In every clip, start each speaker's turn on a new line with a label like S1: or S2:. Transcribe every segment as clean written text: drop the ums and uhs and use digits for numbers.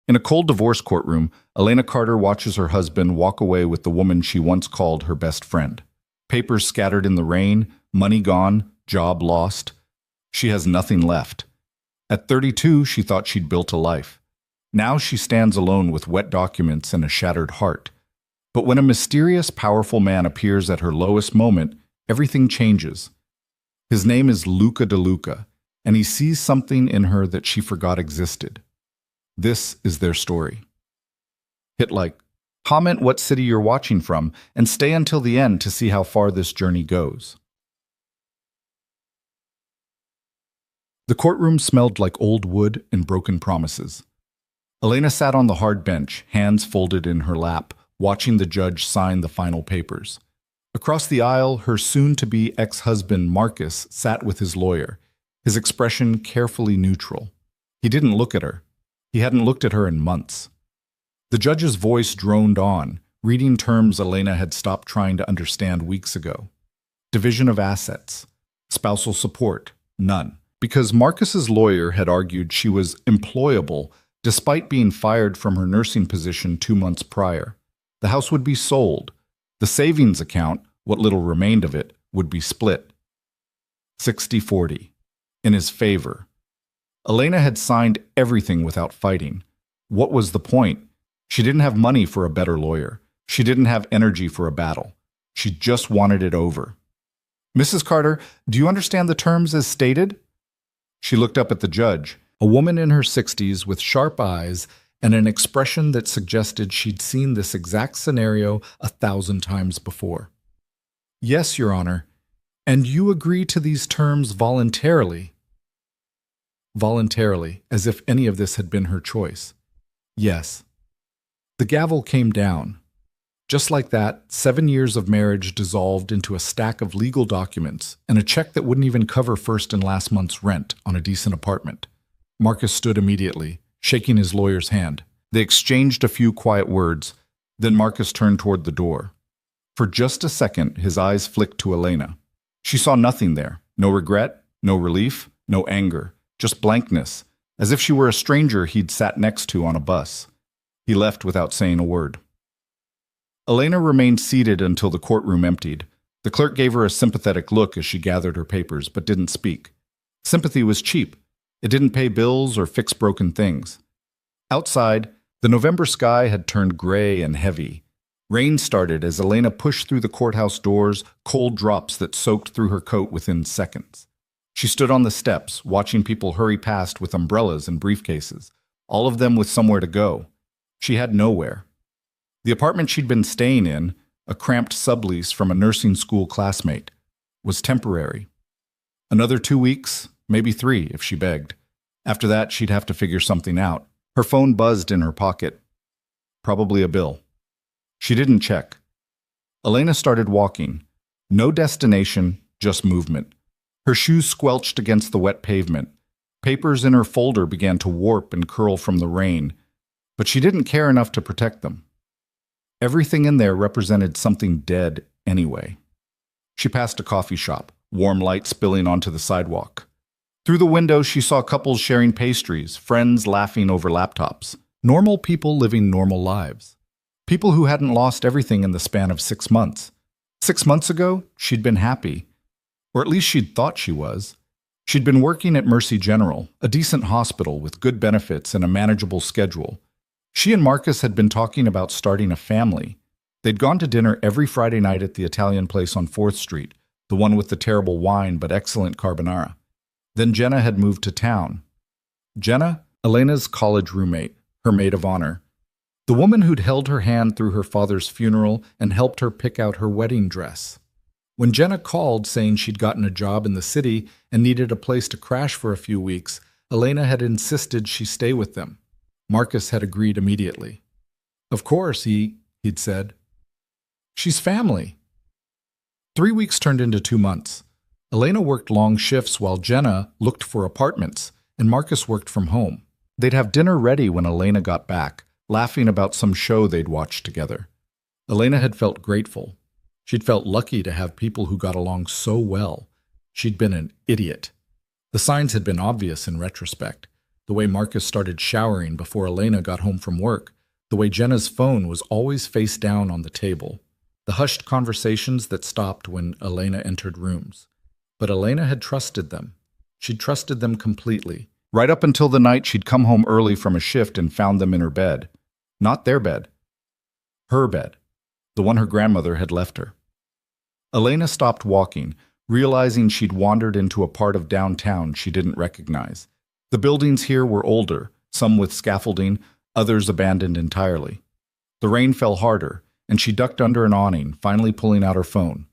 S1: In a cold divorce courtroom, Elena Carter watches her husband walk away with the woman she once called her best friend. Papers scattered in the rain, money gone, job lost. She has nothing left. At 32, she thought she'd built a life. Now she stands alone with wet documents and a shattered heart. But when a mysterious, powerful man appears at her lowest moment, everything changes. His name is Luca De Luca, and he sees something in her that she forgot existed. This is their story. Hit like, comment what city you're watching from, and stay until the end to see how far this journey goes. The courtroom smelled like old wood and broken promises. Elena sat on the hard bench, hands folded in her lap, watching the judge sign the final papers. Across the aisle, her soon-to-be ex-husband Marcus sat with his lawyer, his expression carefully neutral. He didn't look at her. He hadn't looked at her in months. The judge's voice droned on, reading terms Elena had stopped trying to understand weeks ago. Division of assets. Spousal support. None. Because Marcus's lawyer had argued she was employable despite being fired from her nursing position 2 months prior. The house would be sold. The savings account, what little remained of it, would be split. 60-40. In his favor. Elena had signed everything without fighting. What was the point? She didn't have money for a better lawyer. She didn't have energy for a battle. She just wanted it over. Mrs. Carter, do you understand the terms as stated? She looked up at the judge, a woman in her 60s with sharp eyes and an expression that suggested she'd seen this exact scenario 1,000 times before. Yes, Your Honor. And you agree to these terms voluntarily? Voluntarily, as if any of this had been her choice. Yes. The gavel came down. Just like that, 7 years of marriage dissolved into a stack of legal documents and a check that wouldn't even cover first and last month's rent on a decent apartment. Marcus stood immediately, shaking his lawyer's hand. They exchanged a few quiet words, then Marcus turned toward the door. For just a second, his eyes flicked to Elena. She saw nothing there. No regret, no relief, no anger. Just blankness, as if she were a stranger he'd sat next to on a bus. He left without saying a word. Elena remained seated until the courtroom emptied. The clerk gave her a sympathetic look as she gathered her papers, but didn't speak. Sympathy was cheap. It didn't pay bills or fix broken things. Outside, the November sky had turned gray and heavy. Rain started as Elena pushed through the courthouse doors, cold drops that soaked through her coat within seconds. She stood on the steps, watching people hurry past with umbrellas and briefcases, all of them with somewhere to go. She had nowhere. The apartment she'd been staying in, a cramped sublease from a nursing school classmate, was temporary. Another 2 weeks, maybe 3 if she begged. After that, she'd have to figure something out. Her phone buzzed in her pocket. Probably a bill. She didn't check. Elena started walking. No destination, just movement. Her shoes squelched against the wet pavement. Papers in her folder began to warp and curl from the rain, but she didn't care enough to protect them. Everything in there represented something dead anyway. She passed a coffee shop, warm light spilling onto the sidewalk. Through the window, she saw couples sharing pastries, friends laughing over laptops. Normal people living normal lives. People who hadn't lost everything in the span of 6 months. 6 months ago, she'd been happy. Or at least she'd thought she was. She'd been working at Mercy General, a decent hospital with good benefits and a manageable schedule. She and Marcus had been talking about starting a family. They'd gone to dinner every Friday night at the Italian place on 4th Street, the one with the terrible wine but excellent carbonara. Then Jenna had moved to town. Jenna, Elena's college roommate, her maid of honor. The woman who'd held her hand through her father's funeral and helped her pick out her wedding dress. When Jenna called saying she'd gotten a job in the city and needed a place to crash for a few weeks, Elena had insisted she stay with them. Marcus had agreed immediately. Of course, he'd said. She's family. 3 weeks turned into 2 months. Elena worked long shifts while Jenna looked for apartments, and Marcus worked from home. They'd have dinner ready when Elena got back, laughing about some show they'd watched together. Elena had felt grateful. She'd felt lucky to have people who got along so well. She'd been an idiot. The signs had been obvious in retrospect. The way Marcus started showering before Elena got home from work. The way Jenna's phone was always face down on the table. The hushed conversations that stopped when Elena entered rooms. But Elena had trusted them. She'd trusted them completely. Right up until the night she'd come home early from a shift and found them in her bed. Not their bed. Her bed. The one her grandmother had left her. Elena stopped walking, realizing she'd wandered into a part of downtown she didn't recognize. The buildings here were older, some with scaffolding, others abandoned entirely. The rain fell harder, and she ducked under an awning, finally pulling out her phone.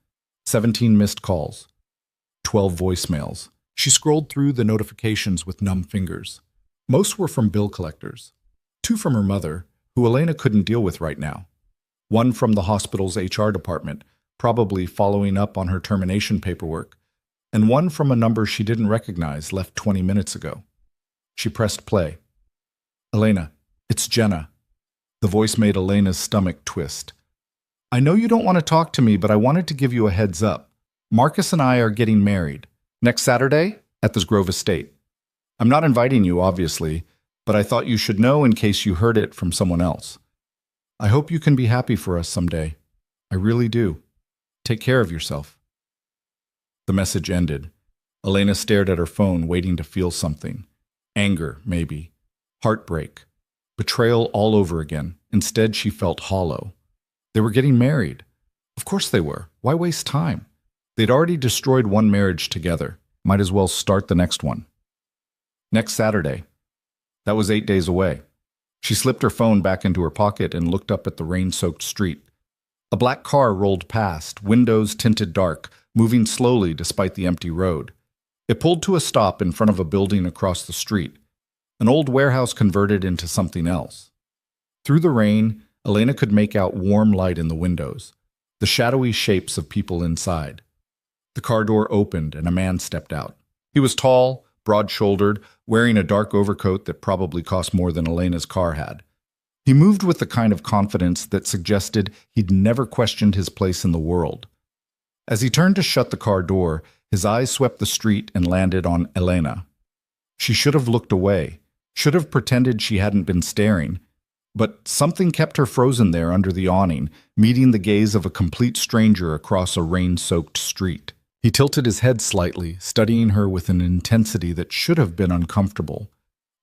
S1: 17 missed calls. 12 voicemails. She scrolled through the notifications with numb fingers. Most were from bill collectors. 2 from her mother, who Elena couldn't deal with right now. 1 from the hospital's HR department, probably following up on her termination paperwork. And 1 from a number she didn't recognize, left 20 minutes ago. She pressed play. "Elena, it's Jenna." The voice made Elena's stomach twist. "I know you don't want to talk to me, but I wanted to give you a heads up. Marcus and I are getting married. Next Saturday, at this Grove Estate. I'm not inviting you, obviously, but I thought you should know in case you heard it from someone else. I hope you can be happy for us someday. I really do. Take care of yourself." The message ended. Elena stared at her phone, waiting to feel something. Anger, maybe. Heartbreak. Betrayal all over again. Instead, she felt hollow. They were getting married. Of course they were. Why waste time? They'd already destroyed one marriage together. Might as well start the next one. Next Saturday. That was 8 days away. She slipped her phone back into her pocket and looked up at the rain-soaked street. A black car rolled past, windows tinted dark, moving slowly despite the empty road. It pulled to a stop in front of a building across the street, an old warehouse converted into something else. Through the rain, Elena could make out warm light in the windows, the shadowy shapes of people inside. The car door opened and a man stepped out. He was tall, broad-shouldered, wearing a dark overcoat that probably cost more than Elena's car had. He moved with the kind of confidence that suggested he'd never questioned his place in the world. As he turned to shut the car door, his eyes swept the street and landed on Elena. She should have looked away, should have pretended she hadn't been staring, but something kept her frozen there under the awning, meeting the gaze of a complete stranger across a rain-soaked street. He tilted his head slightly, studying her with an intensity that should have been uncomfortable.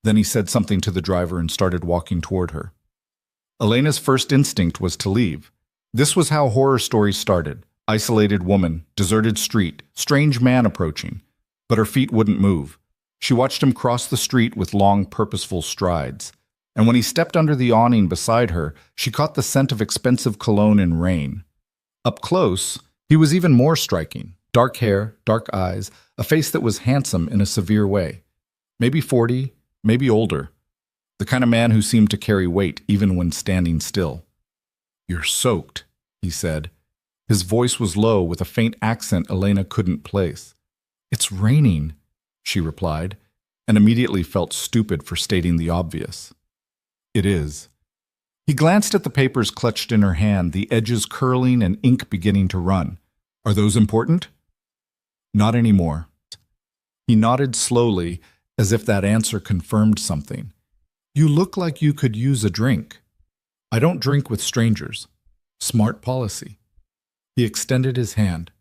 S1: Then he said something to the driver and started walking toward her. Elena's first instinct was to leave. This was how horror stories started. Isolated woman, deserted street, strange man approaching. But her feet wouldn't move. She watched him cross the street with long, purposeful strides. And when he stepped under the awning beside her, she caught the scent of expensive cologne and rain. Up close, he was even more striking. Dark hair, dark eyes, a face that was handsome in a severe way. Maybe 40, maybe older. The kind of man who seemed to carry weight even when standing still. "You're soaked," he said. His voice was low with a faint accent Elena couldn't place. "It's raining," she replied, and immediately felt stupid for stating the obvious. "It is." He glanced at the papers clutched in her hand, the edges curling and ink beginning to run. "Are those important?" "Not anymore." He nodded slowly, as if that answer confirmed something. "You look like you could use a drink." "I don't drink with strangers." Smart policy. He extended his hand.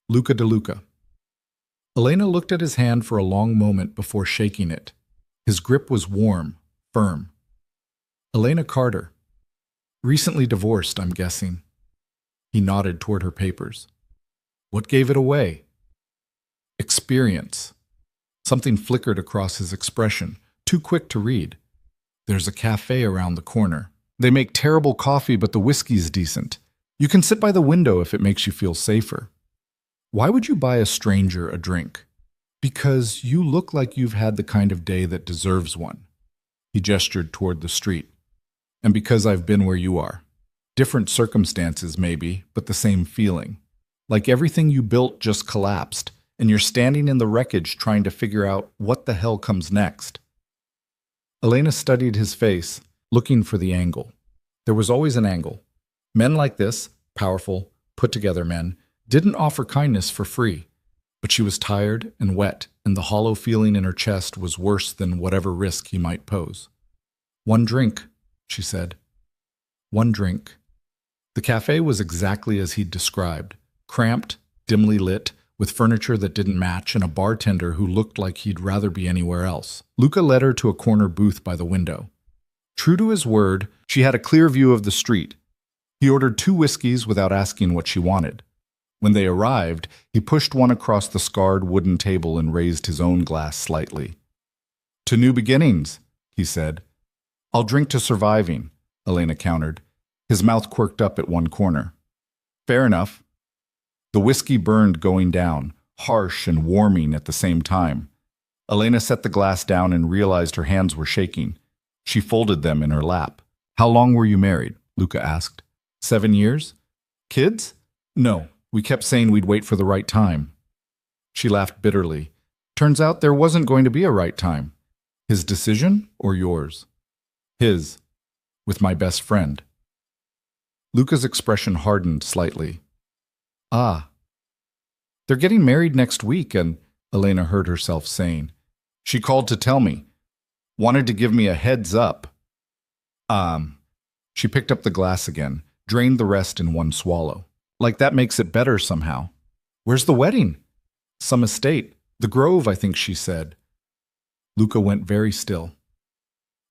S1: "Luca de Luca." Elena looked at his hand for a long moment before shaking it. His grip was warm, firm. "Elena Carter. Recently divorced, I'm guessing." He nodded toward her papers. "What gave it away?" "Experience." Something flickered across his expression, too quick to read. "There's a cafe around the corner. They make terrible coffee, but the whiskey's decent. You can sit by the window if it makes you feel safer." "Why would you buy a stranger a drink?" "Because you look like you've had the kind of day that deserves one." He gestured toward the street. "And because I've been where you are. Different circumstances, maybe, but the same feeling. Like everything you built just collapsed, and you're standing in the wreckage trying to figure out what the hell comes next." Elena studied his face, looking for the angle. There was always an angle. Men like this, powerful, put-together men, didn't offer kindness for free. But she was tired and wet, and the hollow feeling in her chest was worse than whatever risk he might pose. "One drink," she said. "One drink." The cafe was exactly as he'd described, cramped, dimly lit, with furniture that didn't match and a bartender who looked like he'd rather be anywhere else. Luca led her to a corner booth by the window. True to his word, she had a clear view of the street. He ordered 2 whiskeys without asking what she wanted. When they arrived, he pushed one across the scarred wooden table and raised his own glass slightly. "To new beginnings," he said. "I'll drink to surviving," Elena countered. His mouth quirked up at one corner. "Fair enough." The whiskey burned going down, harsh and warming at the same time. Elena set the glass down and realized her hands were shaking. She folded them in her lap. "How long were you married?" Luca asked. 7 years? Kids? No, we kept saying we'd wait for the right time. She laughed bitterly. Turns out there wasn't going to be a right time. His decision or yours? His, with my best friend. Luca's expression hardened slightly. "Ah. They're getting married next week," and Elena heard herself saying. "She called to tell me. Wanted to give me a heads up." She picked up the glass again, drained the rest in one swallow. "Like that makes it better somehow. Where's the wedding?" "Some estate. The Grove, I think she said." Luca went very still.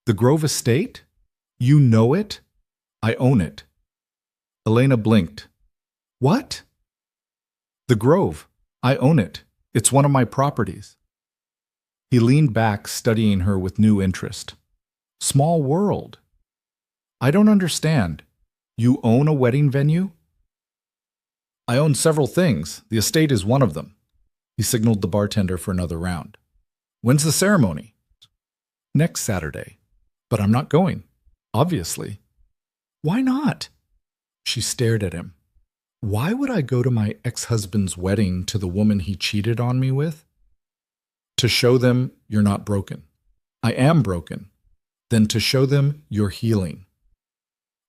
S1: "The Grove estate? You know it?" "I own it." Elena blinked. "What?" "The Grove. I own it. It's one of my properties." He leaned back, studying her with new interest. "Small world. I don't understand. You own a wedding venue?" "I own several things. The estate is one of them." He signaled the bartender for another round. "When's the ceremony?" "Next Saturday. But I'm not going. Obviously." "Why not?" She stared at him. "Why would I go to my ex-husband's wedding to the woman he cheated on me with?" "To show them you're not broken." "I am broken." "Then to show them you're healing."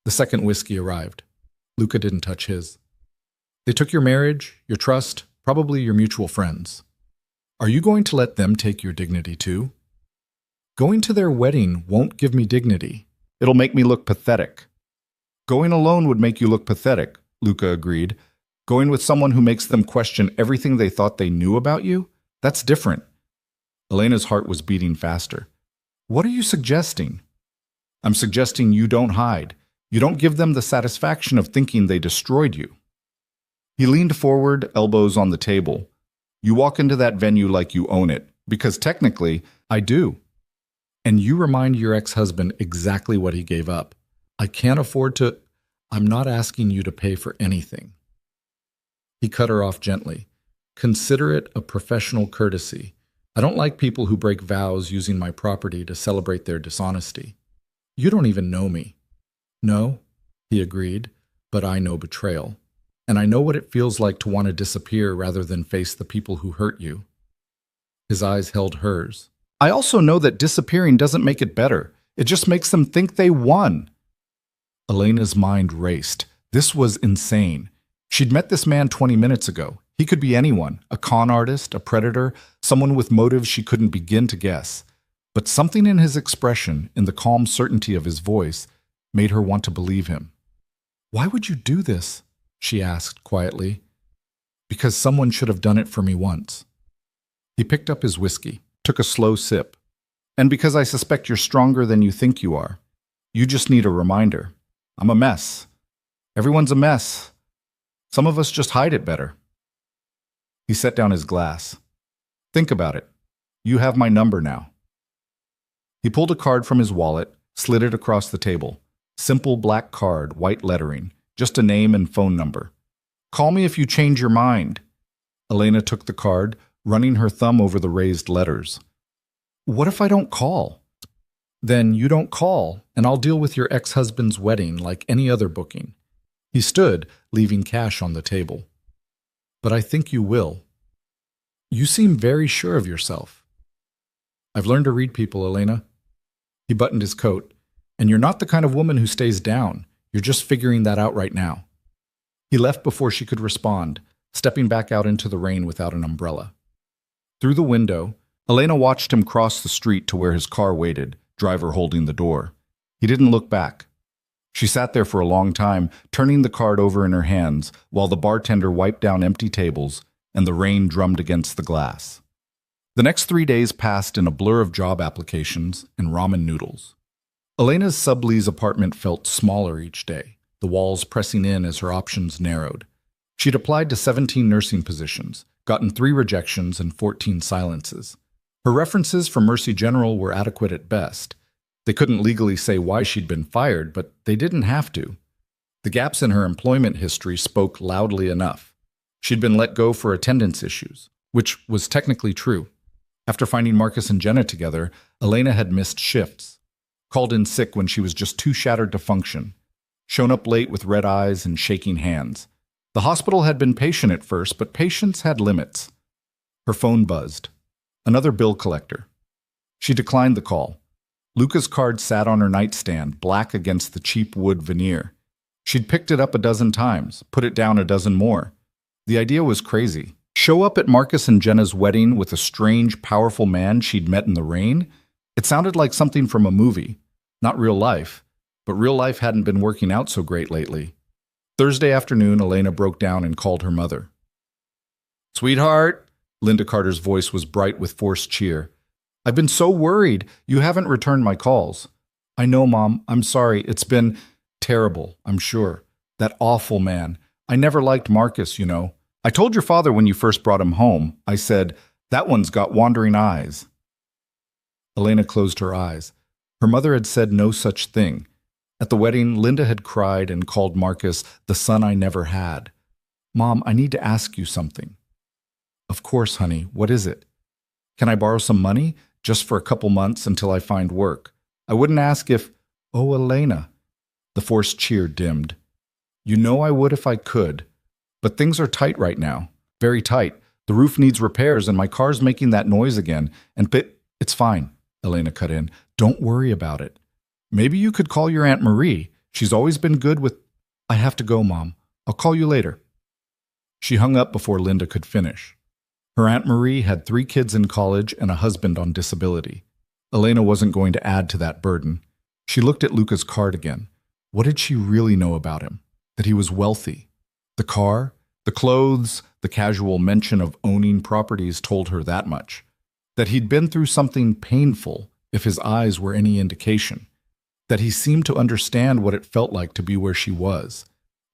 S1: The second whiskey arrived. Luca didn't touch his. "They took your marriage, your trust, probably your mutual friends. Are you going to let them take your dignity too?" "Going to their wedding won't give me dignity. It'll make me look pathetic." "Going alone would make you look pathetic," Luca agreed. "Going with someone who makes them question everything they thought they knew about you? That's different." Elena's heart was beating faster. "What are you suggesting?" "I'm suggesting you don't hide. You don't give them the satisfaction of thinking they destroyed you." He leaned forward, elbows on the table. "You walk into that venue like you own it, because technically, I do. And you remind your ex-husband exactly what he gave up. I can't afford to. I'm not asking you to pay for anything." He cut her off gently. "Consider it a professional courtesy. I don't like people who break vows using my property to celebrate their dishonesty. You don't even know me." "No," he agreed, "but I know betrayal. And I know what it feels like to want to disappear rather than face the people who hurt you." His eyes held hers. "I also know that disappearing doesn't make it better. It just makes them think they won." Elena's mind raced. This was insane. She'd met this man 20 minutes ago. He could be anyone, a con artist, a predator, someone with motives she couldn't begin to guess. But something in his expression, in the calm certainty of his voice, made her want to believe him. "Why would you do this?" she asked quietly. "Because someone should have done it for me once." He picked up his whiskey, took a slow sip. "And because I suspect you're stronger than you think you are. You just need a reminder. I'm a mess. Everyone's a mess. Some of us just hide it better." He set down his glass. "Think about it. You have my number now." He pulled a card from his wallet, slid it across the table. Simple black card, white lettering, just a name and phone number. "Call me if you change your mind." Elena took the card, running her thumb over the raised letters. "What if I don't call?" "Then you don't call, and I'll deal with your ex-husband's wedding like any other booking." He stood, leaving cash on the table. "But I think you will. You seem very sure of yourself." "I've learned to read people, Elena." He buttoned his coat. "And you're not the kind of woman who stays down. You're just figuring that out right now." He left before she could respond. stepping back out into the rain without an umbrella. Through the window, Elena watched him cross the street to where his car waited, driver holding the door. He didn't look back. She sat there for a long time, turning the card over in her hands while the bartender wiped down empty tables and the rain drummed against the glass. The next 3 days passed in a blur of job applications and ramen noodles. Elena's sublease apartment felt smaller each day, the walls pressing in as her options narrowed. She'd applied to 17 nursing positions, gotten 3 rejections and 14 silences. Her references from Mercy General were adequate at best. They couldn't legally say why she'd been fired, but they didn't have to. The gaps in her employment history spoke loudly enough. She'd been let go for attendance issues, which was technically true. After finding Marcus and Jenna together, Elena had missed shifts, called in sick when she was just too shattered to function, shown up late with red eyes and shaking hands. The hospital had been patient at first, but patience had limits. Her phone buzzed. Another bill collector. She declined the call. Luca's card sat on her nightstand, black against the cheap wood veneer. She'd picked it up a dozen times, put it down a dozen more. The idea was crazy. Show up at Marcus and Jenna's wedding with a strange, powerful man she'd met in the rain? It sounded like something from a movie. Not real life. But real life hadn't been working out so great lately. Thursday afternoon, Elena broke down and called her mother. "Sweetheart," Linda Carter's voice was bright with forced cheer. "I've been so worried. You haven't returned my calls." "I know, Mom. I'm sorry. It's been terrible, I'm sure. That awful man. I never liked Marcus, you know. I told your father when you first brought him home. I said, that one's got wandering eyes." Elena closed her eyes. Her mother had said no such thing. At the wedding, Linda had cried and called Marcus the son I never had. "Mom, I need to ask you something." "Of course, honey. What is it?" "Can I borrow some money? Just for a couple months until I find work. I wouldn't ask if—" "Oh, Elena." The forced cheer dimmed. "You know I would if I could. But things are tight right now. Very tight. The roof needs repairs and my car's making that noise again. It's fine," Elena cut in. "Don't worry about it. Maybe you could call your Aunt Marie. She's always been good with—" "I have to go, Mom. I'll call you later." She hung up before Linda could finish. Her Aunt Marie had 3 kids in college and a husband on disability. Elena wasn't going to add to that burden. She looked at Luca's card again. What did she really know about him? That he was wealthy. The car, the clothes, the casual mention of owning properties told her that much. That he'd been through something painful, if his eyes were any indication. That he seemed to understand what it felt like to be where she was.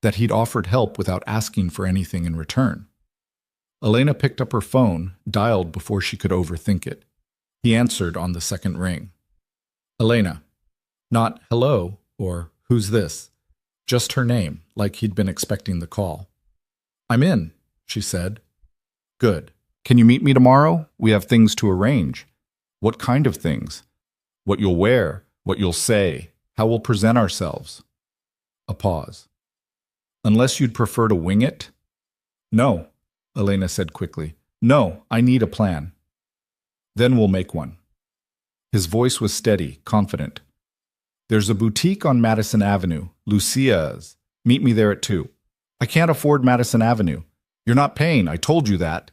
S1: That he'd offered help without asking for anything in return. Elena picked up her phone, dialed before she could overthink it. He answered on the second ring. "Elena." Not "hello" or "who's this?" Just her name, like he'd been expecting the call. "I'm in," she said. "Good. Can you meet me tomorrow? We have things to arrange." "What kind of things?" "What you'll wear, what you'll say, how we'll present ourselves." A pause. "Unless you'd prefer to wing it?" "No," Elena said quickly. "No, I need a plan." "Then we'll make one." His voice was steady, confident. "There's a boutique on Madison Avenue, Lucia's. Meet me there at 2. "I can't afford Madison Avenue." "You're not paying, I told you that."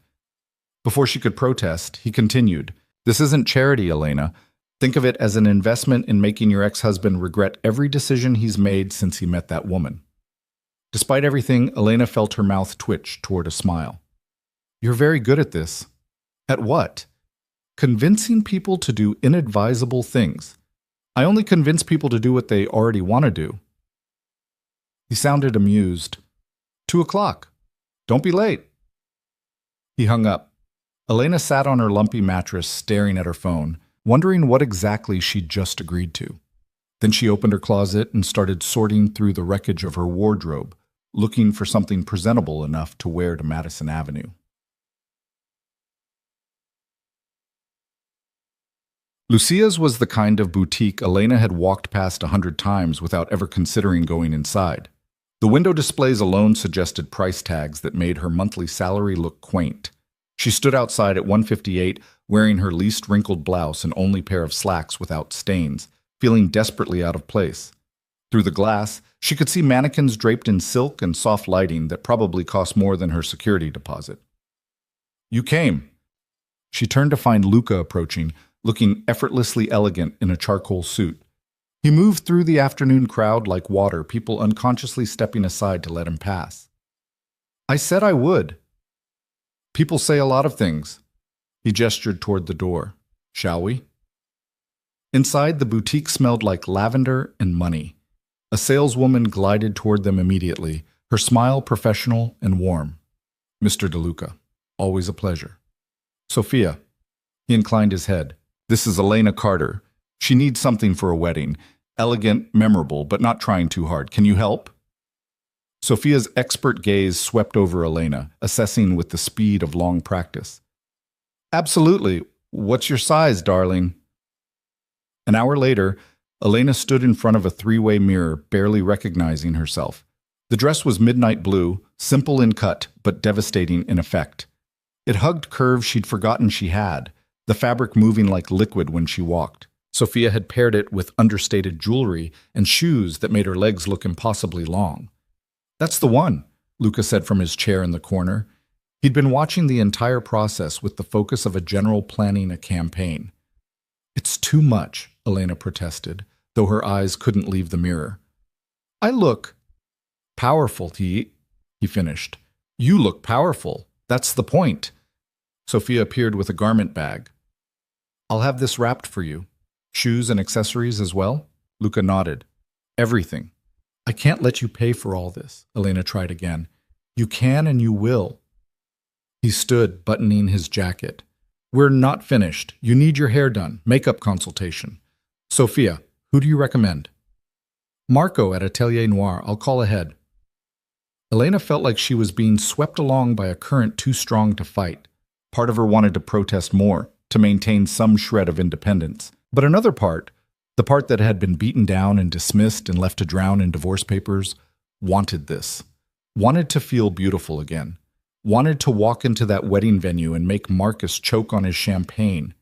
S1: Before she could protest, he continued, "This isn't charity, Elena. Think of it as an investment in making your ex-husband regret every decision he's made since he met that woman." Despite everything, Elena felt her mouth twitch toward a smile. "You're very good at this." "At what?" "Convincing people to do inadvisable things. I only convince people to do what they already want to do." He sounded amused. 2:00. Don't be late." He hung up. Elena sat on her lumpy mattress, staring at her phone, wondering what exactly she'd just agreed to. Then she opened her closet and started sorting through the wreckage of her wardrobe, looking for something presentable enough to wear to Madison Avenue. Lucia's was the kind of boutique Elena had walked past 100 times without ever considering going inside. The window displays alone suggested price tags that made her monthly salary look quaint. She stood outside at 1:58, wearing her least wrinkled blouse and only pair of slacks without stains, feeling desperately out of place. Through the glass, she could see mannequins draped in silk and soft lighting that probably cost more than her security deposit. "You came." She turned to find Luca approaching, looking effortlessly elegant in a charcoal suit. He moved through the afternoon crowd like water, people unconsciously stepping aside to let him pass. "I said I would." "People say a lot of things." He gestured toward the door. "Shall we?" Inside, the boutique smelled like lavender and money. A saleswoman glided toward them immediately, her smile professional and warm. "Mr. DeLuca, always a pleasure." "Sophia." He inclined his head. "This is Elena Carter. She needs something for a wedding. Elegant, memorable, but not trying too hard. Can you help?" Sophia's expert gaze swept over Elena, assessing with the speed of long practice. "Absolutely. What's your size, darling?" An hour later, Elena stood in front of a three-way mirror, barely recognizing herself. The dress was midnight blue, simple in cut, but devastating in effect. It hugged curves she'd forgotten she had, the fabric moving like liquid when she walked. Sophia had paired it with understated jewelry and shoes that made her legs look impossibly long. "That's the one," Luca said from his chair in the corner. He'd been watching the entire process with the focus of a general planning a campaign. "It's too much," Elena protested, though her eyes couldn't leave the mirror. "I look powerful," he finished. "You look powerful. That's the point." Sophia appeared with a garment bag. "I'll have this wrapped for you. Shoes and accessories as well?" Luca nodded. "Everything." "I can't let you pay for all this," Elena tried again. "You can and you will." He stood, buttoning his jacket. "We're not finished. You need your hair done. Makeup consultation. Sophia, who do you recommend?" "Marco at Atelier Noir. I'll call ahead." Elena felt like she was being swept along by a current too strong to fight. Part of her wanted to protest more, to maintain some shred of independence. But another part, the part that had been beaten down and dismissed and left to drown in divorce papers, wanted this. Wanted to feel beautiful again. Wanted to walk into that wedding venue and make Marcus choke on his champagne.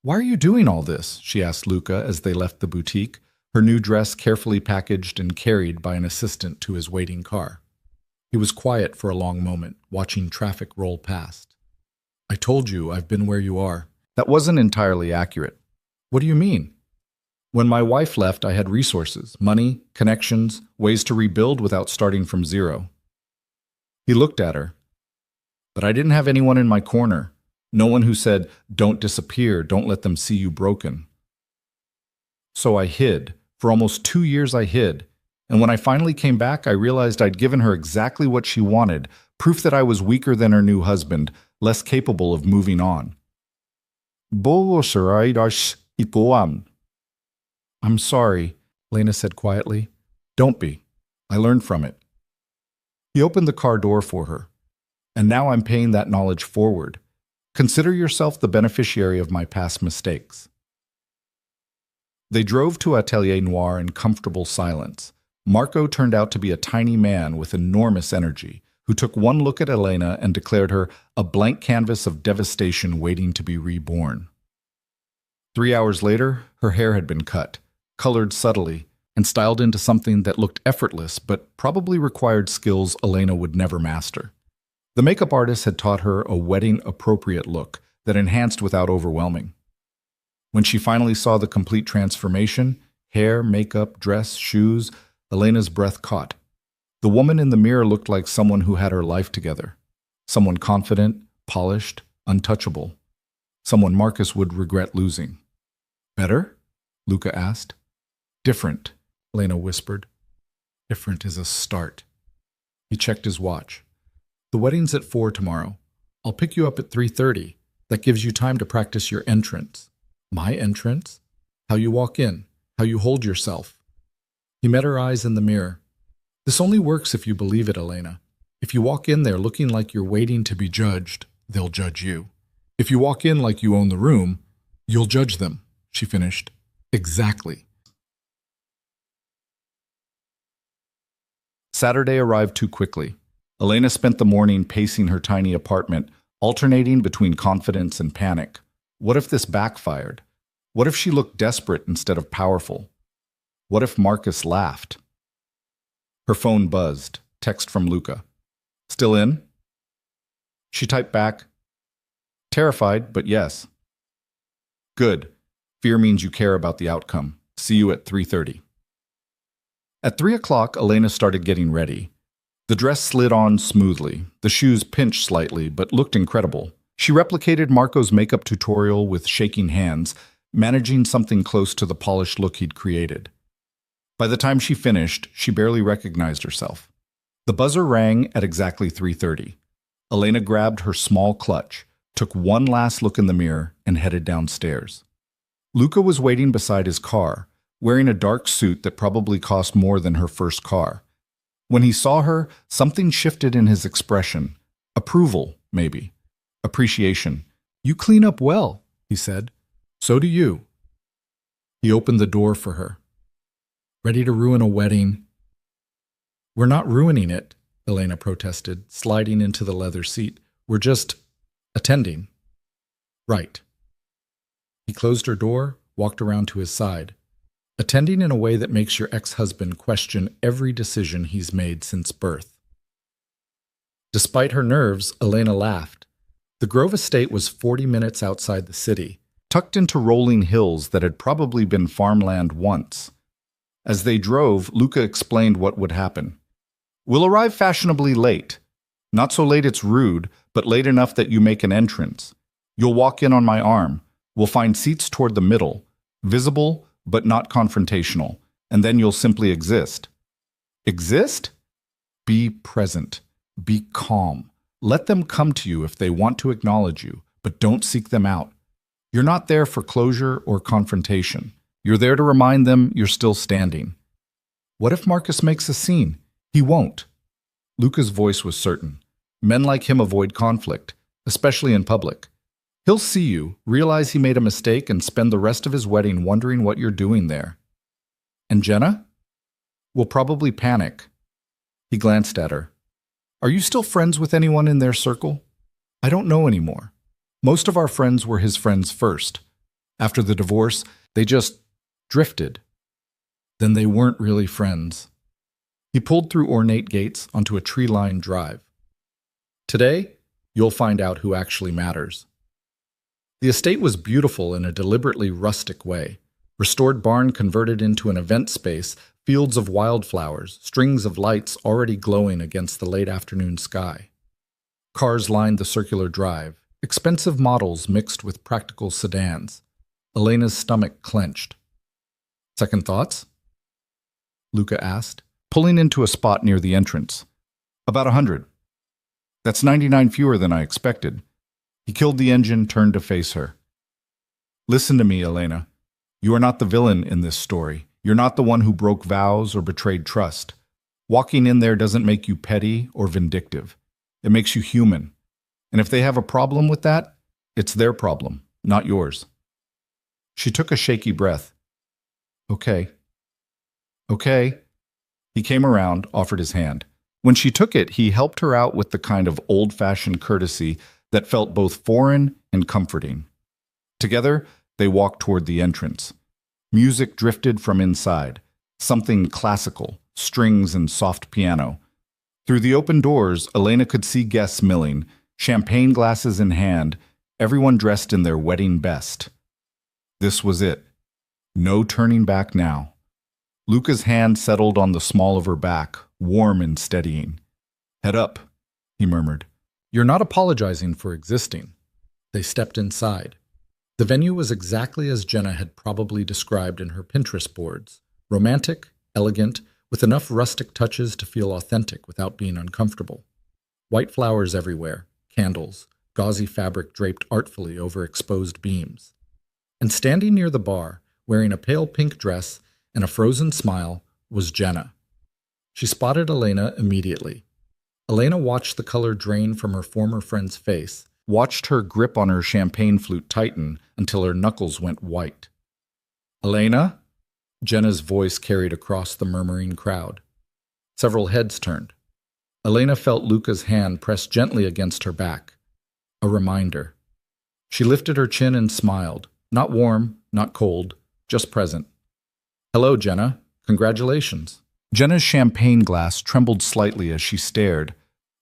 S1: "Why are you doing all this?" she asked Luca as they left the boutique, her new dress carefully packaged and carried by an assistant to his waiting car. He was quiet for a long moment, watching traffic roll past. "I told you I've been where you are." That wasn't entirely accurate. "What do you mean?" "When my wife left, I had resources, money, connections, ways to rebuild without starting from zero." He looked at her. "But I didn't have anyone in my corner. No one who said, 'Don't disappear, don't let them see you broken.' So I hid. For almost 2 years I hid. And when I finally came back, I realized I'd given her exactly what she wanted, proof that I was weaker than her new husband, less capable of moving on." "I'm sorry," Lena said quietly. "Don't be. I learned from it." He opened the car door for her. "And now I'm paying that knowledge forward. Consider yourself the beneficiary of my past mistakes." They drove to Atelier Noir in comfortable silence. Marco turned out to be a tiny man with enormous energy, who took one look at Elena and declared her a blank canvas of devastation waiting to be reborn. 3 hours later, her hair had been cut, colored subtly, and styled into something that looked effortless but probably required skills Elena would never master. The makeup artist had taught her a wedding-appropriate look that enhanced without overwhelming. When she finally saw the complete transformation, hair, makeup, dress, shoes, Elena's breath caught. The woman in the mirror looked like someone who had her life together. Someone confident, polished, untouchable. Someone Marcus would regret losing. "Better?" Luca asked. "Different," Elena whispered. "Different is a start." He checked his watch. "The wedding's at 4 tomorrow. I'll pick you up at 3:30. That gives you time to practice your entrance." "My entrance?" "How you walk in, how you hold yourself." He met her eyes in the mirror. "This only works if you believe it, Elena. If you walk in there looking like you're waiting to be judged, they'll judge you. If you walk in like you own the room, you'll judge them," she finished. "Exactly." Saturday arrived too quickly. Elena spent the morning pacing her tiny apartment, alternating between confidence and panic. What if this backfired? What if she looked desperate instead of powerful? What if Marcus laughed? Her phone buzzed. Text from Luca. Still in? She typed back, terrified, but yes. Good. Fear means you care about the outcome. See you at 3:30. At 3 o'clock, Elena started getting ready. The dress slid on smoothly. The shoes pinched slightly, but looked incredible. She replicated Marco's makeup tutorial with shaking hands, managing something close to the polished look he'd created. By the time she finished, she barely recognized herself. The buzzer rang at exactly 3:30. Elena grabbed her small clutch, took one last look in the mirror, and headed downstairs. Luca was waiting beside his car, wearing a dark suit that probably cost more than her first car. When he saw her, something shifted in his expression. Approval, maybe. Appreciation. You clean up well, he said. So do you. He opened the door for her. Ready to ruin a wedding? We're not ruining it, Elena protested, sliding into the leather seat. We're just attending. Right. He closed her door, walked around to his side. Attending in a way that makes your ex-husband question every decision he's made since birth. Despite her nerves, Elena laughed. The Grove estate was 40 minutes outside the city, tucked into rolling hills that had probably been farmland once. As they drove, Luca explained what would happen. We'll arrive fashionably late. Not so late it's rude, but late enough that you make an entrance. You'll walk in on my arm. We'll find seats toward the middle, visible but not confrontational, and then you'll simply exist. Exist? Be present. Be calm. Let them come to you if they want to acknowledge you, but don't seek them out. You're not there for closure or confrontation. You're there to remind them you're still standing. What if Marcus makes a scene? He won't. Luca's voice was certain. Men like him avoid conflict, especially in public. He'll see you, realize he made a mistake, and spend the rest of his wedding wondering what you're doing there. And Jenna? Will probably panic. He glanced at her. Are you still friends with anyone in their circle? I don't know anymore. Most of our friends were his friends first. After the divorce, they just drifted. Then they weren't really friends. He pulled through ornate gates onto a tree-lined drive. Today, you'll find out who actually matters. The estate was beautiful in a deliberately rustic way. Restored barn converted into an event space, fields of wildflowers, strings of lights already glowing against the late afternoon sky. Cars lined the circular drive, expensive models mixed with practical sedans. Elena's stomach clenched. Second thoughts? Luca asked, pulling into a spot near the entrance. About 100. That's 99 fewer than I expected. He killed the engine, turned to face her. Listen to me, Elena. You are not the villain in this story. You're not the one who broke vows or betrayed trust. Walking in there doesn't make you petty or vindictive. It makes you human. And if they have a problem with that, it's their problem, not yours. She took a shaky breath. Okay. Okay. He came around, offered his hand. When she took it, he helped her out with the kind of old-fashioned courtesy that felt both foreign and comforting. Together, they walked toward the entrance. Music drifted from inside, something classical, strings and soft piano. Through the open doors, Elena could see guests milling, champagne glasses in hand, everyone dressed in their wedding best. This was it. No turning back now. Luca's hand settled on the small of her back, warm and steadying. Head up, he murmured. You're not apologizing for existing. They stepped inside. The venue was exactly as Jenna had probably described in her Pinterest boards. Romantic, elegant, with enough rustic touches to feel authentic without being uncomfortable. White flowers everywhere, candles, gauzy fabric draped artfully over exposed beams. And standing near the bar, wearing a pale pink dress and a frozen smile, was Jenna. She spotted Elena immediately. Elena watched the color drain from her former friend's face, watched her grip on her champagne flute tighten until her knuckles went white. Elena? Jenna's voice carried across the murmuring crowd. Several heads turned. Elena felt Luca's hand press gently against her back. A reminder. She lifted her chin and smiled, not warm, not cold, just present. Hello, Jenna. Congratulations. Jenna's champagne glass trembled slightly as she stared.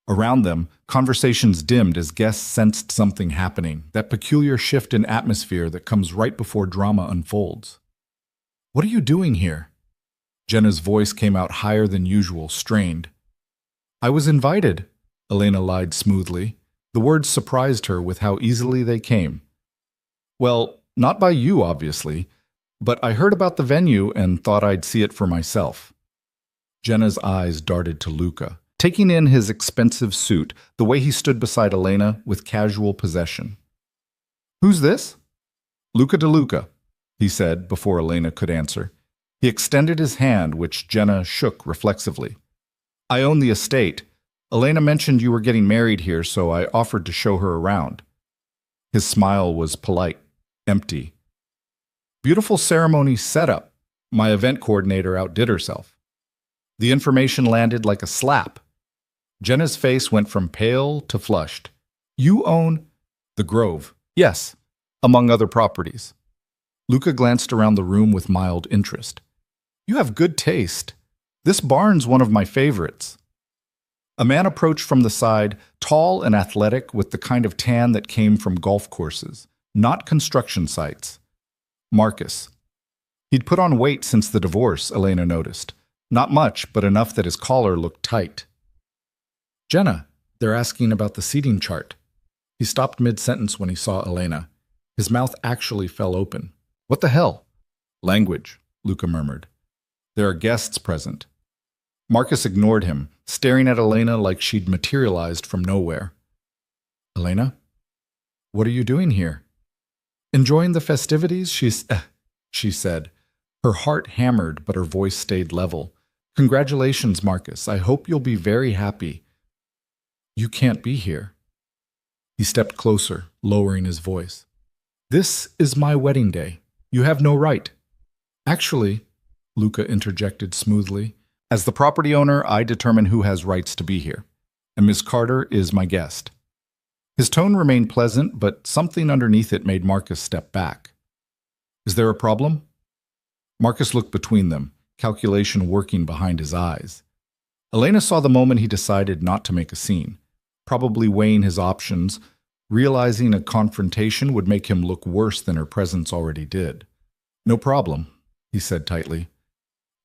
S1: Around them, conversations dimmed as guests sensed something happening, that peculiar shift in atmosphere that comes right before drama unfolds. What are you doing here? Jenna's voice came out higher than usual, strained. I was invited, Elena lied smoothly. The words surprised her with how easily they came. Well, not by you, obviously, but I heard about the venue and thought I'd see it for myself. Jenna's eyes darted to Luca, taking in his expensive suit, the way he stood beside Elena with casual possession. Who's this? Luca DeLuca, he said before Elena could answer. He extended his hand, which Jenna shook reflexively. I own the estate. Elena mentioned you were getting married here, so I offered to show her around. His smile was polite, empty. Beautiful ceremony setup. My event coordinator outdid herself. The information landed like a slap. Jenna's face went from pale to flushed. You own the Grove. Yes, among other properties. Luca glanced around the room with mild interest. You have good taste. This barn's one of my favorites. A man approached from the side, tall and athletic with the kind of tan that came from golf courses, not construction sites. Marcus. He'd put on weight since the divorce, Elena noticed. Not much, but enough that his collar looked tight. Jenna, they're asking about the seating chart. He stopped mid-sentence when he saw Elena. His mouth actually fell open. What the hell? Language, Luca murmured. There are guests present. Marcus ignored him, staring at Elena like she'd materialized from nowhere. Elena? What are you doing here? Enjoying the festivities, she said. Her heart hammered, but her voice stayed level. Congratulations, Marcus. I hope you'll be very happy. You can't be here. He stepped closer, lowering his voice. This is my wedding day. You have no right. Actually, Luca interjected smoothly, as the property owner, I determine who has rights to be here, and Miss Carter is my guest. His tone remained pleasant, but something underneath it made Marcus step back. Is there a problem? Marcus looked between them, calculation working behind his eyes. Elena saw the moment he decided not to make a scene, probably weighing his options, realizing a confrontation would make him look worse than her presence already did. No problem, he said tightly.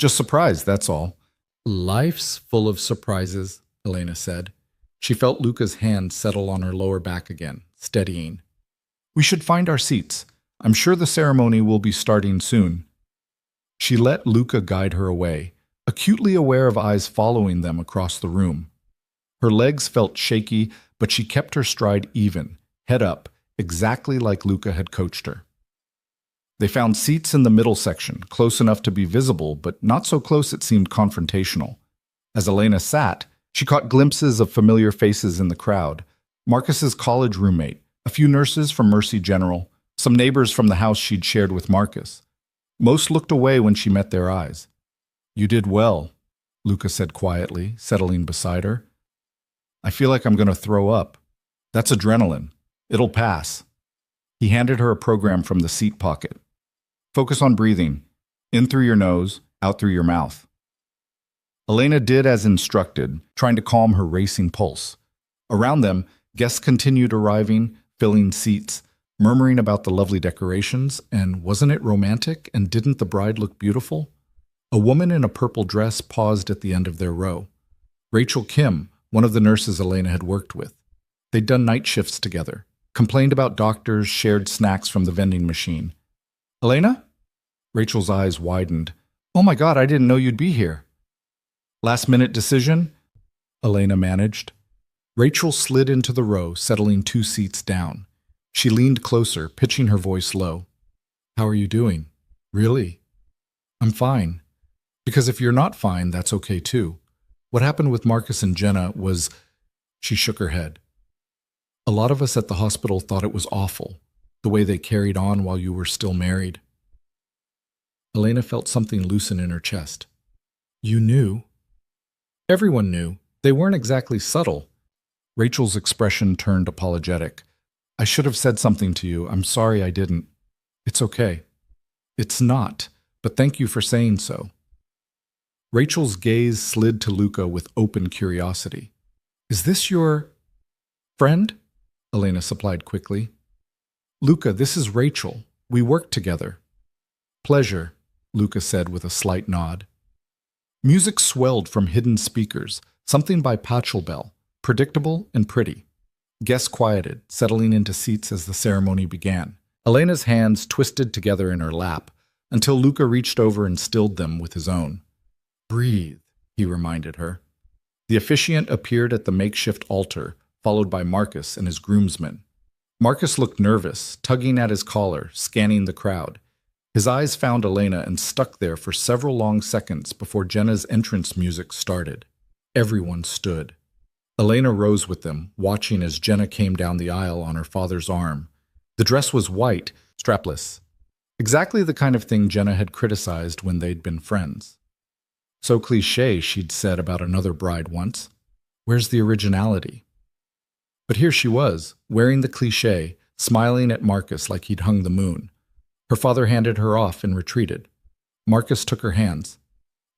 S1: Just surprised, that's all. Life's full of surprises, Elena said. She felt Luca's hand settle on her lower back again, steadying. We should find our seats. I'm sure the ceremony will be starting soon. She let Luca guide her away, acutely aware of eyes following them across the room. Her legs felt shaky, but she kept her stride even, head up, exactly like Luca had coached her. They found seats in the middle section, close enough to be visible, but not so close it seemed confrontational. As Elena sat, she caught glimpses of familiar faces in the crowd. Marcus's college roommate, a few nurses from Mercy General, some neighbors from the house she'd shared with Marcus. Most looked away when she met their eyes. You did well, Luca said quietly, settling beside her. I feel like I'm going to throw up. That's adrenaline. It'll pass. He handed her a program from the seat pocket. Focus on breathing, in through your nose, out through your mouth. Elena did as instructed, trying to calm her racing pulse. Around them, guests continued arriving, filling seats, murmuring about the lovely decorations, and wasn't it romantic, and didn't the bride look beautiful? A woman in a purple dress paused at the end of their row. Rachel Kim, one of the nurses Elena had worked with. They'd done night shifts together, complained about doctors, shared snacks from the vending machine. Elena? Rachel's eyes widened. Oh my God, I didn't know you'd be here. Last-minute decision? Elena managed. Rachel slid into the row, settling 2 seats down. She leaned closer, pitching her voice low. How are you doing? Really? I'm fine. Because if you're not fine, that's okay too. What happened with Marcus and Jenna was... She shook her head. A lot of us at the hospital thought it was awful, the way they carried on while you were still married. Elena felt something loosen in her chest. You knew? Everyone knew. They weren't exactly subtle. Rachel's expression turned apologetic. I should have said something to you. I'm sorry I didn't. It's okay. It's not, but thank you for saying so. Rachel's gaze slid to Luca with open curiosity. Is this your friend? Elena supplied quickly. Luca, this is Rachel. We work together. Pleasure, Luca said with a slight nod. Music swelled from hidden speakers, something by Pachelbel, predictable and pretty. Guests quieted, settling into seats as the ceremony began. Elena's hands twisted together in her lap, until Luca reached over and stilled them with his own. Breathe, he reminded her. The officiant appeared at the makeshift altar, followed by Marcus and his groomsmen. Marcus looked nervous, tugging at his collar, scanning the crowd. His eyes found Elena and stuck there for several long seconds before Jenna's entrance music started. Everyone stood. Elena rose with them, watching as Jenna came down the aisle on her father's arm. The dress was white, strapless. Exactly the kind of thing Jenna had criticized when they'd been friends. So cliché, she'd said about another bride once. Where's the originality? But here she was, wearing the cliché, smiling at Marcus like he'd hung the moon. Her father handed her off and retreated. Marcus took her hands.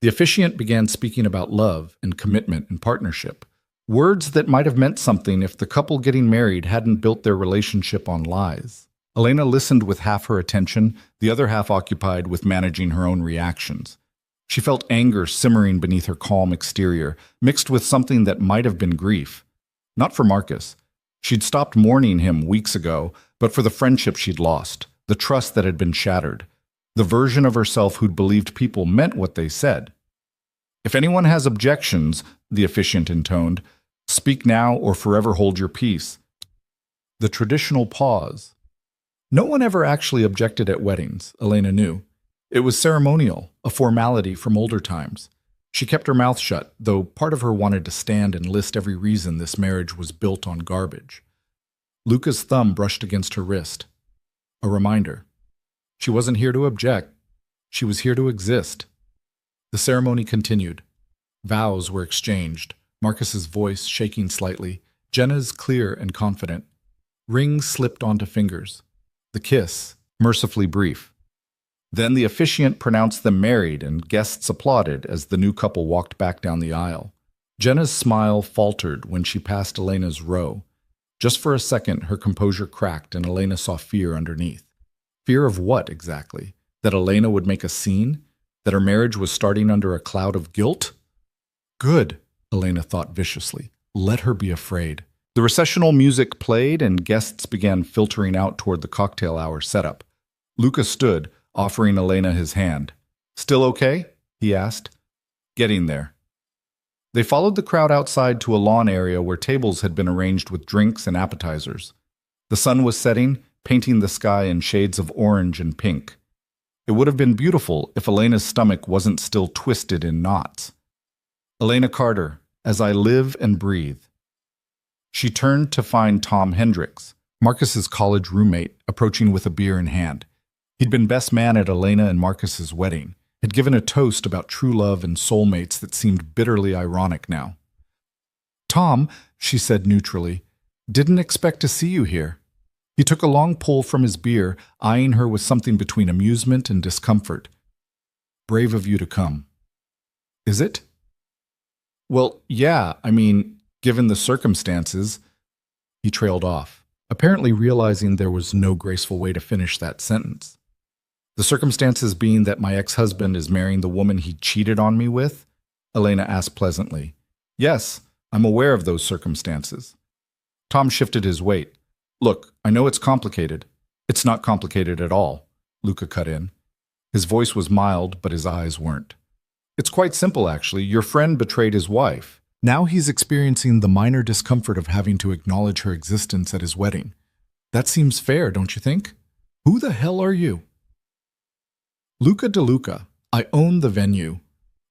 S1: The officiant began speaking about love and commitment and partnership, words that might have meant something if the couple getting married hadn't built their relationship on lies. Elena listened with half her attention, the other half occupied with managing her own reactions. She felt anger simmering beneath her calm exterior, mixed with something that might have been grief. Not for Marcus. She'd stopped mourning him weeks ago, but for the friendship she'd lost, the trust that had been shattered, the version of herself who'd believed people meant what they said. If anyone has objections, the officiant intoned, speak now or forever hold your peace. The traditional pause. No one ever actually objected at weddings, Elena knew. It was ceremonial, a formality from older times. She kept her mouth shut, though part of her wanted to stand and list every reason this marriage was built on garbage. Luca's thumb brushed against her wrist. A reminder. She wasn't here to object. She was here to exist. The ceremony continued. Vows were exchanged, Marcus's voice shaking slightly, Jenna's clear and confident. Rings slipped onto fingers. The kiss, mercifully brief. Then the officiant pronounced them married, and guests applauded as the new couple walked back down the aisle. Jenna's smile faltered when she passed Elena's row. Just for a second, her composure cracked, and Elena saw fear underneath. Fear of what, exactly? That Elena would make a scene? That her marriage was starting under a cloud of guilt? Good, Elena thought viciously. Let her be afraid. The recessional music played, and guests began filtering out toward the cocktail hour setup. Luca stood, offering Elena his hand. Still okay? He asked. Getting there. They followed the crowd outside to a lawn area where tables had been arranged with drinks and appetizers. The sun was setting, painting the sky in shades of orange and pink. It would have been beautiful if Elena's stomach wasn't still twisted in knots. Elena Carter, as I live and breathe. She turned to find Tom Hendricks, Marcus's college roommate, approaching with a beer in hand. He'd been best man at Elena and Marcus's wedding, had given a toast about true love and soulmates that seemed bitterly ironic now. Tom, she said neutrally, didn't expect to see you here. He took a long pull from his beer, eyeing her with something between amusement and discomfort. Brave of you to come. Is it? Well, yeah, given the circumstances. He trailed off, apparently realizing there was no graceful way to finish that sentence. The circumstances being that my ex-husband is marrying the woman he cheated on me with? Elena asked pleasantly. Yes, I'm aware of those circumstances. Tom shifted his weight. Look, I know it's complicated. It's not complicated at all, Luca cut in. His voice was mild, but his eyes weren't. It's quite simple, actually. Your friend betrayed his wife. Now he's experiencing the minor discomfort of having to acknowledge her existence at his wedding. That seems fair, don't you think? Who the hell are you? Luca DeLuca. I own the venue.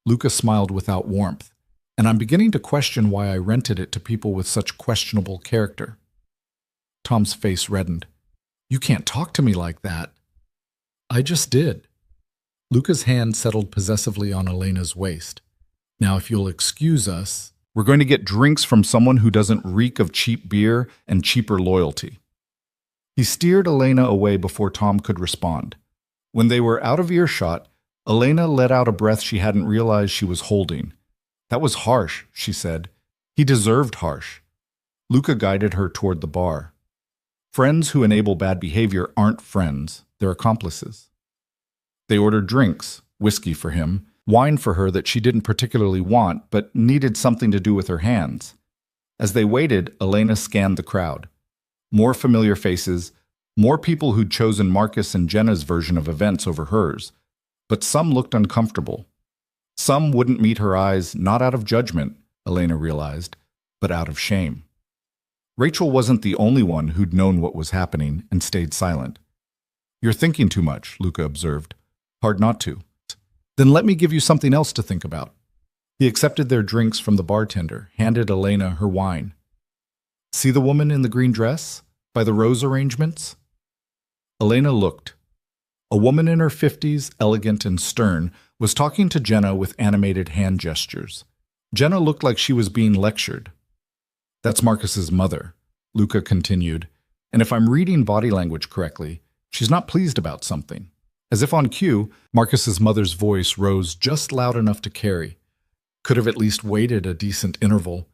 S1: Luca smiled without warmth, and I'm beginning to question why I rented it to people with such questionable character. Tom's face reddened. You can't talk to me like that. I just did. Luca's hand settled possessively on Elena's waist. Now, if you'll excuse us, we're going to get drinks from someone who doesn't reek of cheap beer and cheaper loyalty. He steered Elena away before Tom could respond. When they were out of earshot, Elena let out a breath she hadn't realized she was holding. That was harsh, she said. He deserved harsh. Luca guided her toward the bar. Friends who enable bad behavior aren't friends, they're accomplices. They ordered drinks, whiskey for him, wine for her that she didn't particularly want but needed something to do with her hands. As they waited, Elena scanned the crowd. More familiar faces, more people who'd chosen Marcus and Jenna's version of events over hers, but some looked uncomfortable. Some wouldn't meet her eyes, not out of judgment, Elena realized, but out of shame. Rachel wasn't the only one who'd known what was happening and stayed silent. "You're thinking too much," Luca observed. "Hard not to." "Then let me give you something else to think about." He accepted their drinks from the bartender, handed Elena her wine. "See the woman in the green dress, by the rose arrangements?" Elena looked. A woman in her 50s, elegant and stern, was talking to Jenna with animated hand gestures. Jenna looked like she was being lectured. "That's Marcus's mother," Luca continued, "and if I'm reading body language correctly, she's not pleased about something." As if on cue, Marcus's mother's voice rose just loud enough to carry. Could have at least waited a decent interval.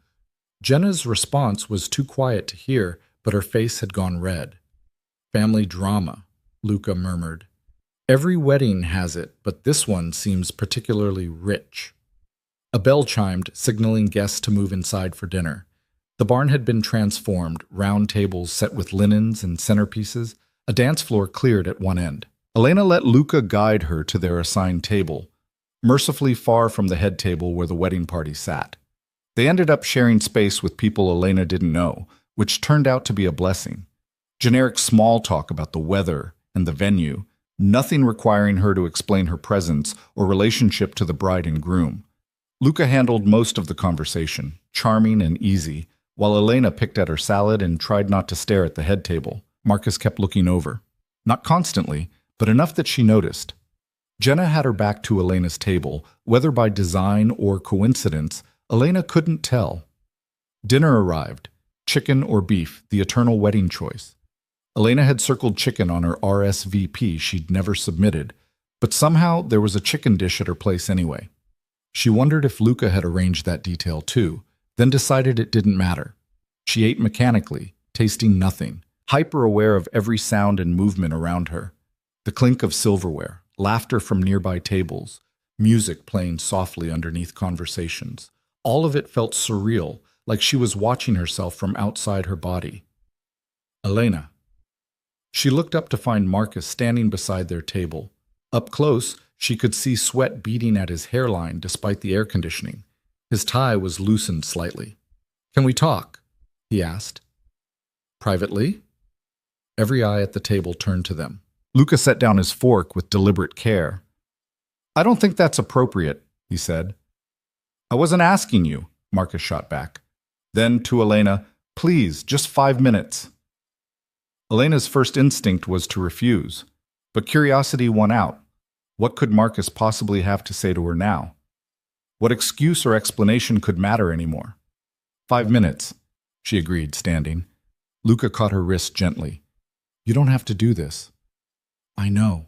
S1: Jenna's response was too quiet to hear, but her face had gone red. "Family drama," Luca murmured. "Every wedding has it, but this one seems particularly rich." A bell chimed, signaling guests to move inside for dinner. The barn had been transformed, round tables set with linens and centerpieces, a dance floor cleared at one end. Elena let Luca guide her to their assigned table, mercifully far from the head table where the wedding party sat. They ended up sharing space with people Elena didn't know, which turned out to be a blessing. Generic small talk about the weather and the venue, nothing requiring her to explain her presence or relationship to the bride and groom. Luca handled most of the conversation, charming and easy, while Elena picked at her salad and tried not to stare at the head table. Marcus kept looking over. Not constantly, but enough that she noticed. Jenna had her back to Elena's table, whether by design or coincidence, Elena couldn't tell. Dinner arrived, chicken or beef, the eternal wedding choice. Elena had circled chicken on her RSVP she'd never submitted, but somehow there was a chicken dish at her place anyway. She wondered if Luca had arranged that detail too, then decided it didn't matter. She ate mechanically, tasting nothing, hyper-aware of every sound and movement around her. The clink of silverware, laughter from nearby tables, music playing softly underneath conversations. All of it felt surreal, like she was watching herself from outside her body. "Elena." She looked up to find Marcus standing beside their table. Up close, she could see sweat beading at his hairline despite the air conditioning. His tie was loosened slightly. "Can we talk?" he asked. "Privately?" Every eye at the table turned to them. Luca set down his fork with deliberate care. "I don't think that's appropriate," he said. "I wasn't asking you," Marcus shot back. Then to Elena, "Please, just 5 minutes." Elena's first instinct was to refuse, but curiosity won out. What could Marcus possibly have to say to her now? What excuse or explanation could matter anymore? 5 minutes, she agreed, standing. Luca caught her wrist gently. "You don't have to do this." "I know."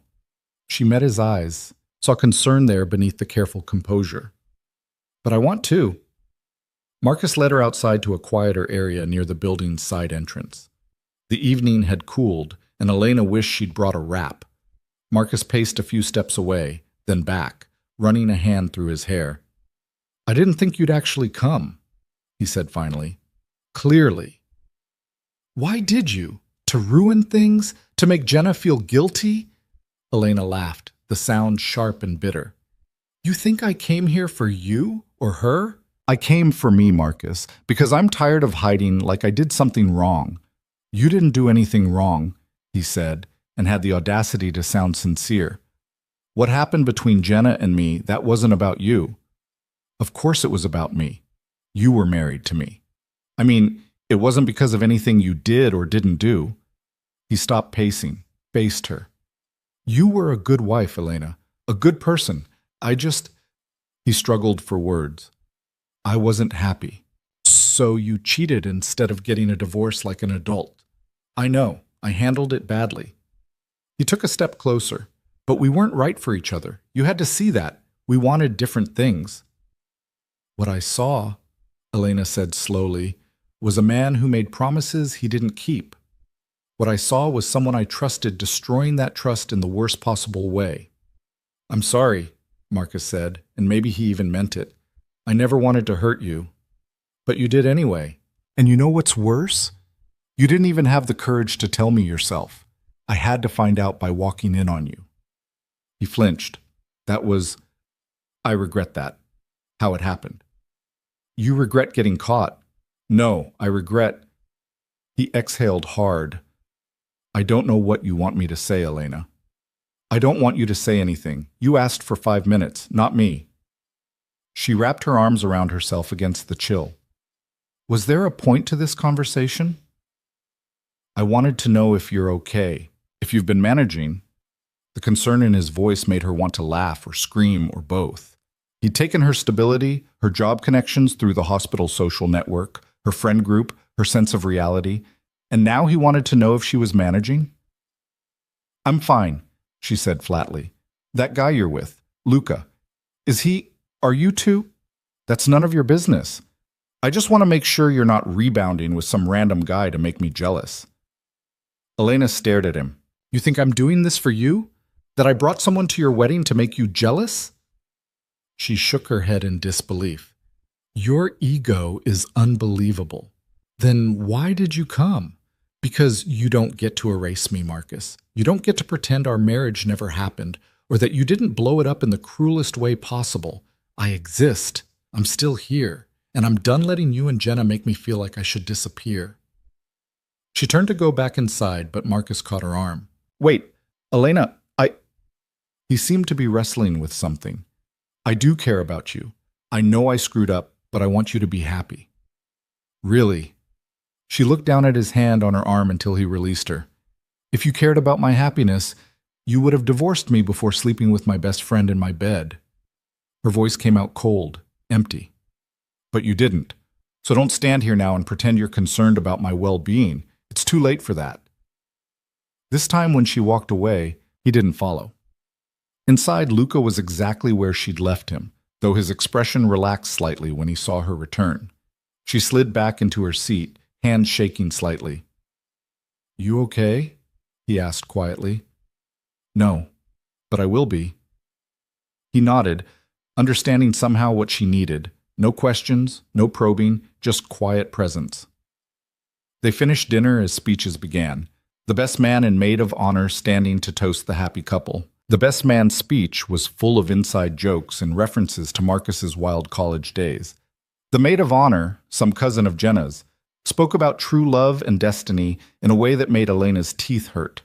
S1: She met his eyes, saw concern there beneath the careful composure. "But I want to." Marcus led her outside to a quieter area near the building's side entrance. The evening had cooled, and Elena wished she'd brought a wrap. Marcus paced a few steps away, then back, running a hand through his hair. "I didn't think you'd actually come," he said finally. "Clearly." "Why did you? To ruin things? To make Jenna feel guilty?" Elena laughed, the sound sharp and bitter. "You think I came here for you or her?" "I came for me, Marcus, because I'm tired of hiding like I did something wrong." "You didn't do anything wrong," he said, and had the audacity to sound sincere. "What happened between Jenna and me, that wasn't about you." "Of course it was about me. You were married to me. I mean, it wasn't because of anything you did or didn't do." He stopped pacing, faced her. "You were a good wife, Elena, a good person. He struggled for words. "I wasn't happy. So you cheated instead of getting a divorce like an adult. I know, I handled it badly." He took a step closer. But we weren't right for each other. You had to see that. We wanted different things. What I saw, Elena said slowly, was a man who made promises he didn't keep. What I saw was someone I trusted destroying that trust in the worst possible way. I'm sorry, Marcus said, and maybe he even meant it. I never wanted to hurt you. But you did anyway. And you know what's worse? You didn't even have the courage to tell me yourself. I had to find out by walking in on you. He flinched. I regret that. How it happened. You regret getting caught. No, I regret. He exhaled hard. I don't know what you want me to say, Elena. I don't want you to say anything. You asked for 5 minutes, not me. She wrapped her arms around herself against the chill. Was there a point to this conversation? I wanted to know if you're okay, if you've been managing. The concern in his voice made her want to laugh or scream or both. He'd taken her stability, her job connections through the hospital social network, her friend group, her sense of reality, and now he wanted to know if she was managing? I'm fine, she said flatly. That guy you're with, Luca, are you two? That's none of your business. I just want to make sure you're not rebounding with some random guy to make me jealous. Elena stared at him. You think I'm doing this for you? That I brought someone to your wedding to make you jealous? She shook her head in disbelief. Your ego is unbelievable. Then why did you come? Because you don't get to erase me, Marcus. You don't get to pretend our marriage never happened, or that you didn't blow it up in the cruelest way possible. I exist. I'm still here, and I'm done letting you and Jenna make me feel like I should disappear. She turned to go back inside, but Marcus caught her arm. Wait, Elena, He seemed to be wrestling with something. I do care about you. I know I screwed up, but I want you to be happy. Really? She looked down at his hand on her arm until he released her. If you cared about my happiness, you would have divorced me before sleeping with my best friend in my bed. Her voice came out cold, empty. But you didn't. So don't stand here now and pretend you're concerned about my well-being. It's too late for that. This time when she walked away, he didn't follow. Inside, Luca was exactly where she'd left him, though his expression relaxed slightly when he saw her return. She slid back into her seat, hands shaking slightly. You okay? He asked quietly. No, but I will be. He nodded, understanding somehow what she needed. No questions, no probing, just quiet presence. They finished dinner as speeches began, the best man and maid of honor standing to toast the happy couple. The best man's speech was full of inside jokes and references to Marcus's wild college days. The maid of honor, some cousin of Jenna's, spoke about true love and destiny in a way that made Elena's teeth hurt.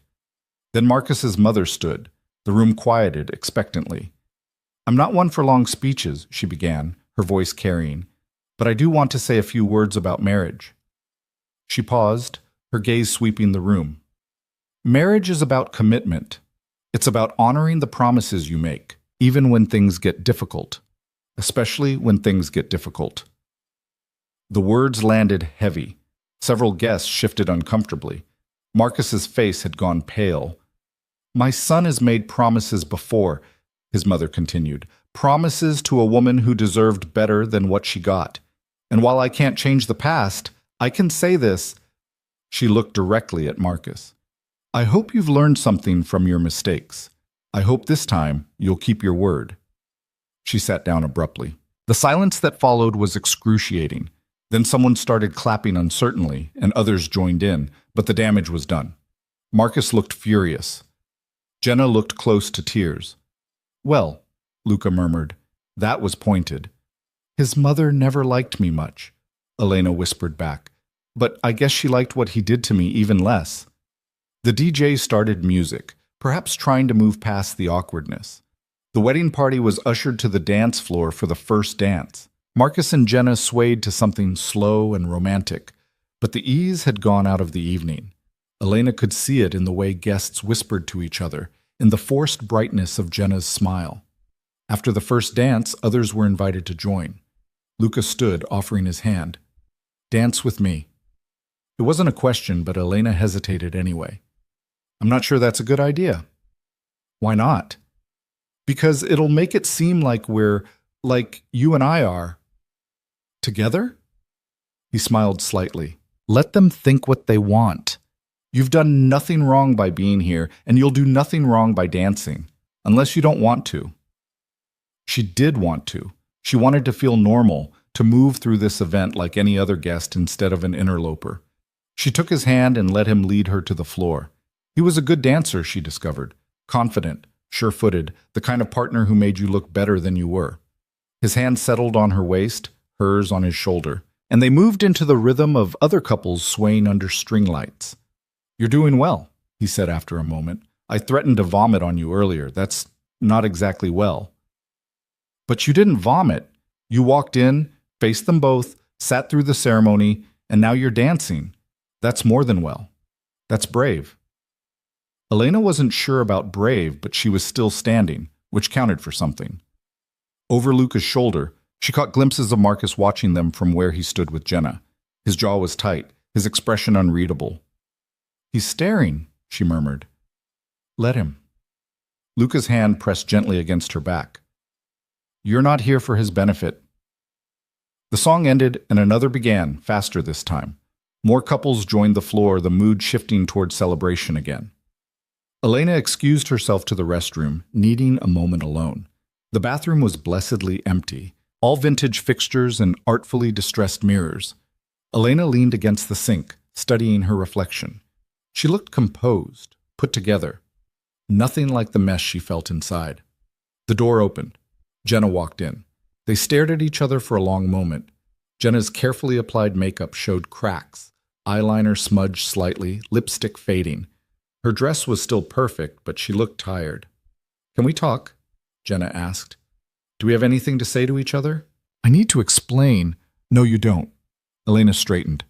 S1: Then Marcus's mother stood. The room quieted expectantly. I'm not one for long speeches, she began, her voice carrying, but I do want to say a few words about marriage. She paused, her gaze sweeping the room. Marriage is about commitment. It's about honoring the promises you make, even when things get difficult, especially when things get difficult. The words landed heavy. Several guests shifted uncomfortably. Marcus's face had gone pale. My son has made promises before, his mother continued, promises to a woman who deserved better than what she got. And while I can't change the past, I can say this. She looked directly at Marcus. I hope you've learned something from your mistakes. I hope this time you'll keep your word. She sat down abruptly. The silence that followed was excruciating. Then someone started clapping uncertainly, and others joined in, but the damage was done. Marcus looked furious. Jenna looked close to tears. Well, Luca murmured, that was pointed. His mother never liked me much, Elena whispered back, but I guess she liked what he did to me even less. The DJ started music, perhaps trying to move past the awkwardness. The wedding party was ushered to the dance floor for the first dance. Marcus and Jenna swayed to something slow and romantic, but the ease had gone out of the evening. Elena could see it in the way guests whispered to each other, in the forced brightness of Jenna's smile. After the first dance, others were invited to join. Luca stood, offering his hand. Dance with me. It wasn't a question, but Elena hesitated anyway. I'm not sure that's a good idea. Why not? Because it'll make it seem like like you and I are. Together? He smiled slightly. Let them think what they want. You've done nothing wrong by being here, and you'll do nothing wrong by dancing, unless you don't want to. She did want to. She wanted to feel normal, to move through this event like any other guest instead of an interloper. She took his hand and let him lead her to the floor. He was a good dancer, she discovered. Confident, sure-footed, the kind of partner who made you look better than you were. His hand settled on her waist, hers on his shoulder, and they moved into the rhythm of other couples swaying under string lights. You're doing well, he said after a moment. I threatened to vomit on you earlier. That's not exactly well. But you didn't vomit. You walked in, faced them both, sat through the ceremony, and now you're dancing. That's more than well. That's brave. Elena wasn't sure about brave, but she was still standing, which counted for something. Over Luca's shoulder, she caught glimpses of Marcus watching them from where he stood with Jenna. His jaw was tight, his expression unreadable. He's staring, she murmured. Let him. Luca's hand pressed gently against her back. You're not here for his benefit. The song ended and another began, faster this time. More couples joined the floor, the mood shifting toward celebration again. Elena excused herself to the restroom, needing a moment alone. The bathroom was blessedly empty, all vintage fixtures and artfully distressed mirrors. Elena leaned against the sink, studying her reflection. She looked composed, put together. Nothing like the mess she felt inside. The door opened. Jenna walked in. They stared at each other for a long moment. Jenna's carefully applied makeup showed cracks, eyeliner smudged slightly, lipstick fading. Her dress was still perfect, but she looked tired. Can we talk? Jenna asked. Do we have anything to say to each other? I need to explain. No, you don't. Elena straightened.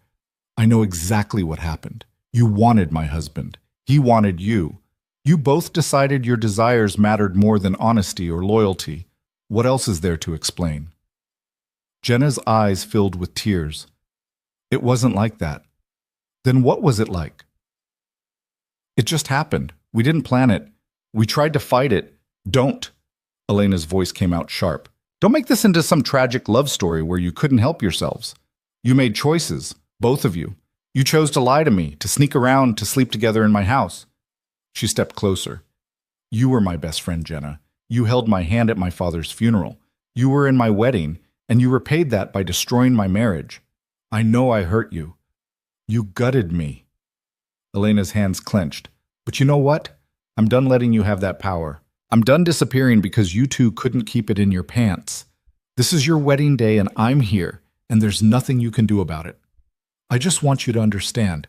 S1: I know exactly what happened. You wanted my husband. He wanted you. You both decided your desires mattered more than honesty or loyalty. What else is there to explain? Jenna's eyes filled with tears. It wasn't like that. Then what was it like? It just happened. We didn't plan it. We tried to fight it. Don't. Elena's voice came out sharp. Don't make this into some tragic love story where you couldn't help yourselves. You made choices, both of you. You chose to lie to me, to sneak around, to sleep together in my house. She stepped closer. You were my best friend, Jenna. You held my hand at my father's funeral. You were in my wedding, and you repaid that by destroying my marriage. I know I hurt you. You gutted me. Elena's hands clenched. But you know what? I'm done letting you have that power. I'm done disappearing because you two couldn't keep it in your pants. This is your wedding day and I'm here, and there's nothing you can do about it. I just want you to understand.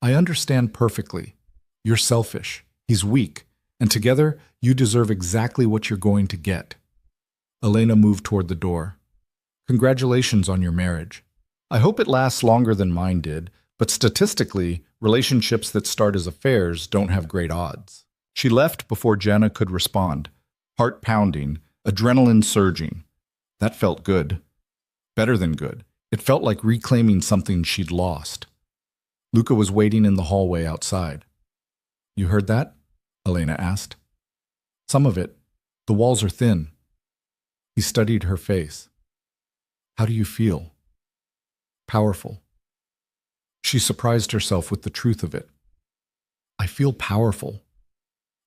S1: I understand perfectly. You're selfish. He's weak. And together, you deserve exactly what you're going to get. Elena moved toward the door. Congratulations on your marriage. I hope it lasts longer than mine did, but statistically, relationships that start as affairs don't have great odds. She left before Jenna could respond, heart pounding, adrenaline surging. That felt good. Better than good. It felt like reclaiming something she'd lost. Luca was waiting in the hallway outside. You heard that? Elena asked. Some of it. The walls are thin. He studied her face. How do you feel? Powerful. She surprised herself with the truth of it. I feel powerful.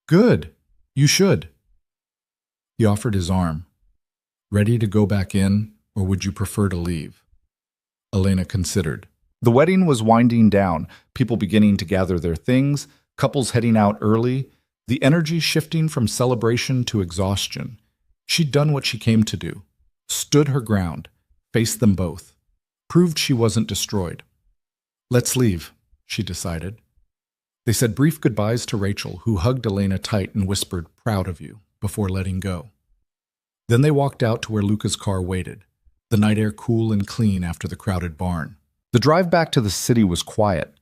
S1: Good. You should. He offered his arm. Ready to go back in, or would you prefer to leave? Elena considered. The wedding was winding down, people beginning to gather their things, couples heading out early, the energy shifting from celebration to exhaustion. She'd done what she came to do. Stood her ground, faced them both. Proved she wasn't destroyed. Let's leave, she decided. They said brief goodbyes to Rachel, who hugged Elena tight and whispered, proud of you, before letting go. Then they walked out to where Luca's car waited, the night air cool and clean after the crowded barn. The drive back to the city was quiet.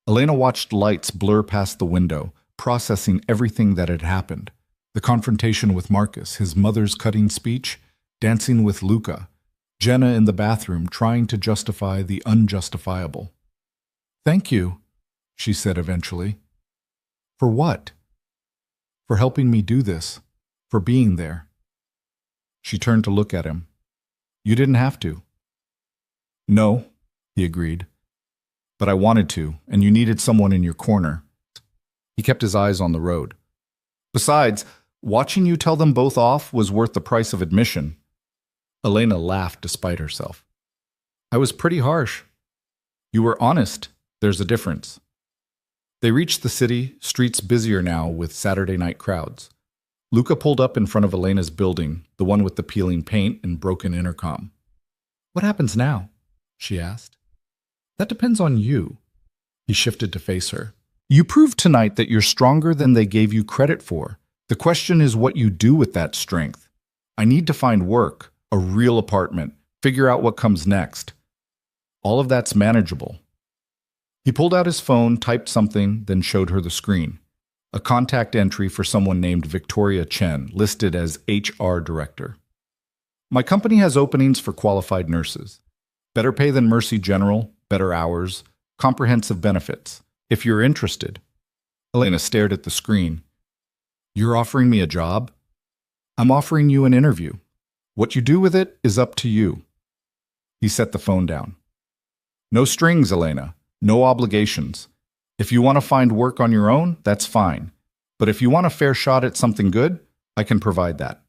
S1: Elena watched lights blur past the window, processing everything that had happened. The confrontation with Marcus, his mother's cutting speech, dancing with Luca, Jenna in the bathroom trying to justify the unjustifiable. Thank you, she said eventually. For what? for helping me do this, for being there. She turned to look at him. You didn't have to. No, he agreed. But I wanted to, and you needed someone in your corner. He kept his eyes on the road. Besides, watching you tell them both off was worth the price of admission. Elena laughed despite herself. I was pretty harsh. You were honest. There's a difference. They reached the city, streets busier now with Saturday night crowds. Luca pulled up in front of Elena's building, the one with the peeling paint and broken intercom. What happens now? She asked. That depends on you. He shifted to face her. You proved tonight that you're stronger than they gave you credit for. The question is what you do with that strength. I need to find work, a real apartment, figure out what comes next. All of that's manageable. He pulled out his phone, typed something, then showed her the screen. A contact entry for someone named Victoria Chen, listed as HR Director. My company has openings for qualified nurses. Better pay than Mercy General, better hours, comprehensive benefits. If you're interested. Elena stared at the screen. You're offering me a job? I'm offering you an interview. What you do with it is up to you. He set the phone down. No strings, Elena. No obligations. If you want to find work on your own, that's fine. But if you want a fair shot at something good, I can provide that.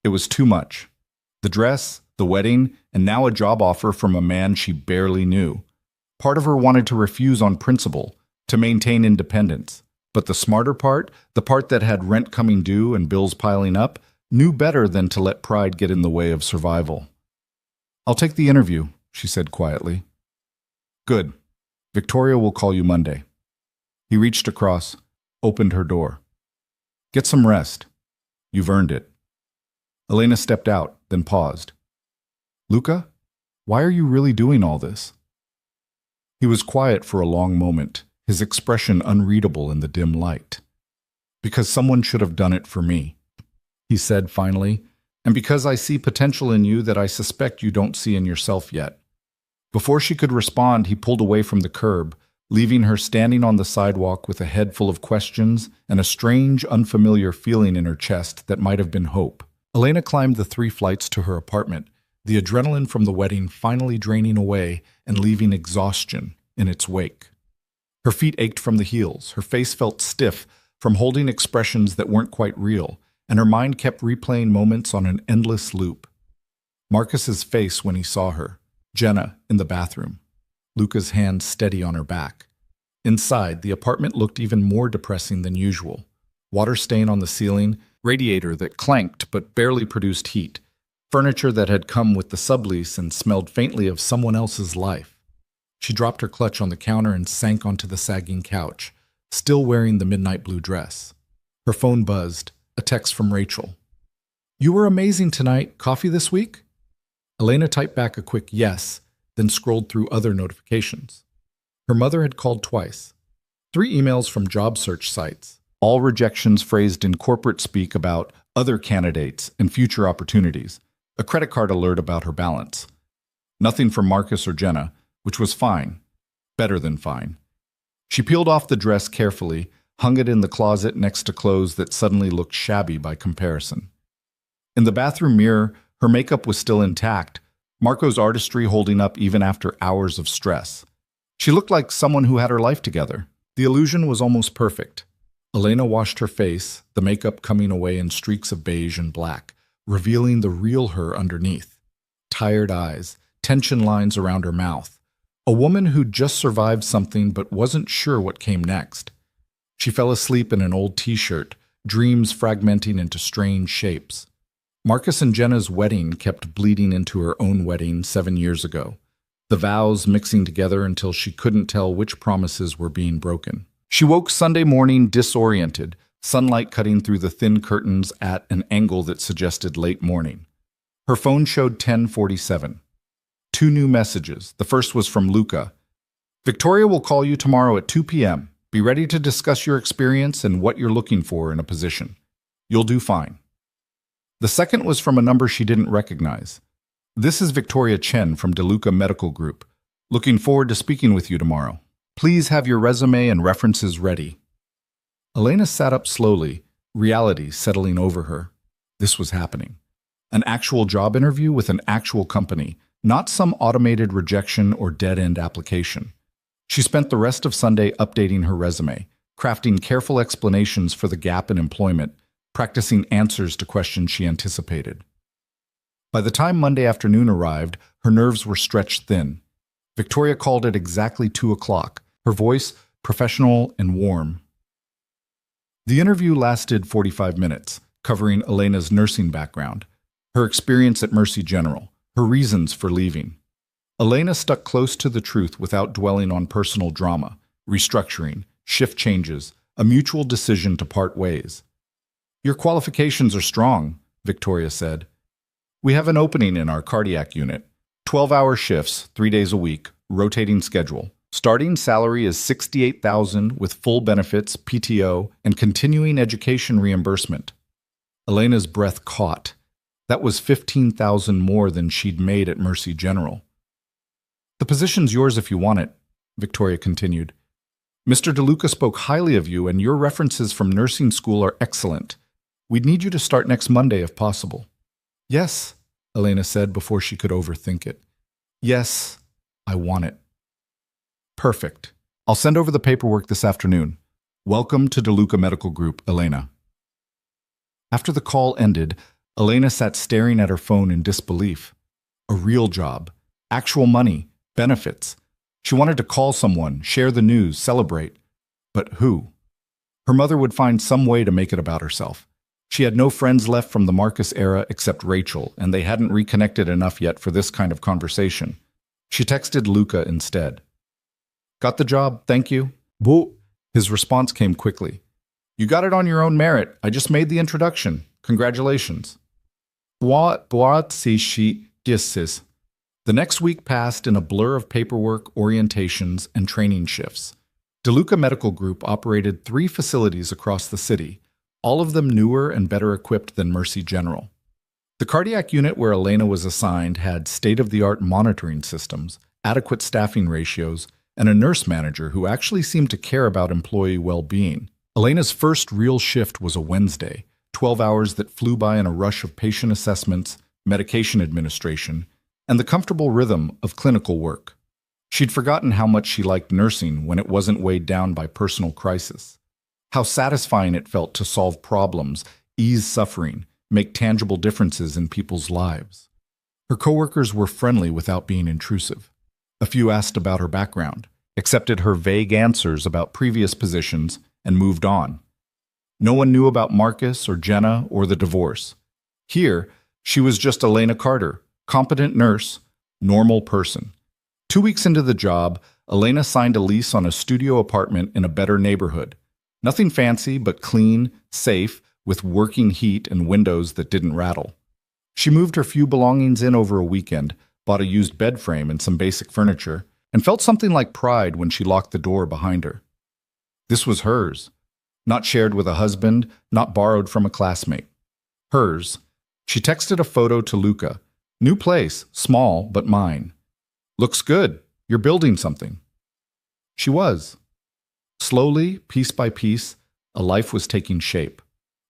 S1: It was too much. The dress, the wedding, and now a job offer from a man she barely knew. Part of her wanted to refuse on principle, to maintain independence. But the smarter part, the part that had rent coming due and bills piling up, knew better than to let pride get in the way of survival. I'll take the interview, she said quietly. Good. Victoria will call you Monday. He reached across, opened her door. Get some rest. You've earned it. Elena stepped out, then paused. Luca, why are you really doing all this? He was quiet for a long moment, his expression unreadable in the dim light. Because someone should have done it for me, he said finally, and because I see potential in you that I suspect you don't see in yourself yet. Before she could respond, he pulled away from the curb, leaving her standing on the sidewalk with a head full of questions and a strange, unfamiliar feeling in her chest that might have been hope. Elena climbed the 3 flights to her apartment, the adrenaline from the wedding finally draining away and leaving exhaustion in its wake. Her feet ached from the heels, her face felt stiff from holding expressions that weren't quite real, and her mind kept replaying moments on an endless loop. Marcus's face when he saw her, Jenna in the bathroom, Luca's hand steady on her back. Inside, the apartment looked even more depressing than usual. Water stain on the ceiling, radiator that clanked but barely produced heat, furniture that had come with the sublease and smelled faintly of someone else's life. She dropped her clutch on the counter and sank onto the sagging couch, still wearing the midnight blue dress. Her phone buzzed, a text from Rachel. You were amazing tonight. Coffee this week? Elena typed back a quick yes, then scrolled through other notifications. Her mother had called twice. 3 emails from job search sites, all rejections phrased in corporate speak about other candidates and future opportunities. A credit card alert about her balance. Nothing from Marcus or Jenna, which was fine. Better than fine. She peeled off the dress carefully, hung it in the closet next to clothes that suddenly looked shabby by comparison. In the bathroom mirror, her makeup was still intact, Marco's artistry holding up even after hours of stress. She looked like someone who had her life together. The illusion was almost perfect. Elena washed her face, the makeup coming away in streaks of beige and black, revealing the real her underneath. Tired eyes, tension lines around her mouth. A woman who'd just survived something but wasn't sure what came next. She fell asleep in an old t-shirt, dreams fragmenting into strange shapes. Marcus and Jenna's wedding kept bleeding into her own wedding 7 years ago, the vows mixing together until she couldn't tell which promises were being broken. She woke Sunday morning disoriented, sunlight cutting through the thin curtains at an angle that suggested late morning. Her phone showed 10:47. 2 new messages. The first was from Luca. Victoria will call you tomorrow at 2 p.m. Be ready to discuss your experience and what you're looking for in a position. You'll do fine. The second was from a number she didn't recognize. This is Victoria Chen from DeLuca Medical Group. Looking forward to speaking with you tomorrow. Please have your resume and references ready. Elena sat up slowly, reality settling over her. This was happening. An actual job interview with an actual company, not some automated rejection or dead-end application. She spent the rest of Sunday updating her resume, crafting careful explanations for the gap in employment, practicing answers to questions she anticipated. By the time Monday afternoon arrived, her nerves were stretched thin. Victoria called at exactly 2 o'clock, her voice professional and warm. The interview lasted 45 minutes, covering Elena's nursing background, her experience at Mercy General, her reasons for leaving. Elena stuck close to the truth without dwelling on personal drama, restructuring, shift changes, a mutual decision to part ways. "Your qualifications are strong," Victoria said. "We have an opening in our cardiac unit. 12-hour shifts, 3 days a week, rotating schedule. Starting salary is $68,000 with full benefits, PTO, and continuing education reimbursement." Elena's breath caught. That was $15,000 more than she'd made at Mercy General. "The position's yours if you want it," Victoria continued. "Mr. DeLuca spoke highly of you, and your references from nursing school are excellent. We'd need you to start next Monday if possible." "Yes," Elena said before she could overthink it. "Yes, I want it." "Perfect. I'll send over the paperwork this afternoon. Welcome to DeLuca Medical Group, Elena." After the call ended, Elena sat staring at her phone in disbelief. A real job, actual money, benefits. She wanted to call someone, share the news, celebrate. But who? Her mother would find some way to make it about herself. She had no friends left from the Marcus era except Rachel, and they hadn't reconnected enough yet for this kind of conversation. She texted Luca instead. "Got the job, thank you." "Boo." His response came quickly. "You got it on your own merit. I just made the introduction. Congratulations." What si she disses. The next week passed in a blur of paperwork, orientations, and training shifts. DeLuca Medical Group operated 3 facilities across the city, all of them newer and better equipped than Mercy General. The cardiac unit where Elena was assigned had state-of-the-art monitoring systems, adequate staffing ratios, and a nurse manager who actually seemed to care about employee well-being. Elena's first real shift was a Wednesday, 12 hours that flew by in a rush of patient assessments, medication administration, and the comfortable rhythm of clinical work. She'd forgotten how much she liked nursing when it wasn't weighed down by personal crisis. How satisfying it felt to solve problems, ease suffering, make tangible differences in people's lives. Her coworkers were friendly without being intrusive. A few asked about her background, accepted her vague answers about previous positions, and moved on. No one knew about Marcus or Jenna or the divorce. Here, she was just Elena Carter, competent nurse, normal person. 2 weeks into the job, Elena signed a lease on a studio apartment in a better neighborhood. Nothing fancy, but clean, safe, with working heat and windows that didn't rattle. She moved her few belongings in over a weekend, bought a used bed frame and some basic furniture, and felt something like pride when she locked the door behind her. This was hers. Not shared with a husband, not borrowed from a classmate. Hers. She texted a photo to Luca. "New place, small, but mine. Looks good. You're building something." She was. Slowly, piece by piece, a life was taking shape.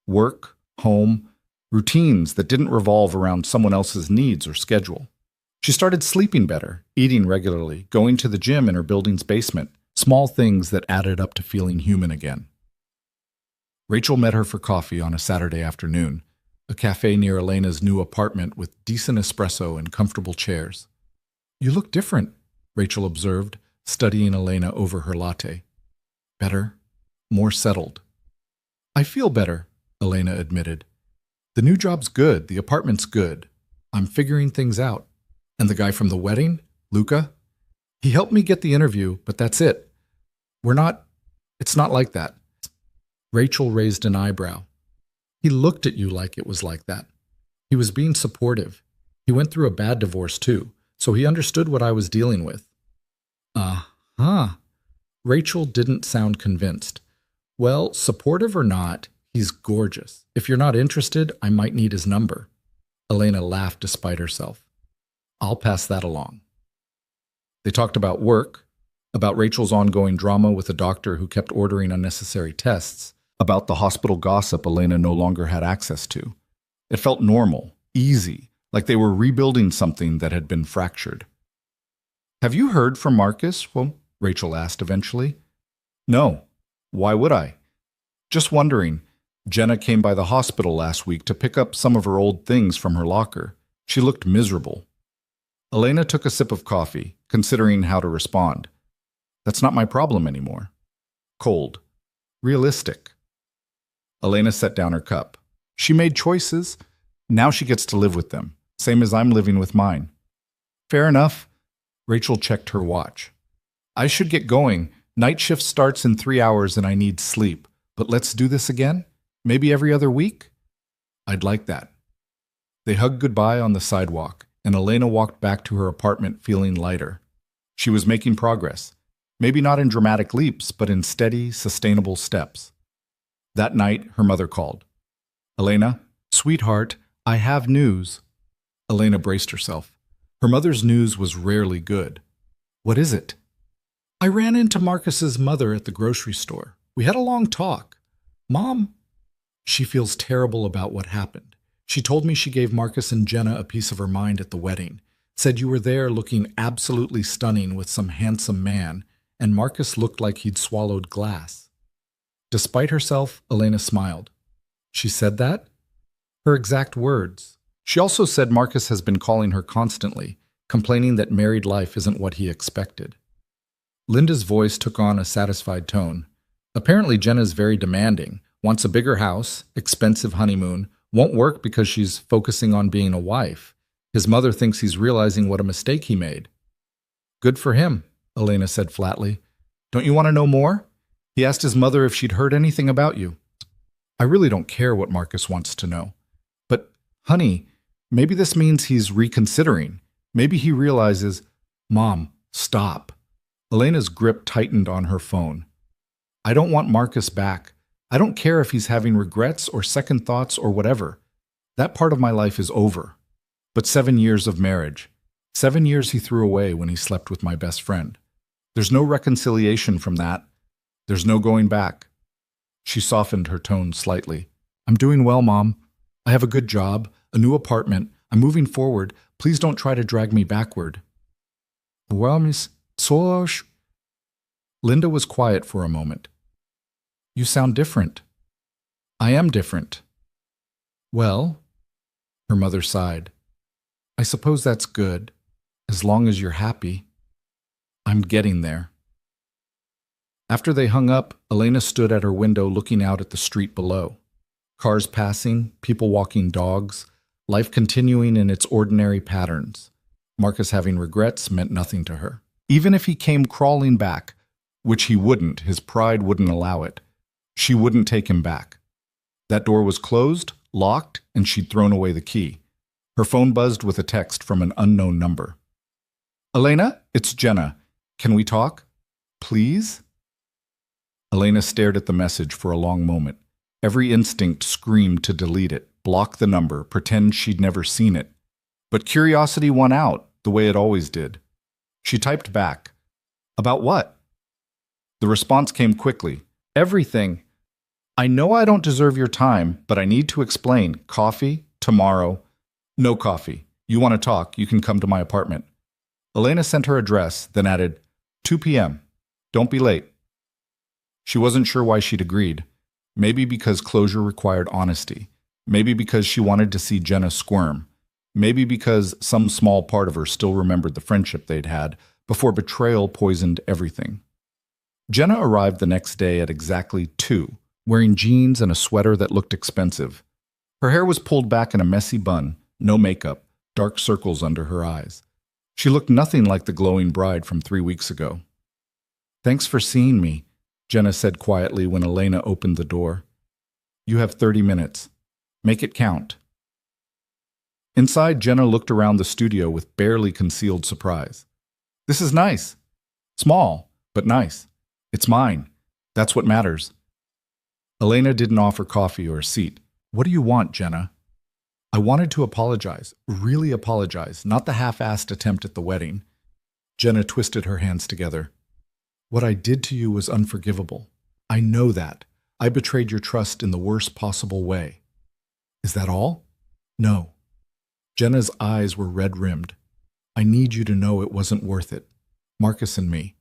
S1: Work, home, routines that didn't revolve around someone else's needs or schedule. She started sleeping better, eating regularly, going to the gym in her building's basement, small things that added up to feeling human again. Rachel met her for coffee on a Saturday afternoon, a cafe near Elena's new apartment with decent espresso and comfortable chairs. "You look different," Rachel observed, studying Elena over her latte. "Better, more settled." "I feel better," Elena admitted. "The new job's good, the apartment's good. I'm figuring things out. And the guy from the wedding, Luca? He helped me get the interview, but that's it. It's not like that." Rachel raised an eyebrow. "He looked at you like it was like that. He was being supportive. He went through a bad divorce too, so he understood what I was dealing with." Uh-huh. Rachel didn't sound convinced. "Well, supportive or not, he's gorgeous. If you're not interested, I might need his number." Elena laughed despite herself. "I'll pass that along." They talked about work, about Rachel's ongoing drama with a doctor who kept ordering unnecessary tests, about the hospital gossip Elena no longer had access to. It felt normal, easy, like they were rebuilding something that had been fractured. "Have you heard from Marcus?" Rachel asked eventually. "No. Why would I?" "Just wondering. Jenna came by the hospital last week to pick up some of her old things from her locker. She looked miserable." Elena took a sip of coffee, considering how to respond. "That's not my problem anymore." Cold. Realistic. Elena set down her cup. She made choices. Now she gets to live with them, same as I'm living with mine. "Fair enough." Rachel checked her watch. "I should get going. Night shift starts in 3 hours and I need sleep. But let's do this again? Maybe every other week?" "I'd like that." They hugged goodbye on the sidewalk, and Elena walked back to her apartment feeling lighter. She was making progress. Maybe not in dramatic leaps, but in steady, sustainable steps. That night, her mother called. "Elena, sweetheart, I have news." Elena braced herself. Her mother's news was rarely good. "What is it?" "I ran into Marcus's mother at the grocery store. We had a long talk. Mom, she feels terrible about what happened. She told me she gave Marcus and Jenna a piece of her mind at the wedding. Said you were there looking absolutely stunning with some handsome man, and Marcus looked like he'd swallowed glass." Despite herself, Elena smiled. "She said that?" "Her exact words. She also said Marcus has been calling her constantly, complaining that married life isn't what he expected." Linda's voice took on a satisfied tone. "Apparently Jenna's very demanding, wants a bigger house, expensive honeymoon, won't work because she's focusing on being a wife. His mother thinks he's realizing what a mistake he made." "Good for him," Elena said flatly. "Don't you want to know more? He asked his mother if she'd heard anything about you." "I really don't care what Marcus wants to know. But, honey, maybe this means he's reconsidering. Maybe he realizes—" "Mom, stop." Elena's grip tightened on her phone. "I don't want Marcus back. I don't care if he's having regrets or second thoughts or whatever. That part of my life is over. But 7 years of marriage. 7 years he threw away when he slept with my best friend. There's no reconciliation from that. There's no going back." She softened her tone slightly. "I'm doing well, Mom. I have a good job, a new apartment. I'm moving forward. Please don't try to drag me backward." "Well, Miss Sosh." Linda was quiet for a moment. "You sound different." "I am different." "Well," her mother sighed, "I suppose that's good, as long as you're happy." "I'm getting there." After they hung up, Elena stood at her window looking out at the street below. Cars passing, people walking dogs, life continuing in its ordinary patterns. Marcus having regrets meant nothing to her. Even if he came crawling back, which he wouldn't, his pride wouldn't allow it, she wouldn't take him back. That door was closed, locked, and she'd thrown away the key. Her phone buzzed with a text from an unknown number. "Elena, it's Jenna. Can we talk? Please?" Elena stared at the message for a long moment. Every instinct screamed to delete it, block the number, pretend she'd never seen it. But curiosity won out, the way it always did. She typed back. "About what?" The response came quickly. "Everything. I know I don't deserve your time, but I need to explain. Coffee? Tomorrow?" "No coffee. You want to talk, you can come to my apartment." Elena sent her address, then added, 2 p.m. Don't be late." She wasn't sure why she'd agreed. Maybe because closure required honesty. Maybe because she wanted to see Jenna squirm. Maybe because some small part of her still remembered the friendship they'd had before betrayal poisoned everything. Jenna arrived the next day at exactly 2, wearing jeans and a sweater that looked expensive. Her hair was pulled back in a messy bun, no makeup, dark circles under her eyes. She looked nothing like the glowing bride from 3 weeks ago. "Thanks for seeing me," Jenna said quietly when Elena opened the door. "You have 30 minutes. Make it count." Inside, Jenna looked around the studio with barely concealed surprise. "This is nice. Small, but nice. It's mine. That's what matters." Elena didn't offer coffee or a seat. "What do you want, Jenna?" "I wanted to apologize, really apologize, not the half-assed attempt at the wedding." Jenna twisted her hands together. "What I did to you was unforgivable. I know that. I betrayed your trust in the worst possible way. Is that all? No. Jenna's eyes were red-rimmed. I need you to know it wasn't worth it. Marcus and me.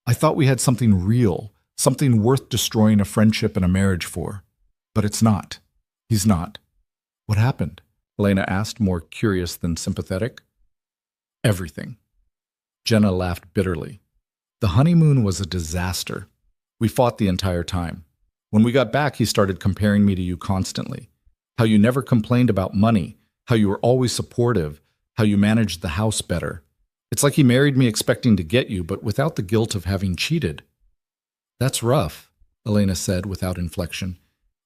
S1: I thought we had something real, something worth destroying a friendship and a marriage for. But it's not. He's not. What happened? Elena asked, more curious than sympathetic. Everything. Jenna laughed bitterly. The honeymoon was a disaster. We fought the entire time. When we got back, he started comparing me to you constantly. How you never complained about money, how you were always supportive, how you managed the house better. It's like he married me expecting to get you, but without the guilt of having cheated. That's rough, Elena said without inflection.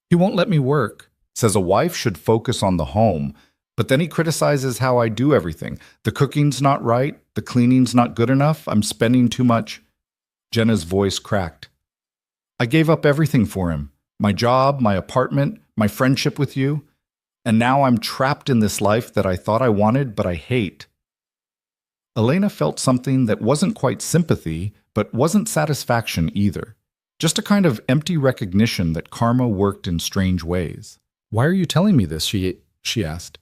S1: He won't let me work. Says a wife should focus on the home, but then he criticizes how I do everything. The cooking's not right, the cleaning's not good enough, I'm spending too much. Jenna's voice cracked. I gave up everything for him. My job, my apartment, my friendship with you. And now I'm trapped in this life that I thought I wanted, but I hate. Elena felt something that wasn't quite sympathy, but wasn't satisfaction either. Just a kind of empty recognition that karma worked in strange ways. Why are you telling me this? She asked.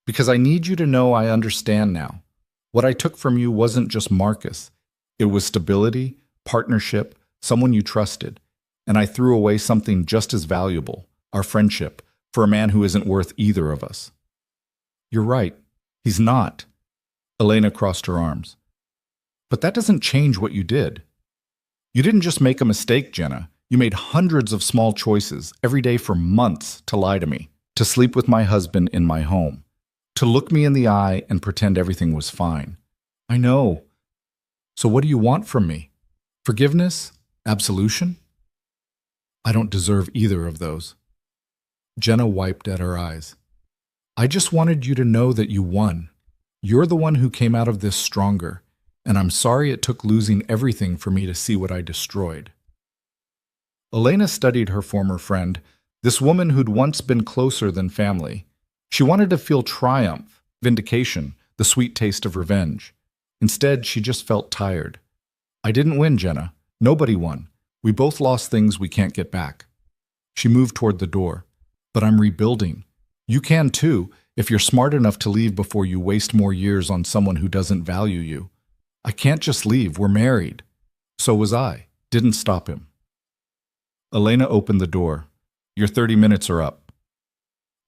S1: Because I need you to know I understand now. What I took from you wasn't just Marcus. It was stability, partnership, someone you trusted. And I threw away something just as valuable, our friendship, for a man who isn't worth either of us. You're right. He's not. Elena crossed her arms. But that doesn't change what you did. You didn't just make a mistake, Jenna. You made hundreds of small choices every day for months to lie to me, to sleep with my husband in my home, to look me in the eye and pretend everything was fine. I know. So what do you want from me? Forgiveness? Absolution? I don't deserve either of those. Jenna wiped at her eyes. I just wanted you to know that you won. You're the one who came out of this stronger, and I'm sorry it took losing everything for me to see what I destroyed. Elena studied her former friend, this woman who'd once been closer than family. She wanted to feel triumph, vindication, the sweet taste of revenge. Instead, she just felt tired. I didn't win, Jenna. Nobody won. We both lost things we can't get back. She moved toward the door. But I'm rebuilding. You can too, if you're smart enough to leave before you waste more years on someone who doesn't value you. I can't just leave. We're married. So was I. Didn't stop him. Elena opened the door. Your 30 minutes are up.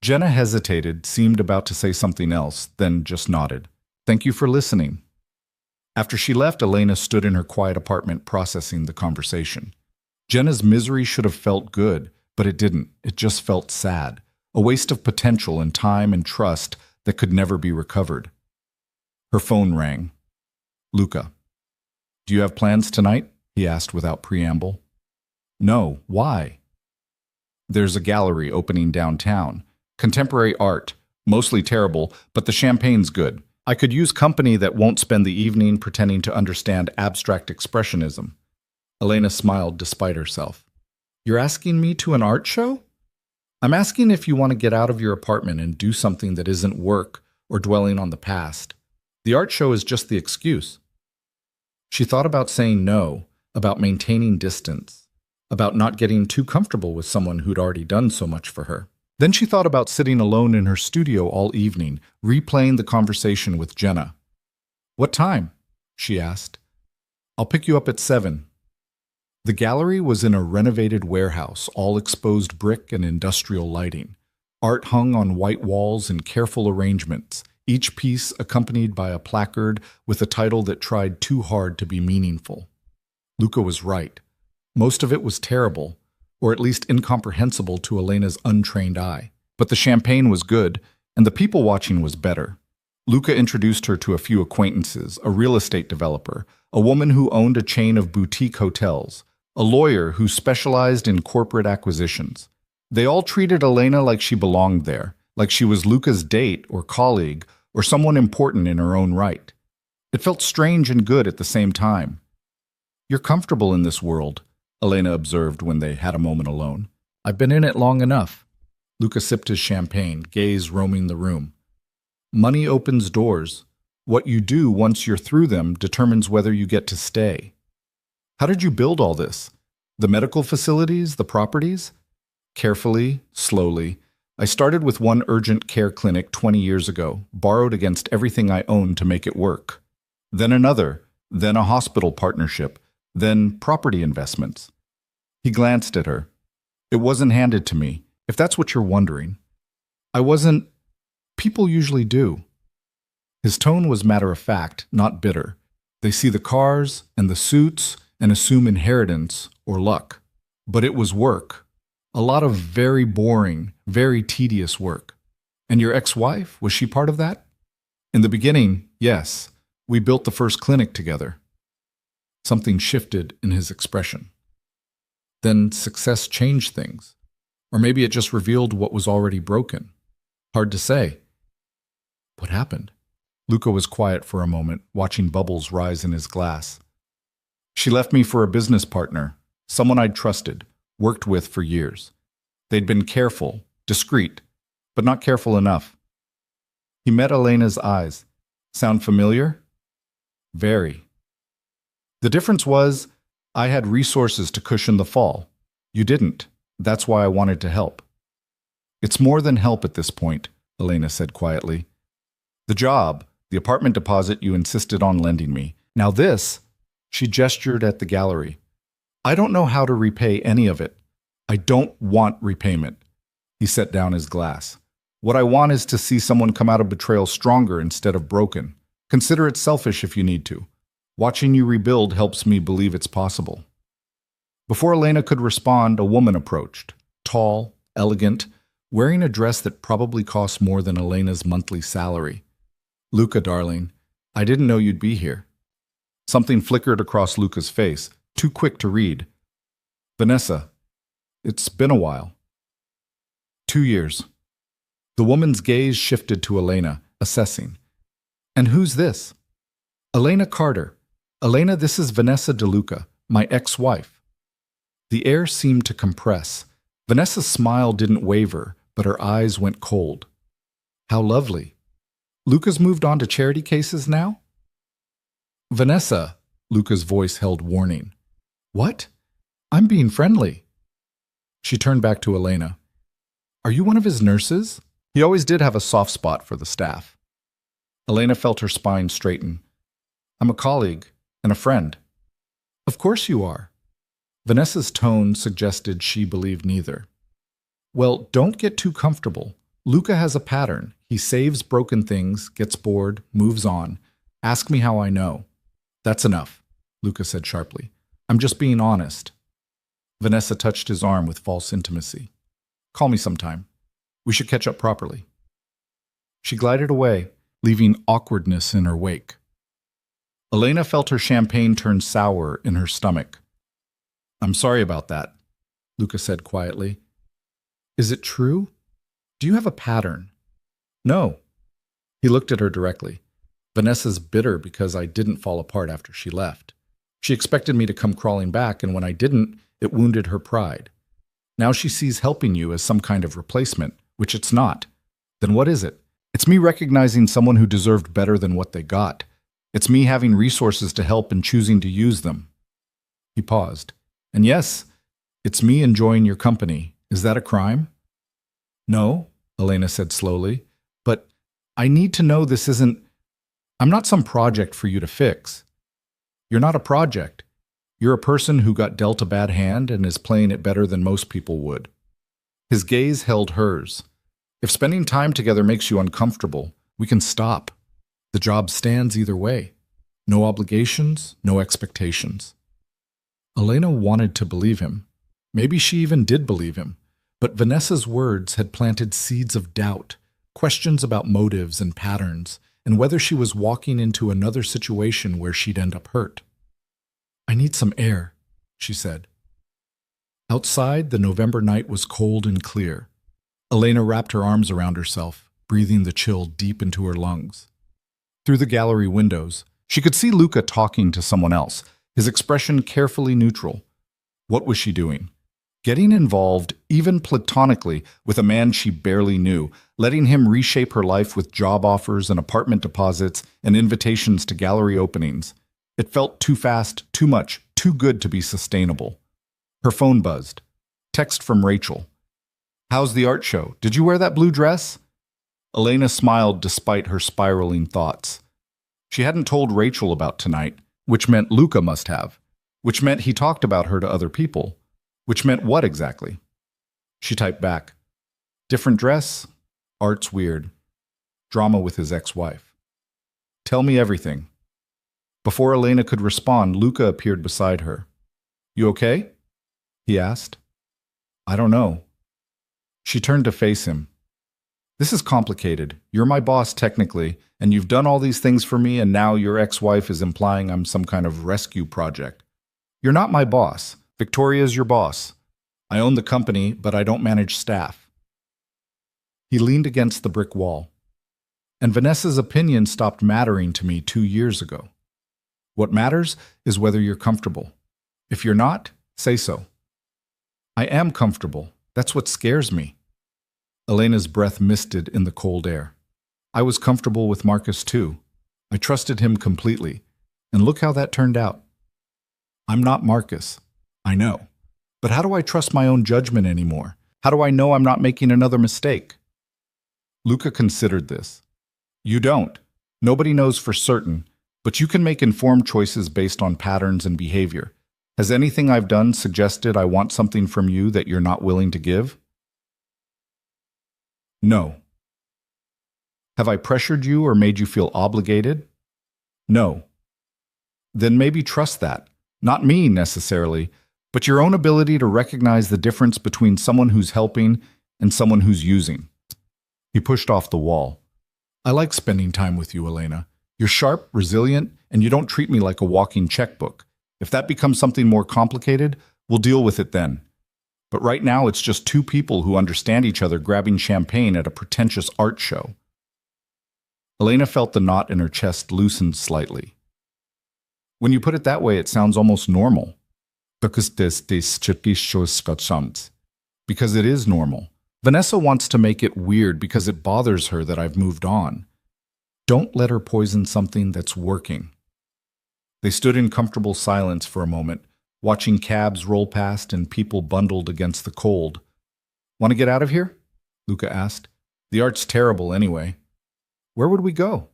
S1: Jenna hesitated, seemed about to say something else, then just nodded. Thank you for listening. After she left, Elena stood in her quiet apartment processing the conversation. Jenna's misery should have felt good, but it didn't. It just felt sad. A waste of potential and time and trust that could never be recovered. Her phone rang. Luca. Do you have plans tonight? He asked without preamble. No. Why? There's a gallery opening downtown. Contemporary art. Mostly terrible, but the champagne's good. I could use company that won't spend the evening pretending to understand abstract expressionism. Elena smiled despite herself. You're asking me to an art show? I'm asking if you want to get out of your apartment and do something that isn't work or dwelling on the past. The art show is just the excuse. She thought about saying no, about maintaining distance, about not getting too comfortable with someone who'd already done so much for her. Then she thought about sitting alone in her studio all evening, replaying the conversation with Jenna. What time? She asked. I'll pick you up at 7. The gallery was in a renovated warehouse, all exposed brick and industrial lighting. Art hung on white walls in careful arrangements, each piece accompanied by a placard with a title that tried too hard to be meaningful. Luca was right. Most of it was terrible, or at least incomprehensible to Elena's untrained eye. But the champagne was good, and the people watching was better. Luca introduced her to a few acquaintances, a real estate developer, a woman who owned a chain of boutique hotels, a lawyer who specialized in corporate acquisitions. They all treated Elena like she belonged there, like she was Luca's date or colleague or someone important in her own right. It felt strange and good at the same time. You're comfortable in this world, Elena observed when they had a moment alone. I've been in it long enough. Luca sipped his champagne, gaze roaming the room. Money opens doors. What you do once you're through them determines whether you get to stay. How did you build all this? The medical facilities, the properties? Carefully, slowly. I started with one urgent care clinic 20 years ago, borrowed against everything I owned to make it work. Then another, then a hospital partnership, then property investments. He glanced at her. It wasn't handed to me, if that's what you're wondering. I wasn't. People usually do. His tone was matter-of-fact, not bitter. They see the cars and the suits and assume inheritance or luck. But it was work. A lot of very boring, very tedious work. And your ex-wife, was she part of that? In the beginning, yes. We built the first clinic together. Something shifted in his expression. Then success changed things. Or maybe it just revealed what was already broken. Hard to say. What happened? Luca was quiet for a moment, watching bubbles rise in his glass. She left me for a business partner, someone I'd trusted, worked with for years. They'd been careful, discreet, but not careful enough. He met Elena's eyes. Sound familiar? Very. The difference was, I had resources to cushion the fall. You didn't. That's why I wanted to help. It's more than help at this point, Elena said quietly. The job, the apartment deposit you insisted on lending me. Now this, she gestured at the gallery. I don't know how to repay any of it. I don't want repayment. He set down his glass. What I want is to see someone come out of betrayal stronger instead of broken. Consider it selfish if you need to. Watching you rebuild helps me believe it's possible. Before Elena could respond, a woman approached. Tall, elegant, wearing a dress that probably cost more than Elena's monthly salary. Luca, darling, I didn't know you'd be here. Something flickered across Luca's face, too quick to read. Vanessa, it's been a while. 2 years. The woman's gaze shifted to Elena, assessing. And who's this? Elena Carter. Elena, this is Vanessa DeLuca, my ex-wife. The air seemed to compress. Vanessa's smile didn't waver, but her eyes went cold. How lovely. Luca's moved on to charity cases now? Vanessa, Luca's voice held warning. What? I'm being friendly. She turned back to Elena. Are you one of his nurses? He always did have a soft spot for the staff. Elena felt her spine straighten. I'm a colleague and a friend. Of course you are. Vanessa's tone suggested she believed neither. Well, don't get too comfortable. Luca has a pattern. He saves broken things, gets bored, moves on. Ask me how I know. That's enough, Luca said sharply. I'm just being honest. Vanessa touched his arm with false intimacy. Call me sometime. We should catch up properly. She glided away, leaving awkwardness in her wake. Elena felt her champagne turn sour in her stomach. I'm sorry about that, Luca said quietly. Is it true? Do you have a pattern? No. He looked at her directly. Vanessa's bitter because I didn't fall apart after she left. She expected me to come crawling back, and when I didn't, it wounded her pride. Now she sees helping you as some kind of replacement, which it's not. Then what is it? It's me recognizing someone who deserved better than what they got. It's me having resources to help and choosing to use them. He paused. And yes, it's me enjoying your company. Is that a crime? No, Elena said slowly, but I need to know this isn't... I'm not some project for you to fix. You're not a project. You're a person who got dealt a bad hand and is playing it better than most people would. His gaze held hers. If spending time together makes you uncomfortable, we can stop. The job stands either way. No obligations, no expectations. Elena wanted to believe him. Maybe she even did believe him. But Vanessa's words had planted seeds of doubt, questions about motives and patterns, and whether she was walking into another situation where she'd end up hurt. I need some air, she said. Outside, the November night was cold and clear. Elena wrapped her arms around herself, breathing the chill deep into her lungs. Through the gallery windows, she could see Luca talking to someone else, his expression carefully neutral. What was she doing? Getting involved, even platonically, with a man she barely knew, letting him reshape her life with job offers and apartment deposits and invitations to gallery openings. It felt too fast, too much, too good to be sustainable. Her phone buzzed. Text from Rachel. How's the art show? Did you wear that blue dress? Elena smiled despite her spiraling thoughts. She hadn't told Rachel about tonight, which meant Luca must have, which meant he talked about her to other people, which meant what exactly? She typed back. Different dress? Art's weird. Drama with his ex-wife. Tell me everything. Before Elena could respond, Luca appeared beside her. You okay? He asked. I don't know. She turned to face him. This is complicated. You're my boss technically, and you've done all these things for me, and now your ex-wife is implying I'm some kind of rescue project. You're not my boss. Victoria's your boss. I own the company, but I don't manage staff. He leaned against the brick wall. And Vanessa's opinion stopped mattering to me 2 years ago. What matters is whether you're comfortable. If you're not, say so. I am comfortable. That's what scares me. Elena's breath misted in the cold air. I was comfortable with Marcus too. I trusted him completely. And look how that turned out. I'm not Marcus. I know. But how do I trust my own judgment anymore? How do I know I'm not making another mistake? Luca considered this. You don't. Nobody knows for certain, but you can make informed choices based on patterns and behavior. Has anything I've done suggested I want something from you that you're not willing to give? No. Have I pressured you or made you feel obligated? No. Then maybe trust that. Not me necessarily, but your own ability to recognize the difference between someone who's helping and someone who's using. He pushed off the wall. I like spending time with you, Elena. You're sharp, resilient, and you don't treat me like a walking checkbook. If that becomes something more complicated, we'll deal with it then. But right now, it's just two people who understand each other grabbing champagne at a pretentious art show. Elena felt the knot in her chest loosen slightly. When you put it that way, it sounds almost normal. Because it is normal. Vanessa wants to make it weird because it bothers her that I've moved on. Don't let her poison something that's working. They stood in comfortable silence for a moment, watching cabs roll past and people bundled against the cold. Want to get out of here? Luca asked. The art's terrible anyway. Where would we go?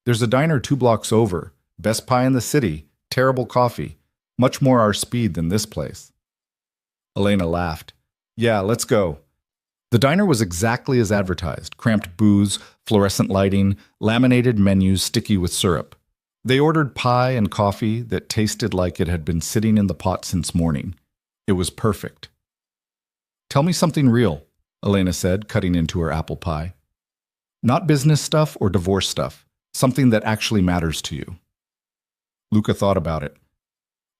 S1: There's a diner 2 blocks over. Best pie in the city. Terrible coffee. Much more our speed than this place. Elena laughed. Yeah, let's go. The diner was exactly as advertised. Cramped booths, fluorescent lighting, laminated menus sticky with syrup. They ordered pie and coffee that tasted like it had been sitting in the pot since morning. It was perfect. Tell me something real, Elena said, cutting into her apple pie. Not business stuff or divorce stuff. Something that actually matters to you. Luca thought about it.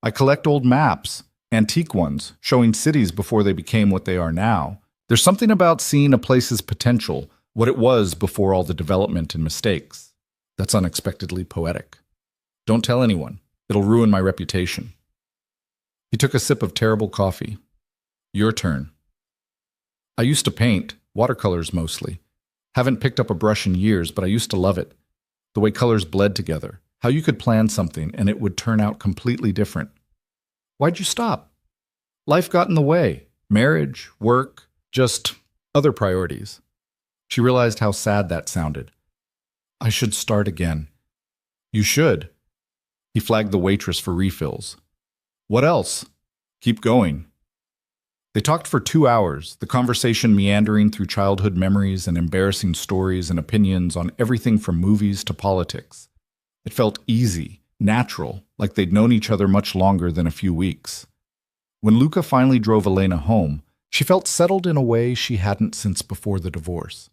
S1: I collect old maps, antique ones, showing cities before they became what they are now. There's something about seeing a place's potential, what it was before all the development and mistakes. That's unexpectedly poetic. Don't tell anyone. It'll ruin my reputation. He took a sip of terrible coffee. Your turn. I used to paint, watercolors mostly. Haven't picked up a brush in years, but I used to love it. The way colors bled together. How you could plan something and it would turn out completely different. Why'd you stop? Life got in the way. Marriage, work, just other priorities. She realized how sad that sounded. I should start again. You should. He flagged the waitress for refills. What else? Keep going. They talked for 2 hours, the conversation meandering through childhood memories and embarrassing stories and opinions on everything from movies to politics. It felt easy, natural, like they'd known each other much longer than a few weeks. When Luca finally drove Elena home, she felt settled in a way she hadn't since before the divorce.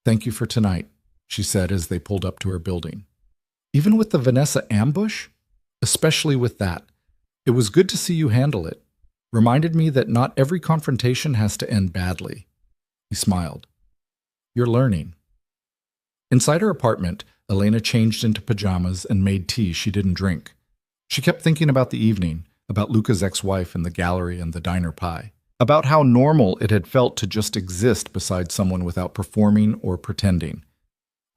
S1: Thank you for tonight, she said as they pulled up to her building. Even with the Vanessa ambush? Especially with that. It was good to see you handle it. Reminded me that not every confrontation has to end badly. He smiled. You're learning. Inside her apartment, Elena changed into pajamas and made tea she didn't drink. She kept thinking about the evening, about Luca's ex-wife and the gallery and the diner pie, about how normal it had felt to just exist beside someone without performing or pretending.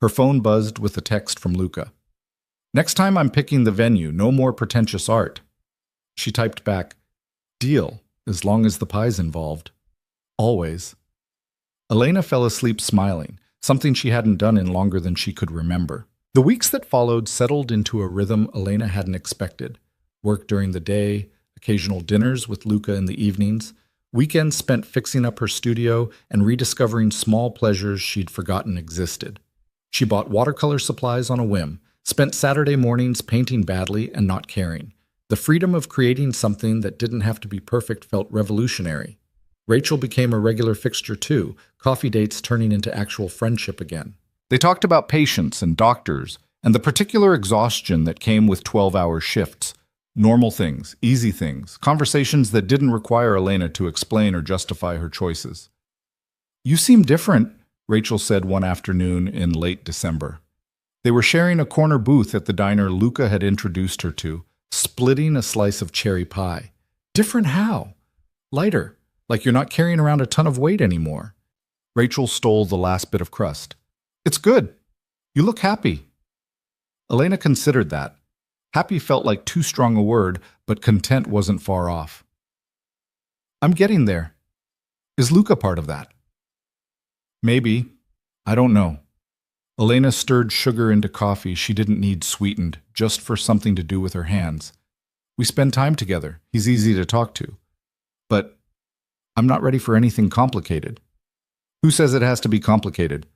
S1: Her phone buzzed with a text from Luca. Next time I'm picking the venue, no more pretentious art. She typed back, Deal, as long as the pie's involved. Always. Elena fell asleep smiling, something she hadn't done in longer than she could remember. The weeks that followed settled into a rhythm Elena hadn't expected. Work during the day, occasional dinners with Luca in the evenings, weekends spent fixing up her studio and rediscovering small pleasures she'd forgotten existed. She bought watercolor supplies on a whim, spent Saturday mornings painting badly and not caring. The freedom of creating something that didn't have to be perfect felt revolutionary. Rachel became a regular fixture too, coffee dates turning into actual friendship again. They talked about patients and doctors, and the particular exhaustion that came with 12-hour shifts. Normal things, easy things, conversations that didn't require Elena to explain or justify her choices. "You seem different," Rachel said one afternoon in late December. They were sharing a corner booth at the diner Luca had introduced her to, splitting a slice of cherry pie. "Different how?" "Lighter, like you're not carrying around a ton of weight anymore." Rachel stole the last bit of crust. "It's good. You look happy." Elena considered that. Happy felt like too strong a word, but content wasn't far off. "I'm getting there. Is Luca part of that?" "Maybe. I don't know." Elena stirred sugar into coffee she didn't need sweetened, just for something to do with her hands. "We spend time together. He's easy to talk to. But I'm not ready for anything complicated." "Who says it has to be complicated?"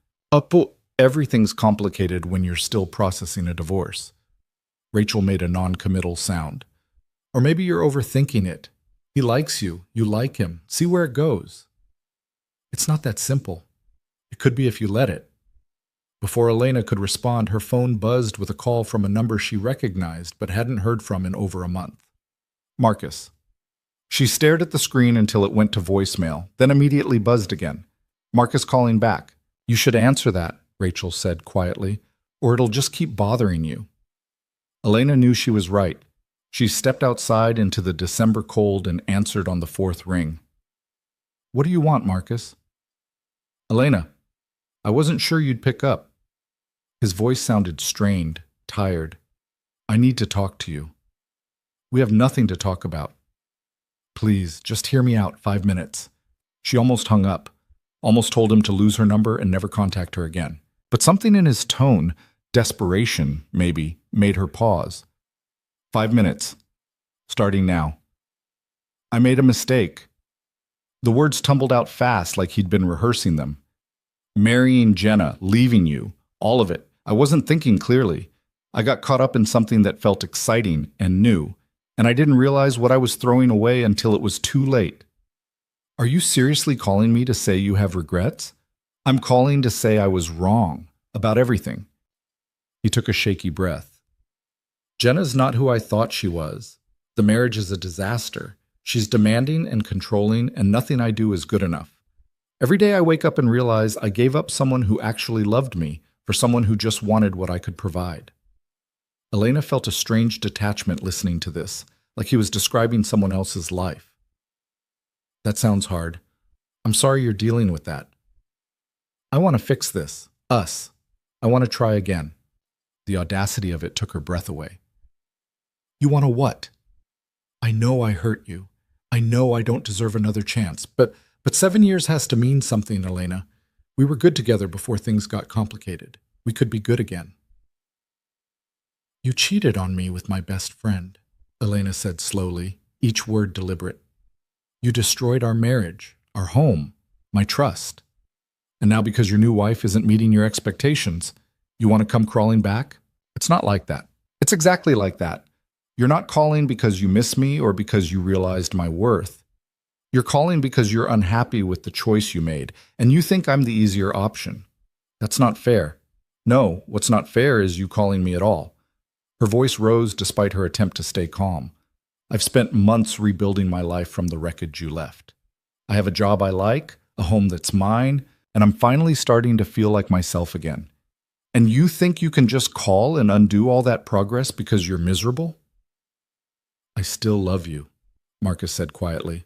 S1: Everything's complicated when you're still processing a divorce." Rachel made a non-committal sound. "Or maybe you're overthinking it. He likes you. You like him. See where it goes." "It's not that simple. It could be if you let it." Before Elena could respond, her phone buzzed with a call from a number she recognized but hadn't heard from in over a month. Marcus. She stared at the screen until it went to voicemail, then immediately buzzed again. Marcus calling back. "You should answer that," Rachel said quietly, "or it'll just keep bothering you." Elena knew she was right. She stepped outside into the December cold and answered on the fourth ring. "What do you want, Marcus?" "Elena, I wasn't sure you'd pick up." His voice sounded strained, tired. "I need to talk to you." "We have nothing to talk about." "Please, just hear me out 5 minutes." She almost hung up, almost told him to lose her number and never contact her again. But something in his tone, desperation, maybe, made her pause. 5 minutes. Starting now. "I made a mistake." The words tumbled out fast like he'd been rehearsing them. "Marrying Jenna, leaving you, all of it. I wasn't thinking clearly. I got caught up in something that felt exciting and new, and I didn't realize what I was throwing away until it was too late." "Are you seriously calling me to say you have regrets?" "I'm calling to say I was wrong about everything." He took a shaky breath. "Jenna's not who I thought she was. The marriage is a disaster. She's demanding and controlling, and nothing I do is good enough. Every day I wake up and realize I gave up someone who actually loved me for someone who just wanted what I could provide." Elena felt a strange detachment listening to this, like he was describing someone else's life. "That sounds hard. I'm sorry you're dealing with that. I want to fix this. Us. I want to try again." The audacity of it took her breath away. "You want to what?" "I know I hurt you. I know I don't deserve another chance, but 7 years has to mean something, Elena. We were good together before things got complicated. We could be good again." "You cheated on me with my best friend," Elena said slowly, each word deliberate. "You destroyed our marriage, our home, my trust. And now because your new wife isn't meeting your expectations, you want to come crawling back? It's not like that. It's exactly like that. You're not calling because you miss me or because you realized my worth. You're calling because you're unhappy with the choice you made, and you think I'm the easier option. That's not fair. No, what's not fair is you calling me at all." Her voice rose despite her attempt to stay calm. "I've spent months rebuilding my life from the wreckage you left. I have a job I like, a home that's mine, and I'm finally starting to feel like myself again. And you think you can just call and undo all that progress because you're miserable?" "I still love you," Marcus said quietly.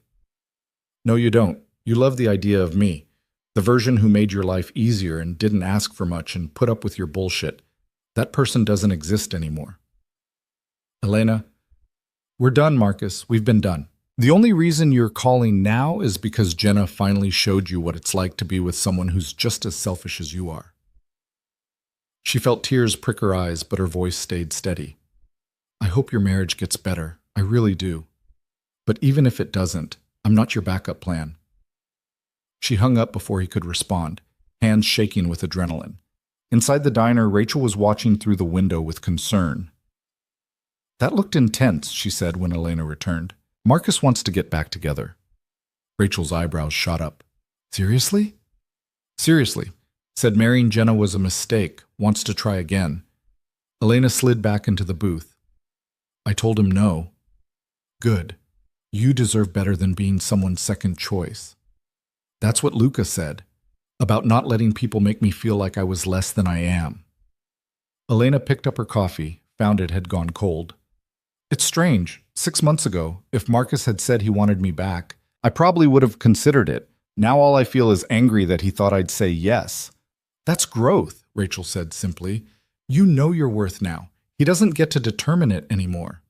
S1: "No, you don't. You love the idea of me, the version who made your life easier and didn't ask for much and put up with your bullshit. That person doesn't exist anymore." "Elena, we're done, Marcus. We've been done. The only reason you're calling now is because Jenna finally showed you what it's like to be with someone who's just as selfish as you are. She felt tears prick her eyes, but her voice stayed steady. I hope your marriage gets better. I really do. But even if it doesn't, I'm not your backup plan. She hung up before he could respond, hands shaking with adrenaline. Inside the diner, Rachel was watching through the window with concern. That looked intense, she said when Elena returned. Marcus wants to get back together. Rachel's eyebrows shot up. Seriously? Seriously. Said marrying Jenna was a mistake, wants to try again. Elena slid back into the booth. I told him no. Good. You deserve better than being someone's second choice. That's what Luca said, about not letting people make me feel like I was less than I am. Elena picked up her coffee, found it had gone cold. It's strange. 6 months ago, if Marcus had said he wanted me back, I probably would have considered it. Now all I feel is angry that he thought I'd say yes. That's growth, Rachel said simply. You know your worth now. He doesn't get to determine it anymore.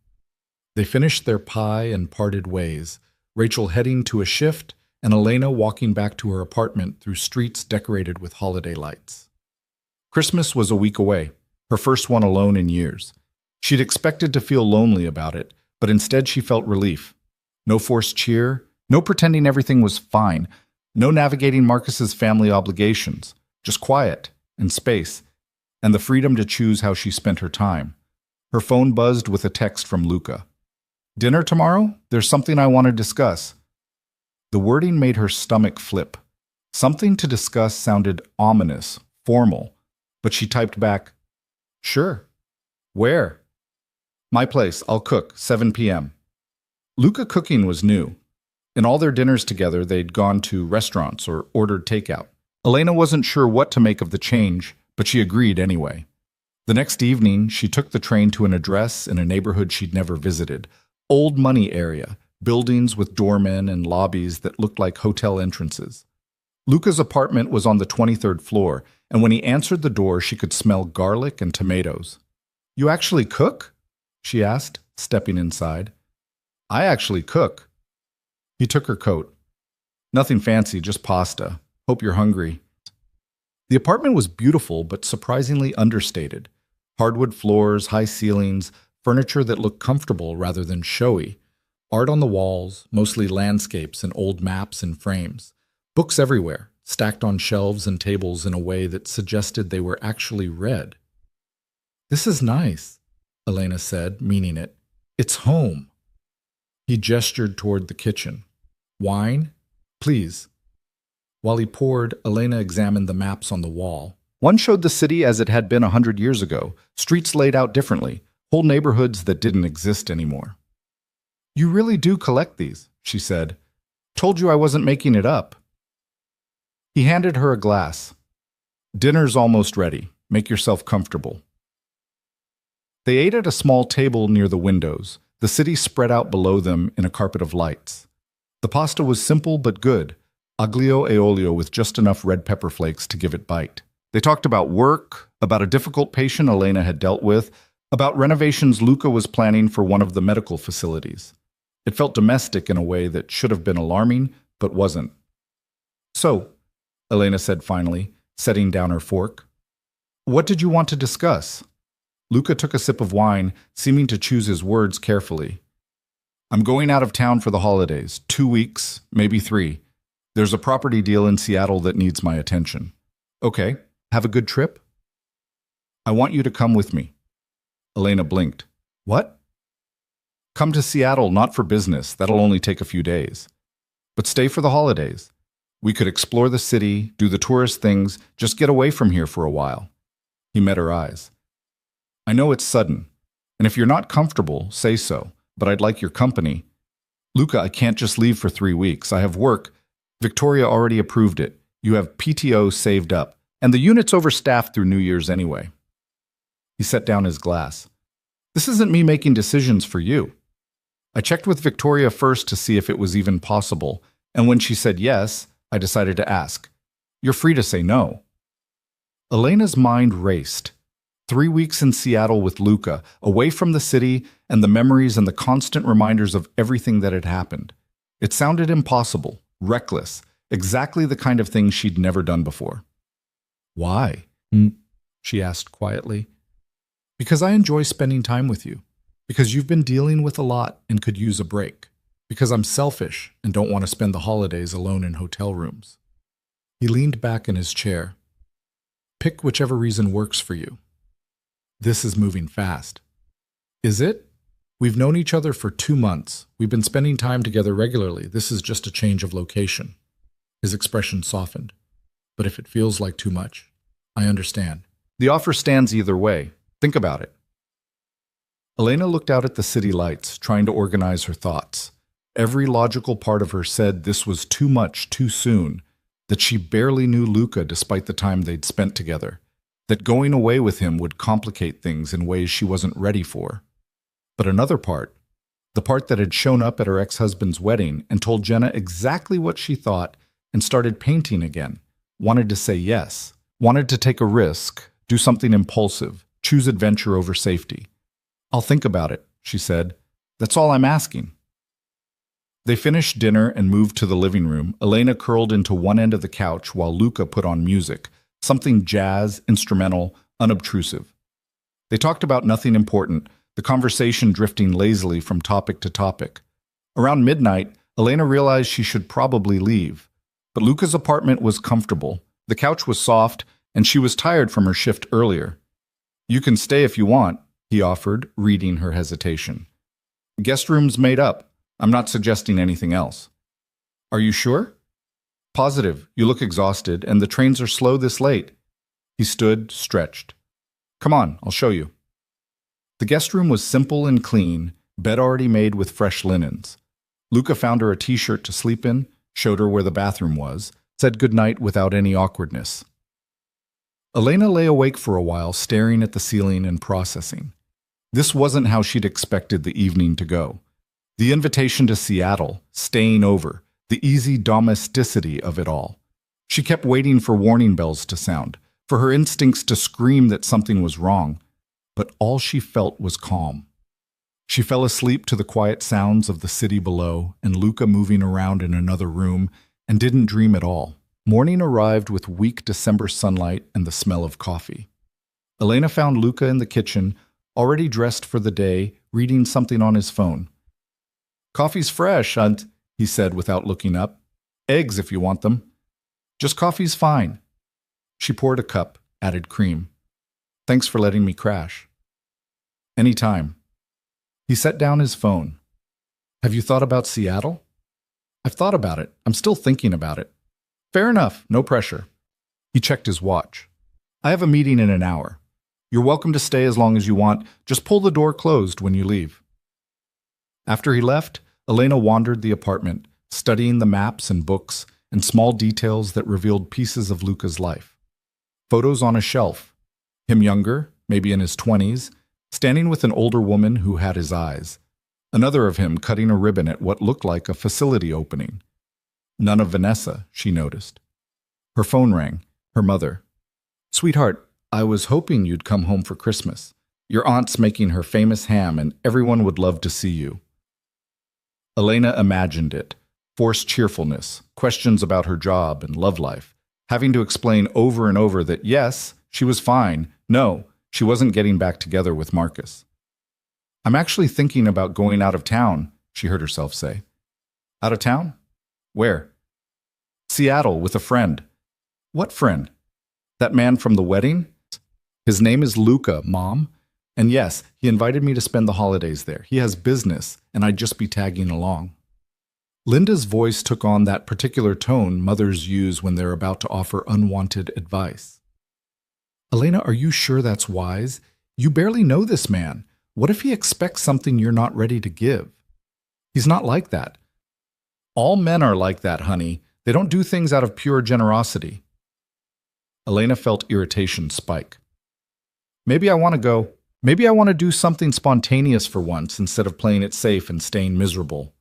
S1: They finished their pie and parted ways, Rachel heading to a shift and Elena walking back to her apartment through streets decorated with holiday lights. Christmas was a week away, her first one alone in years. She'd expected to feel lonely about it, but instead she felt relief. No forced cheer, no pretending everything was fine, no navigating Marcus's family obligations, just quiet and space, and the freedom to choose how she spent her time. Her phone buzzed with a text from Luca. Dinner tomorrow? There's something I want to discuss. The wording made her stomach flip. Something to discuss sounded ominous, formal, but she typed back, Sure. Where? My place. I'll cook. 7 p.m. Luca cooking was new. In all their dinners together, they'd gone to restaurants or ordered takeout. Elena wasn't sure what to make of the change, but she agreed anyway. The next evening, she took the train to an address in a neighborhood she'd never visited. Old money area, buildings with doormen and lobbies that looked like hotel entrances. Luca's apartment was on the 23rd floor, and when he answered the door, she could smell garlic and tomatoes. You actually cook? She asked, stepping inside. I actually cook. He took her coat. Nothing fancy, just pasta. Hope you're hungry. The apartment was beautiful, but surprisingly understated. Hardwood floors, high ceilings, furniture that looked comfortable rather than showy. Art on the walls, mostly landscapes and old maps and frames. Books everywhere, stacked on shelves and tables in a way that suggested they were actually read. This is nice, Elena said, meaning it. It's home. He gestured toward the kitchen. Wine? Please. While he poured, Elena examined the maps on the wall. One showed the city as it had been 100 years ago, streets laid out differently, whole neighborhoods that didn't exist anymore. You really do collect these, she said. Told you I wasn't making it up. He handed her a glass. Dinner's almost ready. Make yourself comfortable. They ate at a small table near the windows, the city spread out below them in a carpet of lights. The pasta was simple but good, aglio e olio with just enough red pepper flakes to give it bite. They talked about work, about a difficult patient Elena had dealt with, about renovations Luca was planning for one of the medical facilities. It felt domestic in a way that should have been alarming, but wasn't. So, Elena said finally, setting down her fork, what did you want to discuss? Luca took a sip of wine, seeming to choose his words carefully. I'm going out of town for the holidays, 2 weeks, maybe 3. There's a property deal in Seattle that needs my attention. Okay, have a good trip? I want you to come with me. Elena blinked. What? Come to Seattle, not for business. That'll only take a few days. But stay for the holidays. We could explore the city, do the tourist things, just get away from here for a while. He met her eyes. I know it's sudden, and if you're not comfortable, say so, but I'd like your company. Luca, I can't just leave for 3 weeks. I have work. Victoria already approved it. You have PTO saved up, and the unit's overstaffed through New Year's anyway. He set down his glass. This isn't me making decisions for you. I checked with Victoria first to see if it was even possible, and when she said yes, I decided to ask. You're free to say no. Elena's mind raced. 3 weeks in Seattle with Luca, away from the city and the memories and the constant reminders of everything that had happened. It sounded impossible, reckless, exactly the kind of thing she'd never done before. Why? She asked quietly. Because I enjoy spending time with you. Because you've been dealing with a lot and could use a break. Because I'm selfish and don't want to spend the holidays alone in hotel rooms. He leaned back in his chair. Pick whichever reason works for you. This is moving fast. Is it? We've known each other for 2 months. We've been spending time together regularly. This is just a change of location. His expression softened. But if it feels like too much, I understand. The offer stands either way. Think about it. Elena looked out at the city lights, trying to organize her thoughts. Every logical part of her said this was too much too soon, that she barely knew Luca despite the time they'd spent together, that going away with him would complicate things in ways she wasn't ready for. But another part, the part that had shown up at her ex-husband's wedding and told Jenna exactly what she thought and started painting again, wanted to say yes, wanted to take a risk, do something impulsive, choose adventure over safety. I'll think about it, she said. That's all I'm asking. They finished dinner and moved to the living room. Elena curled into one end of the couch while Luca put on music, something jazz, instrumental, unobtrusive. They talked about nothing important, the conversation drifting lazily from topic to topic. Around midnight, Elena realized she should probably leave. But Luca's apartment was comfortable, the couch was soft, and she was tired from her shift earlier. You can stay if you want, he offered, reading her hesitation. Guest room's made up. I'm not suggesting anything else. Are you sure? Positive. You look exhausted, and the trains are slow this late. He stood, stretched. Come on, I'll show you. The guest room was simple and clean, bed already made with fresh linens. Luca found her a t-shirt to sleep in, showed her where the bathroom was, said goodnight without any awkwardness. Elena lay awake for a while, staring at the ceiling and processing. This wasn't how she'd expected the evening to go. The invitation to Seattle, staying over, the easy domesticity of it all. She kept waiting for warning bells to sound, for her instincts to scream that something was wrong, but all she felt was calm. She fell asleep to the quiet sounds of the city below and Luca moving around in another room, and didn't dream at all. Morning arrived with weak December sunlight and the smell of coffee. Elena found Luca in the kitchen, already dressed for the day, reading something on his phone. Coffee's fresh, Aunt, he said without looking up. Eggs if you want them. Just coffee's fine. She poured a cup, added cream. Thanks for letting me crash. Any time. He set down his phone. Have you thought about Seattle? I've thought about it. I'm still thinking about it. Fair enough, no pressure. He checked his watch. I have a meeting in an hour. You're welcome to stay as long as you want. Just pull the door closed when you leave. After he left, Elena wandered the apartment, studying the maps and books and small details that revealed pieces of Luca's life. Photos on a shelf. Him younger, maybe in his 20s, standing with an older woman who had his eyes. Another of him cutting a ribbon at what looked like a facility opening. None of Vanessa, she noticed. Her phone rang. Her mother. Sweetheart, I was hoping you'd come home for Christmas. Your aunt's making her famous ham and everyone would love to see you. Elena imagined it. Forced cheerfulness, questions about her job and love life, having to explain over and over that yes, she was fine, no, she wasn't getting back together with Marcus. I'm actually thinking about going out of town, she heard herself say. Out of town? Where? Seattle with a friend. What friend? That man from the wedding? His name is Luca, Mom. And yes, he invited me to spend the holidays there. He has business, and I'd just be tagging along. Linda's voice took on that particular tone mothers use when they're about to offer unwanted advice. Elena, are you sure that's wise? You barely know this man. What if he expects something you're not ready to give? He's not like that. All men are like that, honey. They don't do things out of pure generosity. Elena felt irritation spike. Maybe I want to go. Maybe I want to do something spontaneous for once instead of playing it safe and staying miserable.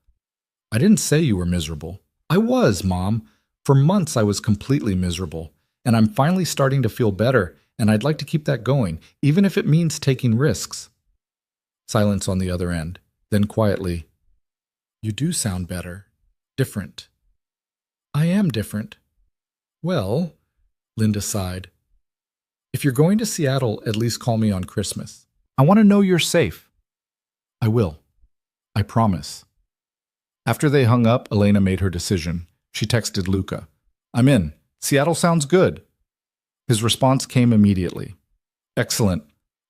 S1: I didn't say you were miserable. I was, Mom. For months I was completely miserable, and I'm finally starting to feel better, and I'd like to keep that going, even if it means taking risks. Silence on the other end. Then quietly, "You do sound better. Different." "I am different." "Well," Linda sighed, "if you're going to Seattle, at least call me on Christmas. I want to know you're safe." "I will. I promise." After they hung up, Elena made her decision. She texted Luca, "I'm in. Seattle sounds good." His response came immediately. "Excellent.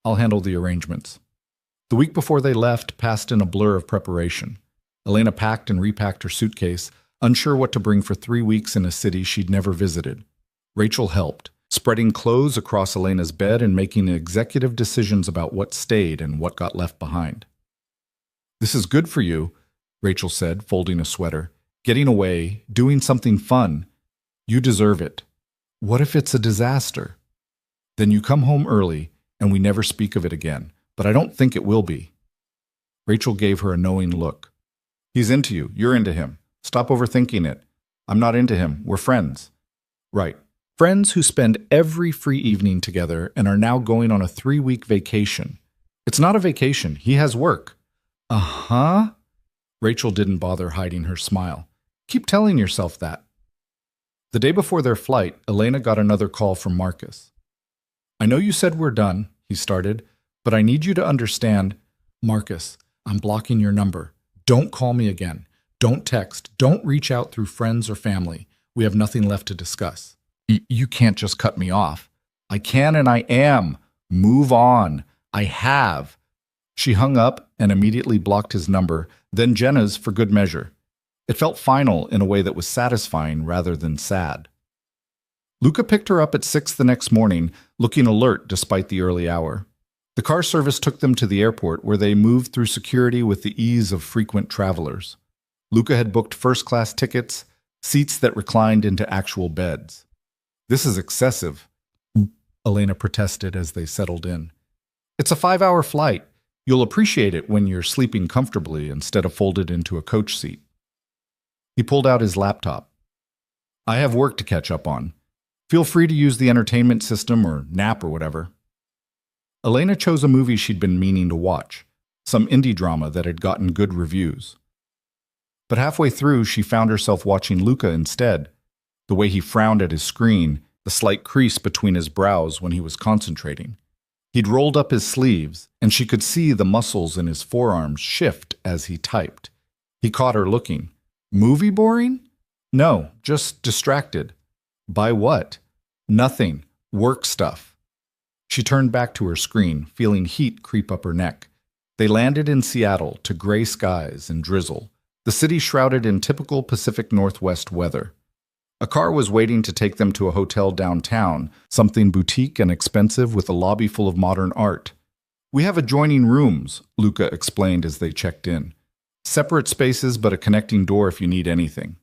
S1: I'll handle the arrangements." The week before they left passed in a blur of preparation. Elena packed and repacked her suitcase, unsure what to bring for 3 weeks in a city she'd never visited. Rachel helped, spreading clothes across Elena's bed and making executive decisions about what stayed and what got left behind. "This is good for you," Rachel said, folding a sweater. "Getting away, doing something fun. You deserve it. What if it's a disaster? Then you come home early and we never speak of it again, but I don't think it will be." Rachel gave her a knowing look. "He's into you. You're into him. Stop overthinking it. I'm not into him. We're friends." "Right. Friends who spend every free evening together and are now going on a 3-week vacation. It's not a vacation. He has work." "Uh-huh." Rachel didn't bother hiding her smile. "Keep telling yourself that." The day before their flight, Elena got another call from Marcus. "I know you said we're done," he started, "but I need you to understand." "Marcus, I'm blocking your number. Don't call me again. Don't text. Don't reach out through friends or family. We have nothing left to discuss. You can't just cut me off." "I can and I am. Move on. I have." She hung up and immediately blocked his number, then Jenna's for good measure. It felt final in a way that was satisfying rather than sad. Luca picked her up at 6 the next morning, looking alert despite the early hour. The car service took them to the airport, where they moved through security with the ease of frequent travelers. Luca had booked first-class tickets, seats that reclined into actual beds. "This is excessive," Elena protested as they settled in. "It's a 5-hour flight. You'll appreciate it when you're sleeping comfortably instead of folded into a coach seat." He pulled out his laptop. "I have work to catch up on. Feel free to use the entertainment system or nap or whatever." Elena chose a movie she'd been meaning to watch, some indie drama that had gotten good reviews. But halfway through, she found herself watching Luca instead. The way he frowned at his screen, the slight crease between his brows when he was concentrating. He'd rolled up his sleeves, and she could see the muscles in his forearms shift as he typed. He caught her looking. "Movie boring?" "No, just distracted." "By what?" "Nothing. Work stuff." She turned back to her screen, feeling heat creep up her neck. They landed in Seattle to gray skies and drizzle, the city shrouded in typical Pacific Northwest weather. A car was waiting to take them to a hotel downtown, something boutique and expensive with a lobby full of modern art. "We have adjoining rooms," Luca explained as they checked in. "Separate spaces, but a connecting door if you need anything."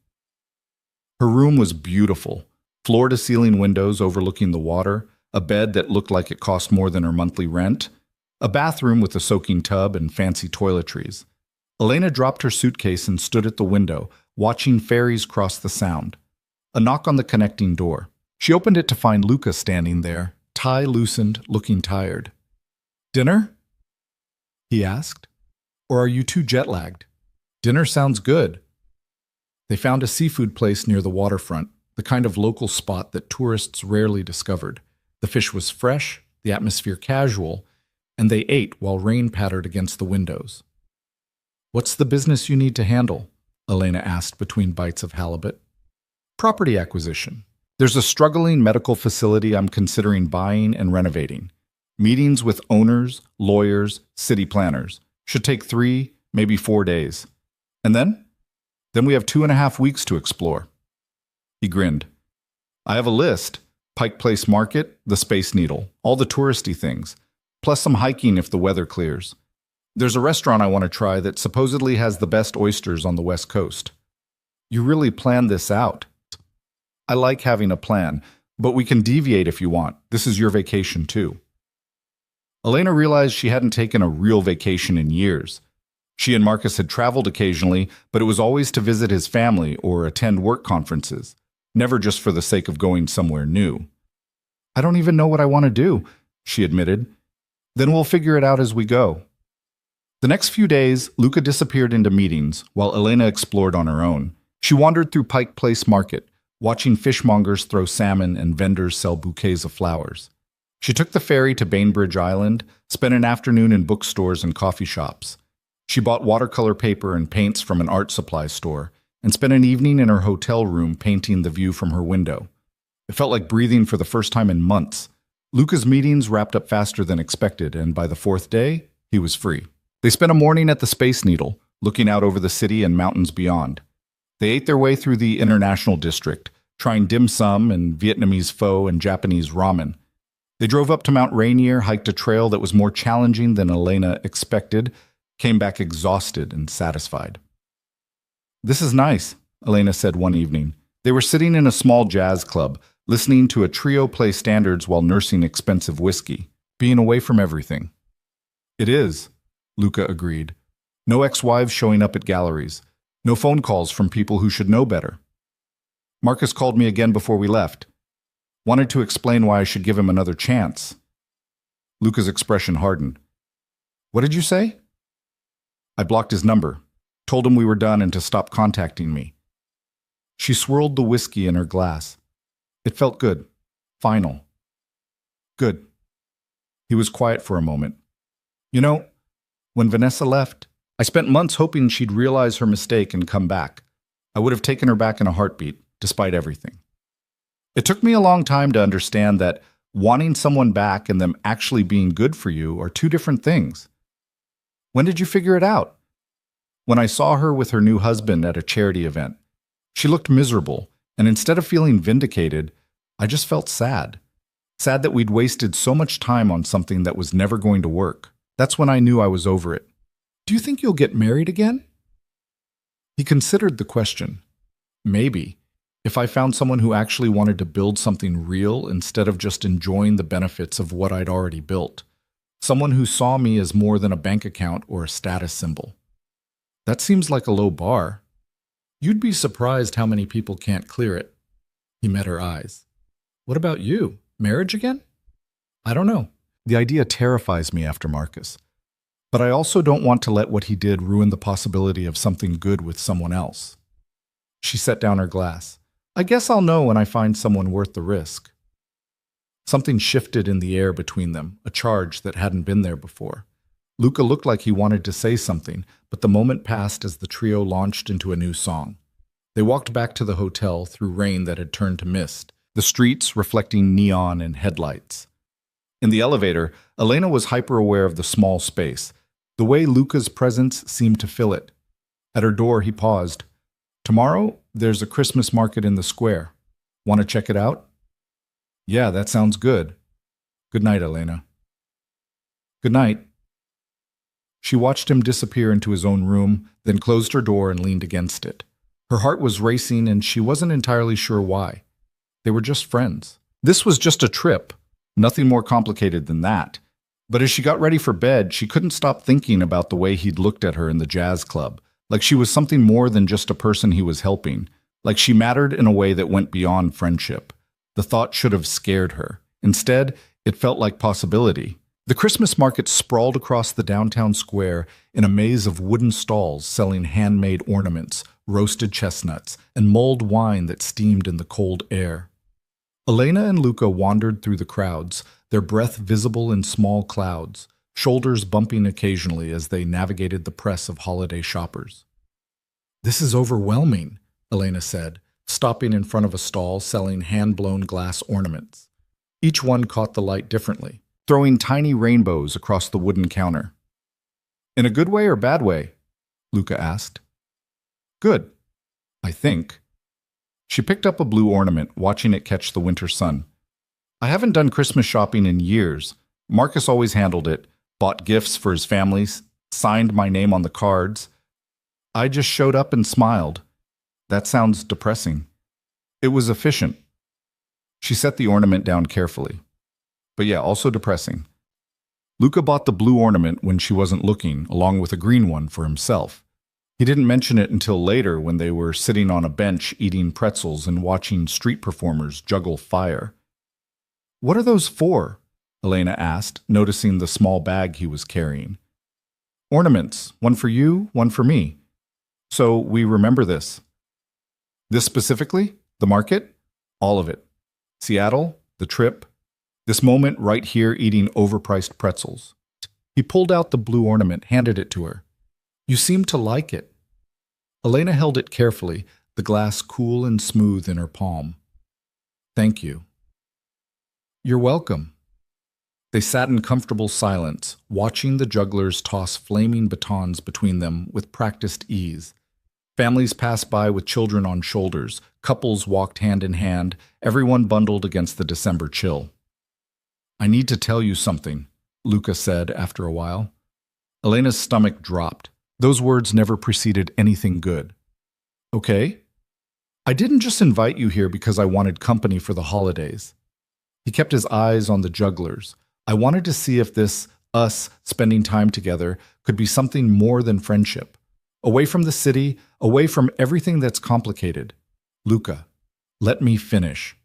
S1: Her room was beautiful. Floor-to-ceiling windows overlooking the water, a bed that looked like it cost more than her monthly rent, a bathroom with a soaking tub and fancy toiletries. Elena dropped her suitcase and stood at the window, watching ferries cross the Sound. A knock on the connecting door. She opened it to find Luca standing there, tie loosened, looking tired. "Dinner?" he asked. "Or are you too jet-lagged?" "Dinner sounds good." They found a seafood place near the waterfront, the kind of local spot that tourists rarely discovered. The fish was fresh, the atmosphere casual, and they ate while rain pattered against the windows. "What's the business you need to handle?" Elena asked between bites of halibut. "Property acquisition. There's a struggling medical facility I'm considering buying and renovating. Meetings with owners, lawyers, city planners. Should take 3, maybe 4 days. And then? Then we have 2.5 weeks to explore." He grinned. "I have a list. Pike Place Market, the Space Needle, all the touristy things, plus some hiking if the weather clears. There's a restaurant I want to try that supposedly has the best oysters on the West Coast." "You really planned this out." "I like having a plan, but we can deviate if you want. This is your vacation too." Elena realized she hadn't taken a real vacation in years. She and Marcus had traveled occasionally, but it was always to visit his family or attend work conferences, never just for the sake of going somewhere new. I don't even know what I want to do, she admitted. Then we'll figure it out as we go. The next few days, Luca disappeared into meetings while Elena explored on her own. She wandered through Pike Place Market, watching fishmongers throw salmon and vendors sell bouquets of flowers. She took the ferry to Bainbridge Island, spent an afternoon in bookstores and coffee shops. She bought watercolor paper and paints from an art supply store, and spent an evening in her hotel room painting the view from her window. It felt like breathing for the first time in months. Luca's meetings wrapped up faster than expected, and by the fourth day, he was free. They spent a morning at the Space Needle, looking out over the city and mountains beyond. They ate their way through the International District, trying dim sum and Vietnamese pho and Japanese ramen. They drove up to Mount Rainier, hiked a trail that was more challenging than Elena expected, came back exhausted and satisfied. "This is nice," Elena said one evening. They were sitting in a small jazz club, listening to a trio play standards while nursing expensive whiskey, being away from everything. "It is," Luca agreed. "No ex-wives showing up at galleries. No phone calls from people who should know better. Marcus called me again before we left. Wanted to explain why I should give him another chance." Luca's expression hardened. "What did you say?" "I blocked his number. Told him we were done and to stop contacting me." She swirled the whiskey in her glass. It felt good. Final. "Good." He was quiet for a moment. "You know, when Vanessa left, I spent months hoping she'd realize her mistake and come back. I would have taken her back in a heartbeat, despite everything. It took me a long time to understand that wanting someone back and them actually being good for you are two different things. When did you figure it out?" "When I saw her with her new husband at a charity event. She looked miserable, and instead of feeling vindicated, I just felt sad. Sad that we'd wasted so much time on something that was never going to work. That's when I knew I was over it." "Do you think you'll get married again?" He considered the question. "Maybe, if I found someone who actually wanted to build something real instead of just enjoying the benefits of what I'd already built. Someone who saw me as more than a bank account or a status symbol." "That seems like a low bar." "You'd be surprised how many people can't clear it." He met her eyes. "What about you? Marriage again?" "I don't know. The idea terrifies me after Marcus. But I also don't want to let what he did ruin the possibility of something good with someone else." She set down her glass. "I guess I'll know when I find someone worth the risk." Something shifted in the air between them, a charge that hadn't been there before. Luca looked like he wanted to say something, but the moment passed as the trio launched into a new song. They walked back to the hotel through rain that had turned to mist, the streets reflecting neon and headlights. In the elevator, Elena was hyper-aware of the small space, the way Luca's presence seemed to fill it. At her door, he paused. "Tomorrow, there's a Christmas market in the square. Want to check it out?" "Yeah, that sounds good." "Good night, Elena." "Good night." She watched him disappear into his own room, then closed her door and leaned against it. Her heart was racing, and she wasn't entirely sure why. They were just friends. This was just a trip, nothing more complicated than that. But as she got ready for bed, she couldn't stop thinking about the way he'd looked at her in the jazz club, like she was something more than just a person he was helping, like she mattered in a way that went beyond friendship. The thought should have scared her. Instead, it felt like possibility. The Christmas market sprawled across the downtown square in a maze of wooden stalls selling handmade ornaments, roasted chestnuts, and mulled wine that steamed in the cold air. Elena and Luca wandered through the crowds, their breath visible in small clouds, shoulders bumping occasionally as they navigated the press of holiday shoppers. "This is overwhelming," Elena said, stopping in front of a stall selling hand-blown glass ornaments. Each one caught the light differently, throwing tiny rainbows across the wooden counter. "In a good way or bad way?" Luca asked. "Good, I think." She picked up a blue ornament, watching it catch the winter sun. "I haven't done Christmas shopping in years. Marcus always handled it, bought gifts for his family, signed my name on the cards. I just showed up and smiled. That sounds depressing." "It was efficient." She set the ornament down carefully. "But yeah, also depressing." Luca bought the blue ornament when she wasn't looking, along with a green one for himself. He didn't mention it until later when they were sitting on a bench eating pretzels and watching street performers juggle fire. What are those for? Elena asked, noticing the small bag he was carrying. Ornaments, one for you, one for me. So we remember this. This specifically? The market? All of it. Seattle, the trip, this moment right here eating overpriced pretzels. He pulled out the blue ornament, handed it to her. You seem to like it. Elena held it carefully, the glass cool and smooth in her palm. Thank you. You're welcome. They sat in comfortable silence, watching the jugglers toss flaming batons between them with practiced ease. Families passed by with children on shoulders, couples walked hand in hand, everyone bundled against the December chill. I need to tell you something, Luca said after a while. Elena's stomach dropped. Those words never preceded anything good. Okay? I didn't just invite you here because I wanted company for the holidays. He kept his eyes on the jugglers. I wanted to see if this, us, spending time together, could be something more than friendship. Away from the city, away from everything that's complicated. Luca, let me finish.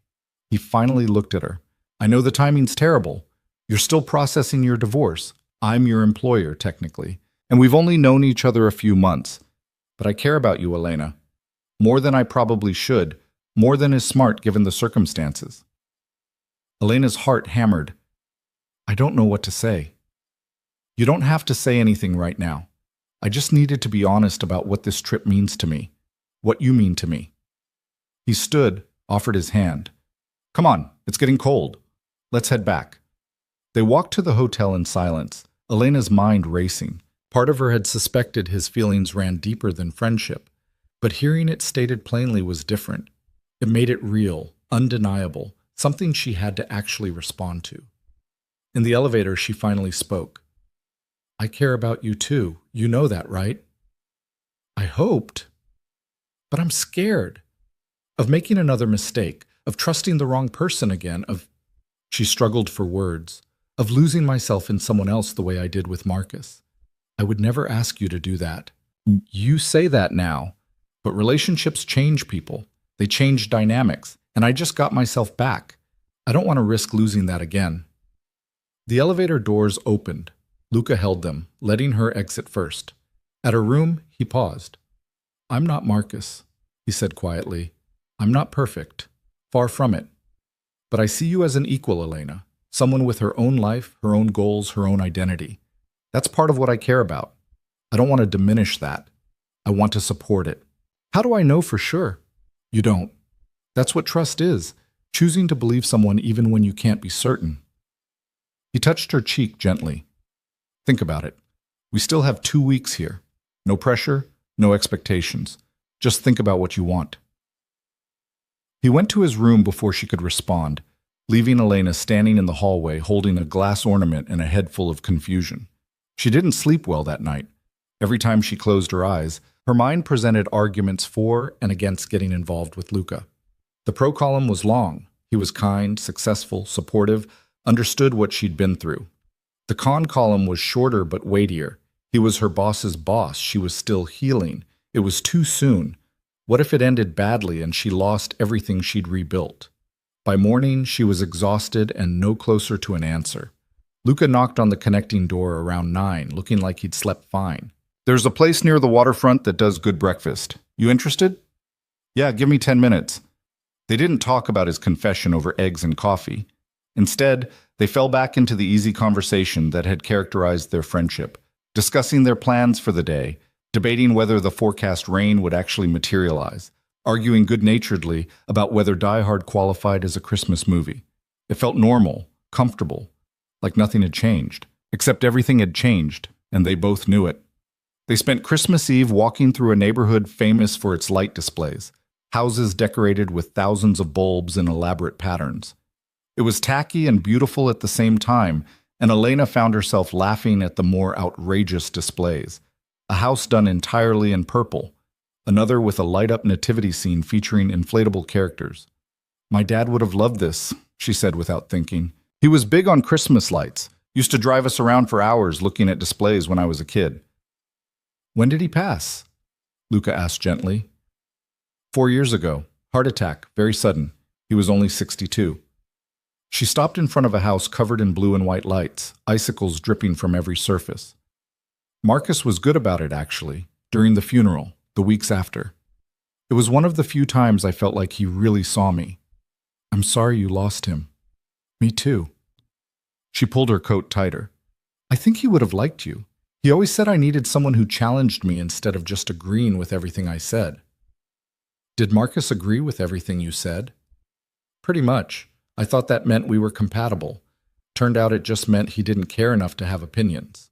S1: He finally looked at her. I know the timing's terrible. You're still processing your divorce. I'm your employer, technically. And we've only known each other a few months. But I care about you, Elena. More than I probably should. More than is smart given the circumstances. Elena's heart hammered. I don't know what to say. You don't have to say anything right now. I just needed to be honest about what this trip means to me. What you mean to me. He stood, offered his hand. Come on, it's getting cold. Let's head back. They walked to the hotel in silence, Elena's mind racing. Part of her had suspected his feelings ran deeper than friendship, but hearing it stated plainly was different. It made it real, undeniable, something she had to actually respond to. In the elevator, she finally spoke. I care about you too. You know that, right? I hoped. But I'm scared. Of making another mistake, of trusting the wrong person again, of... She struggled for words. Of losing myself in someone else the way I did with Marcus. I would never ask you to do that. You say that now, but relationships change people. They change dynamics, and I just got myself back. I don't want to risk losing that again. The elevator doors opened. Luca held them, letting her exit first. At her room, he paused. I'm not Marcus, he said quietly. I'm not perfect. Far from it. But I see you as an equal, Elena. Someone with her own life, her own goals, her own identity. That's part of what I care about. I don't want to diminish that. I want to support it. How do I know for sure? You don't. That's what trust is. Choosing to believe someone even when you can't be certain. He touched her cheek gently. Think about it. We still have 2 weeks here. No pressure, no expectations. Just think about what you want. He went to his room before she could respond, leaving Elena standing in the hallway holding a glass ornament and a head full of confusion. She didn't sleep well that night. Every time she closed her eyes, her mind presented arguments for and against getting involved with Luca. The pro column was long. He was kind, successful, supportive, understood what she'd been through. The con column was shorter but weightier. He was her boss's boss. She was still healing. It was too soon. What if it ended badly and she lost everything she'd rebuilt? By morning, she was exhausted and no closer to an answer. Luca knocked on the connecting door around 9, looking like he'd slept fine. There's a place near the waterfront that does good breakfast. You interested? Yeah, give me 10 minutes. They didn't talk about his confession over eggs and coffee. Instead, they fell back into the easy conversation that had characterized their friendship, discussing their plans for the day, debating whether the forecast rain would actually materialize, arguing good-naturedly about whether Die Hard qualified as a Christmas movie. It felt normal, comfortable, like nothing had changed, except everything had changed, and they both knew it. They spent Christmas Eve walking through a neighborhood famous for its light displays, houses decorated with thousands of bulbs in elaborate patterns. It was tacky and beautiful at the same time, and Elena found herself laughing at the more outrageous displays. A house done entirely in purple, another with a light-up nativity scene featuring inflatable characters. My dad would have loved this, she said without thinking. He was big on Christmas lights, used to drive us around for hours looking at displays when I was a kid. When did he pass? Luca asked gently. 4 years ago. Heart attack, very sudden. He was only 62. She stopped in front of a house covered in blue and white lights, icicles dripping from every surface. Marcus was good about it, actually, during the funeral, the weeks after. It was one of the few times I felt like he really saw me. I'm sorry you lost him. Me too. She pulled her coat tighter. I think he would have liked you. He always said I needed someone who challenged me instead of just agreeing with everything I said. Did Marcus agree with everything you said? Pretty much. I thought that meant we were compatible. Turned out it just meant he didn't care enough to have opinions.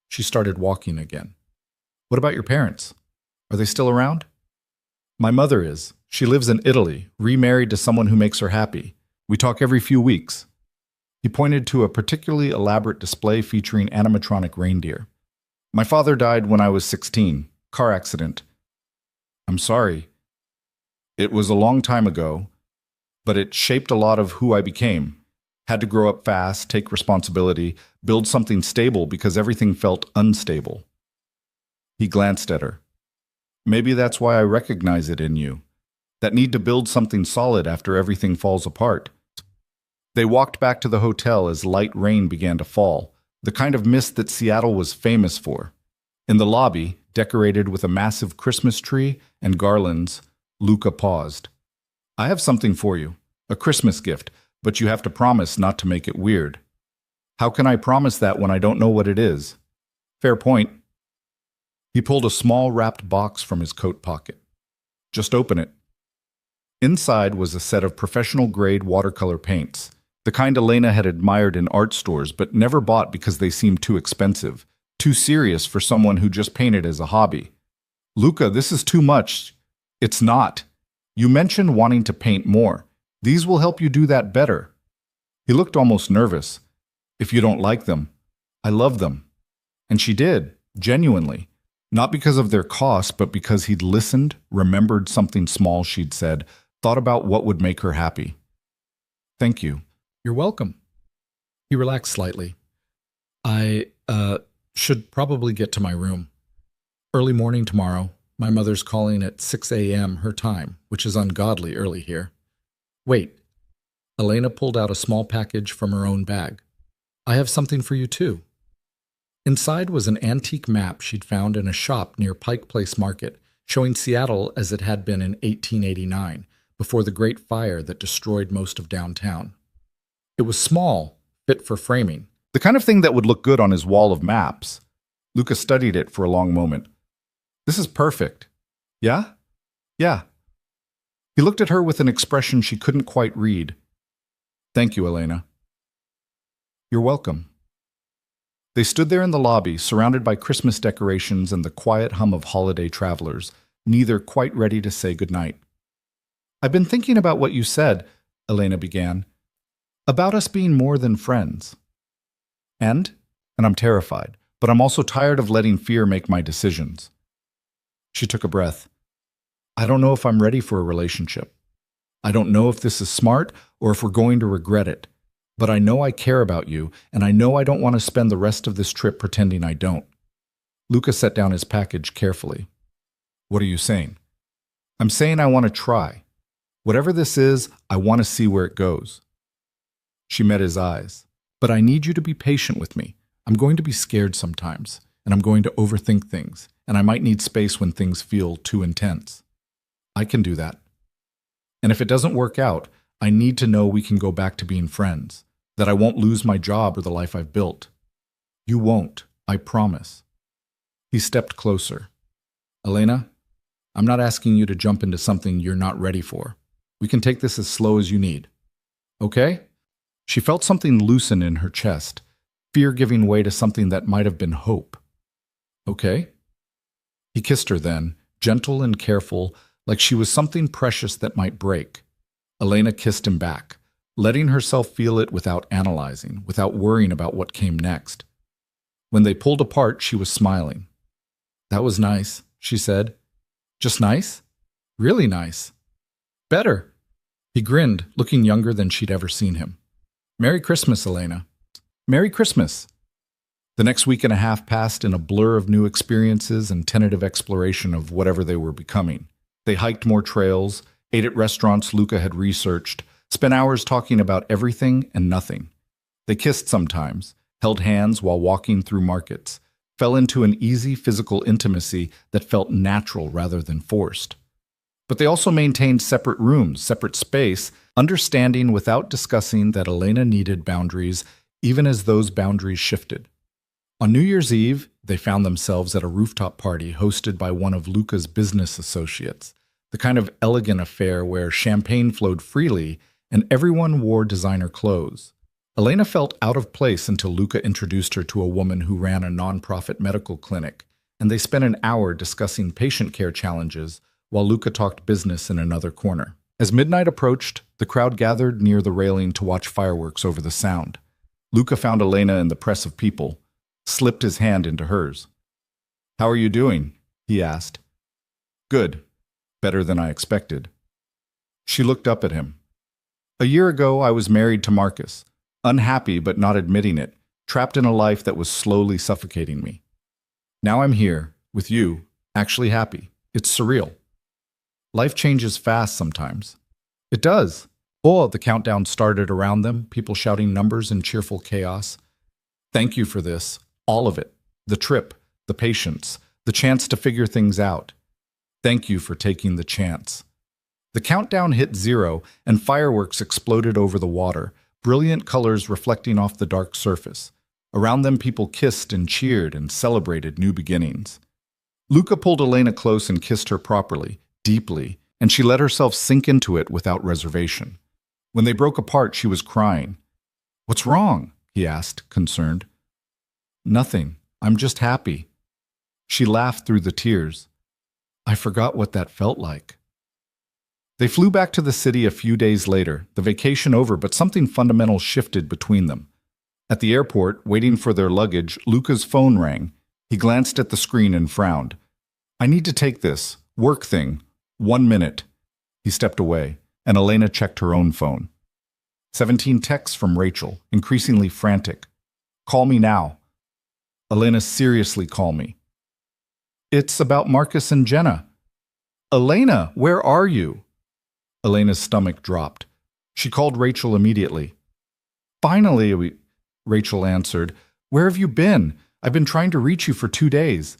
S1: She started walking again. What about your parents? Are they still around? My mother is. She lives in Italy, remarried to someone who makes her happy. We talk every few weeks. He pointed to a particularly elaborate display featuring animatronic reindeer. My father died when I was 16. Car accident. I'm sorry. It was a long time ago, but it shaped a lot of who I became. Had to grow up fast, take responsibility, build something stable because everything felt unstable. He glanced at her. Maybe that's why I recognize it in you. That need to build something solid after everything falls apart. They walked back to the hotel as light rain began to fall, the kind of mist that Seattle was famous for. In the lobby, decorated with a massive Christmas tree and garlands, Luca paused. I have something for you, a Christmas gift, but you have to promise not to make it weird. How can I promise that when I don't know what it is? Fair point. He pulled a small wrapped box from his coat pocket. Just open it. Inside was a set of professional-grade watercolor paints, the kind Elena had admired in art stores but never bought because they seemed too expensive, too serious for someone who just painted as a hobby. Luca, this is too much. It's not. You mentioned wanting to paint more. These will help you do that better. He looked almost nervous. If you don't like them, I love them. And she did, genuinely. Not because of their cost, but because he'd listened, remembered something small she'd said, thought about what would make her happy. Thank you. You're welcome. He relaxed slightly. I, should probably get to my room. Early morning tomorrow. My mother's calling at 6 a.m. her time, which is ungodly early here. Wait. Elena pulled out a small package from her own bag. I have something for you too. Inside was an antique map she'd found in a shop near Pike Place Market, showing Seattle as it had been in 1889, before the Great Fire that destroyed most of downtown. It was small, fit for framing, the kind of thing that would look good on his wall of maps. Luca studied it for a long moment. This is perfect. Yeah? Yeah. He looked at her with an expression she couldn't quite read. Thank you, Elena. You're welcome. They stood there in the lobby, surrounded by Christmas decorations and the quiet hum of holiday travelers, neither quite ready to say goodnight. I've been thinking about what you said, Elena began, about us being more than friends. And I'm terrified, but I'm also tired of letting fear make my decisions. She took a breath. I don't know if I'm ready for a relationship. I don't know if this is smart or if we're going to regret it. But I know I care about you, and I know I don't want to spend the rest of this trip pretending I don't. Luca set down his package carefully. What are you saying? I'm saying I want to try. Whatever this is, I want to see where it goes. She met his eyes. But I need you to be patient with me. I'm going to be scared sometimes, and I'm going to overthink things, and I might need space when things feel too intense. I can do that. And if it doesn't work out, I need to know we can go back to being friends, that I won't lose my job or the life I've built. You won't, I promise. He stepped closer. Elena, I'm not asking you to jump into something you're not ready for. We can take this as slow as you need. Okay? She felt something loosen in her chest, fear giving way to something that might have been hope. Okay? He kissed her then, gentle and careful, like she was something precious that might break. Elena kissed him back, letting herself feel it without analyzing, without worrying about what came next. When they pulled apart, she was smiling. That was nice, she said. Just nice? Really nice. Better. He grinned, looking younger than she'd ever seen him. Merry Christmas, Elena. Merry Christmas. The next week and a half passed in a blur of new experiences and tentative exploration of whatever they were becoming. They hiked more trails, ate at restaurants Luca had researched, Spent hours talking about everything and nothing. They kissed sometimes, held hands while walking through markets, fell into an easy physical intimacy that felt natural rather than forced. But they also maintained separate rooms, separate space, understanding without discussing that Elena needed boundaries even as those boundaries shifted. On New Year's Eve, they found themselves at a rooftop party hosted by one of Luca's business associates, the kind of elegant affair where champagne flowed freely and everyone wore designer clothes. Elena felt out of place until Luca introduced her to a woman who ran a nonprofit medical clinic, and they spent an hour discussing patient care challenges while Luca talked business in another corner. As midnight approached, the crowd gathered near the railing to watch fireworks over the sound. Luca found Elena in the press of people, slipped his hand into hers. "How are you doing?" he asked. "Good. Better than I expected." She looked up at him. "A year ago, I was married to Marcus, unhappy but not admitting it, trapped in a life that was slowly suffocating me. Now I'm here, with you, actually happy. It's surreal. Life changes fast sometimes." "It does." Oh, the countdown started around them, people shouting numbers in cheerful chaos. "Thank you for this. All of it. The trip, the patience, the chance to figure things out. Thank you for taking the chance." The countdown hit 0, and fireworks exploded over the water, brilliant colors reflecting off the dark surface. Around them, people kissed and cheered and celebrated new beginnings. Luca pulled Elena close and kissed her properly, deeply, and she let herself sink into it without reservation. When they broke apart, she was crying. "What's wrong?" he asked, concerned. "Nothing. I'm just happy." She laughed through the tears. "I forgot what that felt like." They flew back to the city a few days later, the vacation over, but something fundamental shifted between them. At the airport, waiting for their luggage, Luca's phone rang. He glanced at the screen and frowned. "I need to take this. Work thing. 1 minute." He stepped away, and Elena checked her own phone. 17 texts from Rachel, increasingly frantic. "Call me now." "Elena, seriously call me." "It's about Marcus and Jenna." "Elena, where are you?" Elena's stomach dropped. She called Rachel immediately. "Finally," Rachel answered. "Where have you been? I've been trying to reach you for 2 days."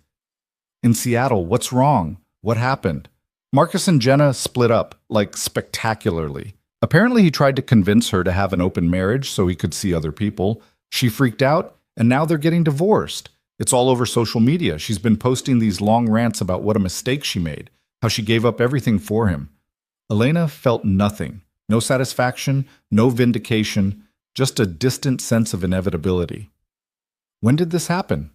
S1: "In Seattle. What's wrong? What happened?" "Marcus and Jenna split up, like spectacularly. Apparently he tried to convince her to have an open marriage so he could see other people. She freaked out, and now they're getting divorced. It's all over social media. She's been posting these long rants about what a mistake she made, how she gave up everything for him." Elena felt nothing. No satisfaction, no vindication, just a distant sense of inevitability. "When did this happen?"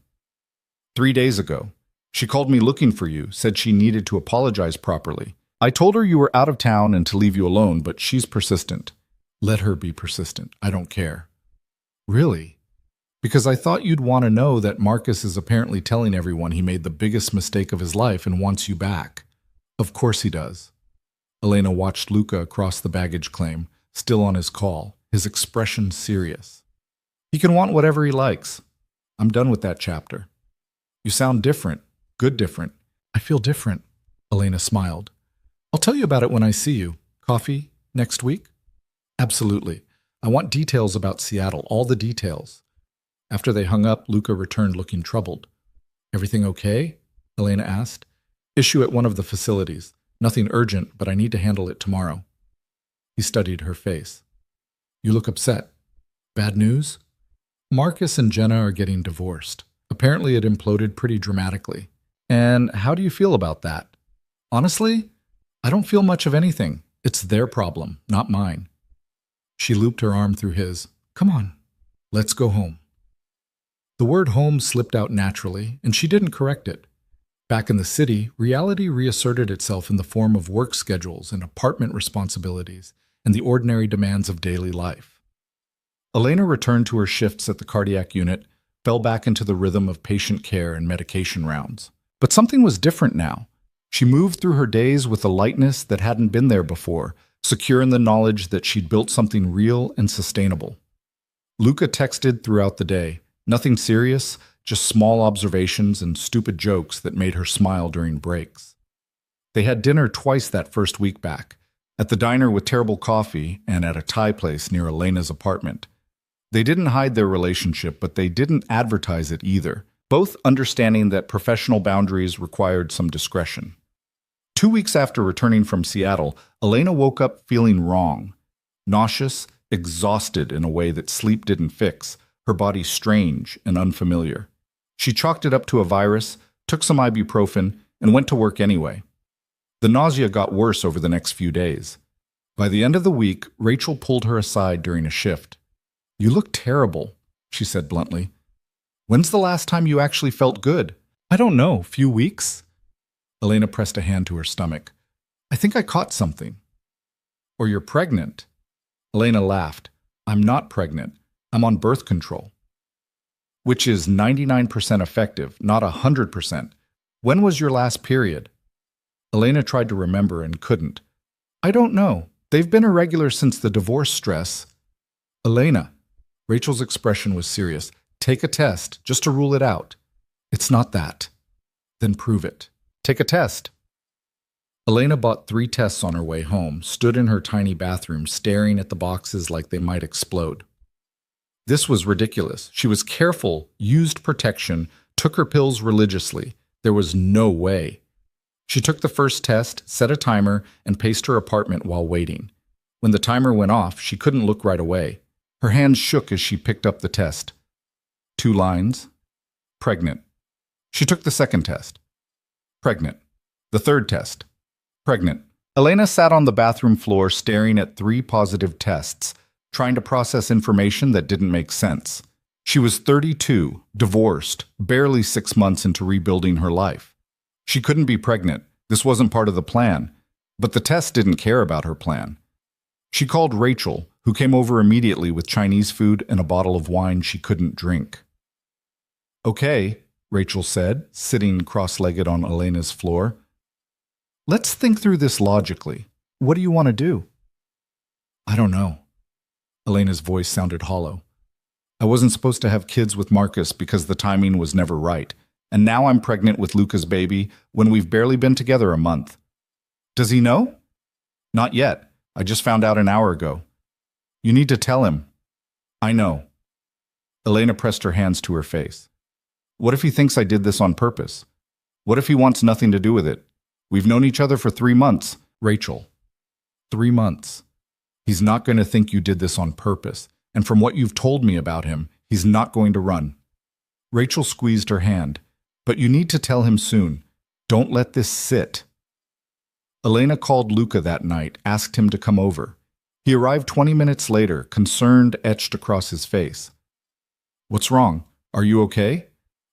S1: 3 days ago. She called me looking for you, said she needed to apologize properly. I told her you were out of town and to leave you alone, but she's persistent." "Let her be persistent. I don't care." "Really? Because I thought you'd want to know that Marcus is apparently telling everyone he made the biggest mistake of his life and wants you back." "Of course he does." Elena watched Luca across the baggage claim, still on his call, his expression serious. "He can want whatever he likes. I'm done with that chapter." "You sound different. Good different." "I feel different." Elena smiled. "I'll tell you about it when I see you. Coffee next week?" "Absolutely. I want details about Seattle, all the details." After they hung up, Luca returned looking troubled. "Everything okay?" Elena asked. "Issue at one of the facilities. Nothing urgent, but I need to handle it tomorrow." He studied her face. "You look upset. Bad news?" "Marcus and Jenna are getting divorced. Apparently it imploded pretty dramatically. And how do you feel about that?" "Honestly, I don't feel much of anything. It's their problem, not mine." She looped her arm through his. "Come on, let's go home." The word home slipped out naturally, and she didn't correct it. Back in the city, reality reasserted itself in the form of work schedules and apartment responsibilities and the ordinary demands of daily life. Elena returned to her shifts at the cardiac unit, fell back into the rhythm of patient care and medication rounds. But something was different now. She moved through her days with a lightness that hadn't been there before, secure in the knowledge that she'd built something real and sustainable. Luca texted throughout the day. Nothing serious, just small observations and stupid jokes that made her smile during breaks. They had dinner twice that first week back, At the diner with terrible coffee, and at a Thai place near Elena's apartment. They didn't hide their relationship, but they didn't advertise it either, both understanding that professional boundaries required some discretion. 2 weeks after returning from Seattle, Elena woke up feeling wrong. Nauseous, exhausted in a way that sleep didn't fix, her body strange and unfamiliar. She chalked it up to a virus, took some ibuprofen, and went to work anyway. The nausea got worse over the next few days. By the end of the week, Rachel pulled her aside during a shift. "You look terrible," she said bluntly. "When's the last time you actually felt good?" "I don't know, few weeks?" Elena pressed a hand to her stomach. "I think I caught something." "Or you're pregnant." Elena laughed. "I'm not pregnant. I'm on birth control." "Which is 99% effective, not 100%. When was your last period?" Elena tried to remember and couldn't. "I don't know. They've been irregular since the divorce stress." "Elena." Rachel's expression was serious. "Take a test, just to rule it out." "It's not that." "Then prove it. Take a test." Elena bought 3 tests on her way home, stood in her tiny bathroom staring at the boxes like they might explode. This was ridiculous. She was careful, used protection, took her pills religiously. There was no way. She took the first test, set a timer, and paced her apartment while waiting. When the timer went off, she couldn't look right away. Her hands shook as she picked up the test. 2 lines. Pregnant. She took the second test. Pregnant. The third test. Pregnant. Elena sat on the bathroom floor staring at 3 positive tests, trying to process information that didn't make sense. She was 32, divorced, barely 6 months into rebuilding her life. She couldn't be pregnant. This wasn't part of the plan. But the test didn't care about her plan. She called Rachel, who came over immediately with Chinese food and a bottle of wine she couldn't drink. "Okay," Rachel said, sitting cross-legged on Elena's floor. "Let's think through this logically. What do you want to do?" "I don't know." Elena's voice sounded hollow. "I wasn't supposed to have kids with Marcus because the timing was never right. And now I'm pregnant with Luca's baby when we've barely been together a month." "Does he know?" "Not yet. I just found out an hour ago." "You need to tell him." "I know." Elena pressed her hands to her face. "What if he thinks I did this on purpose? What if he wants nothing to do with it? We've known each other for 3 months. Rachel. 3 months. He's not going to think you did this on purpose. And from what you've told me about him, he's not going to run." Rachel squeezed her hand. "But you need to tell him soon. Don't let this sit." Elena called Luca that night, asked him to come over. He arrived 20 minutes later, concern etched across his face. "What's wrong? Are you okay?"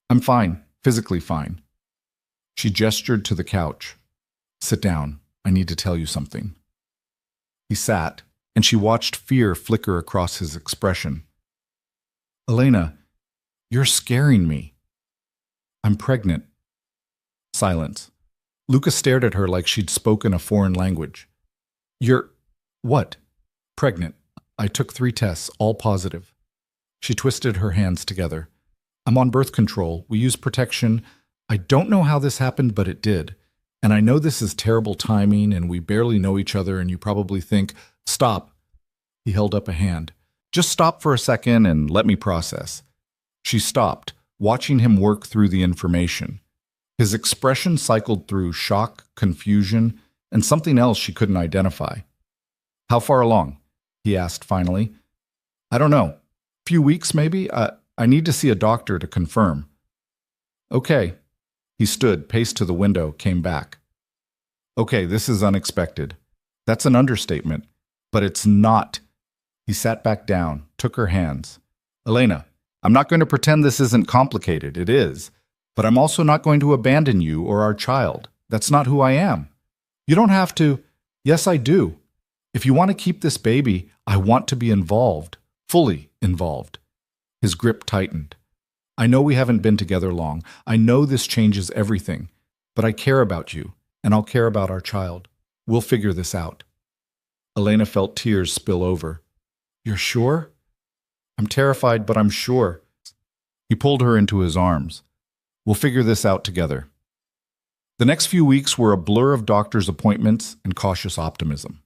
S1: "I'm fine, physically fine." She gestured to the couch. "Sit down. I need to tell you something." He sat, and she watched fear flicker across his expression. "Elena, you're scaring me." "I'm pregnant." Silence. Luca stared at her like she'd spoken a foreign language. "You're... what?" "Pregnant. I took 3 tests, all positive." She twisted her hands together. "I'm on birth control. We use protection. I don't know how this happened, but it did. And I know this is terrible timing, and we barely know each other, and you probably think, stop." He held up a hand. "Just stop for a second and let me process." She stopped, watching him work through the information. His expression cycled through shock, confusion, and something else she couldn't identify. "How far along?" he asked finally. "I don't know. Few weeks, maybe? I need to see a doctor to confirm." "Okay." He stood, paced to the window, came back. "Okay, this is unexpected." That's an understatement. But it's not. He sat back down, took her hands. "Elena, I'm not going to pretend this isn't complicated. It is. But I'm also not going to abandon you or our child. That's not who I am. You don't have to." "Yes, I do. If you want to keep this baby, I want to be involved. Fully involved." His grip tightened. "I know we haven't been together long. I know this changes everything. But I care about you, and I'll care about our child. We'll figure this out." Elena felt tears spill over. "You're sure?" "I'm terrified, but I'm sure." He pulled her into his arms. "We'll figure this out together." The next few weeks were a blur of doctor's appointments and cautious optimism.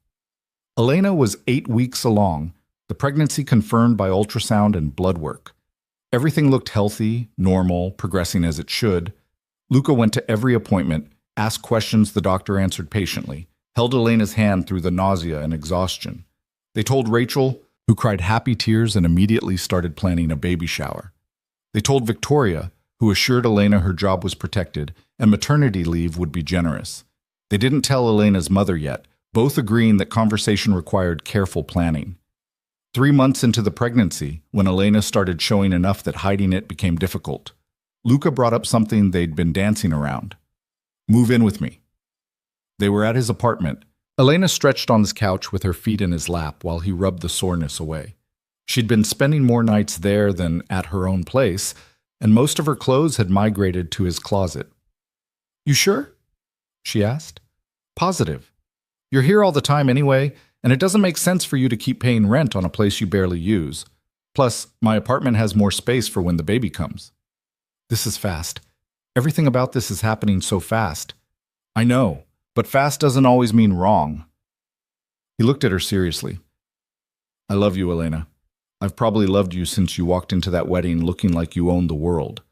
S1: Elena was 8 weeks along, the pregnancy confirmed by ultrasound and blood work. Everything looked healthy, normal, progressing as it should. Luca went to every appointment, asked questions the doctor answered patiently, held Elena's hand through the nausea and exhaustion. They told Rachel, who cried happy tears and immediately started planning a baby shower. They told Victoria, who assured Elena her job was protected and maternity leave would be generous. They didn't tell Elena's mother yet, both agreeing that conversation required careful planning. 3 months into the pregnancy, when Elena started showing enough that hiding it became difficult, Luca brought up something they'd been dancing around. "Move in with me." They were at his apartment. Elena stretched on his couch with her feet in his lap while he rubbed the soreness away. She'd been spending more nights there than at her own place, and most of her clothes had migrated to his closet. "You sure?" she asked. "Positive. You're here all the time anyway, and it doesn't make sense for you to keep paying rent on a place you barely use. Plus, my apartment has more space for when the baby comes." "This is fast. Everything about this is happening so fast." "I know, but fast doesn't always mean wrong." He looked at her seriously. "I love you, Elena. I've probably loved you since you walked into that wedding looking like you owned the world.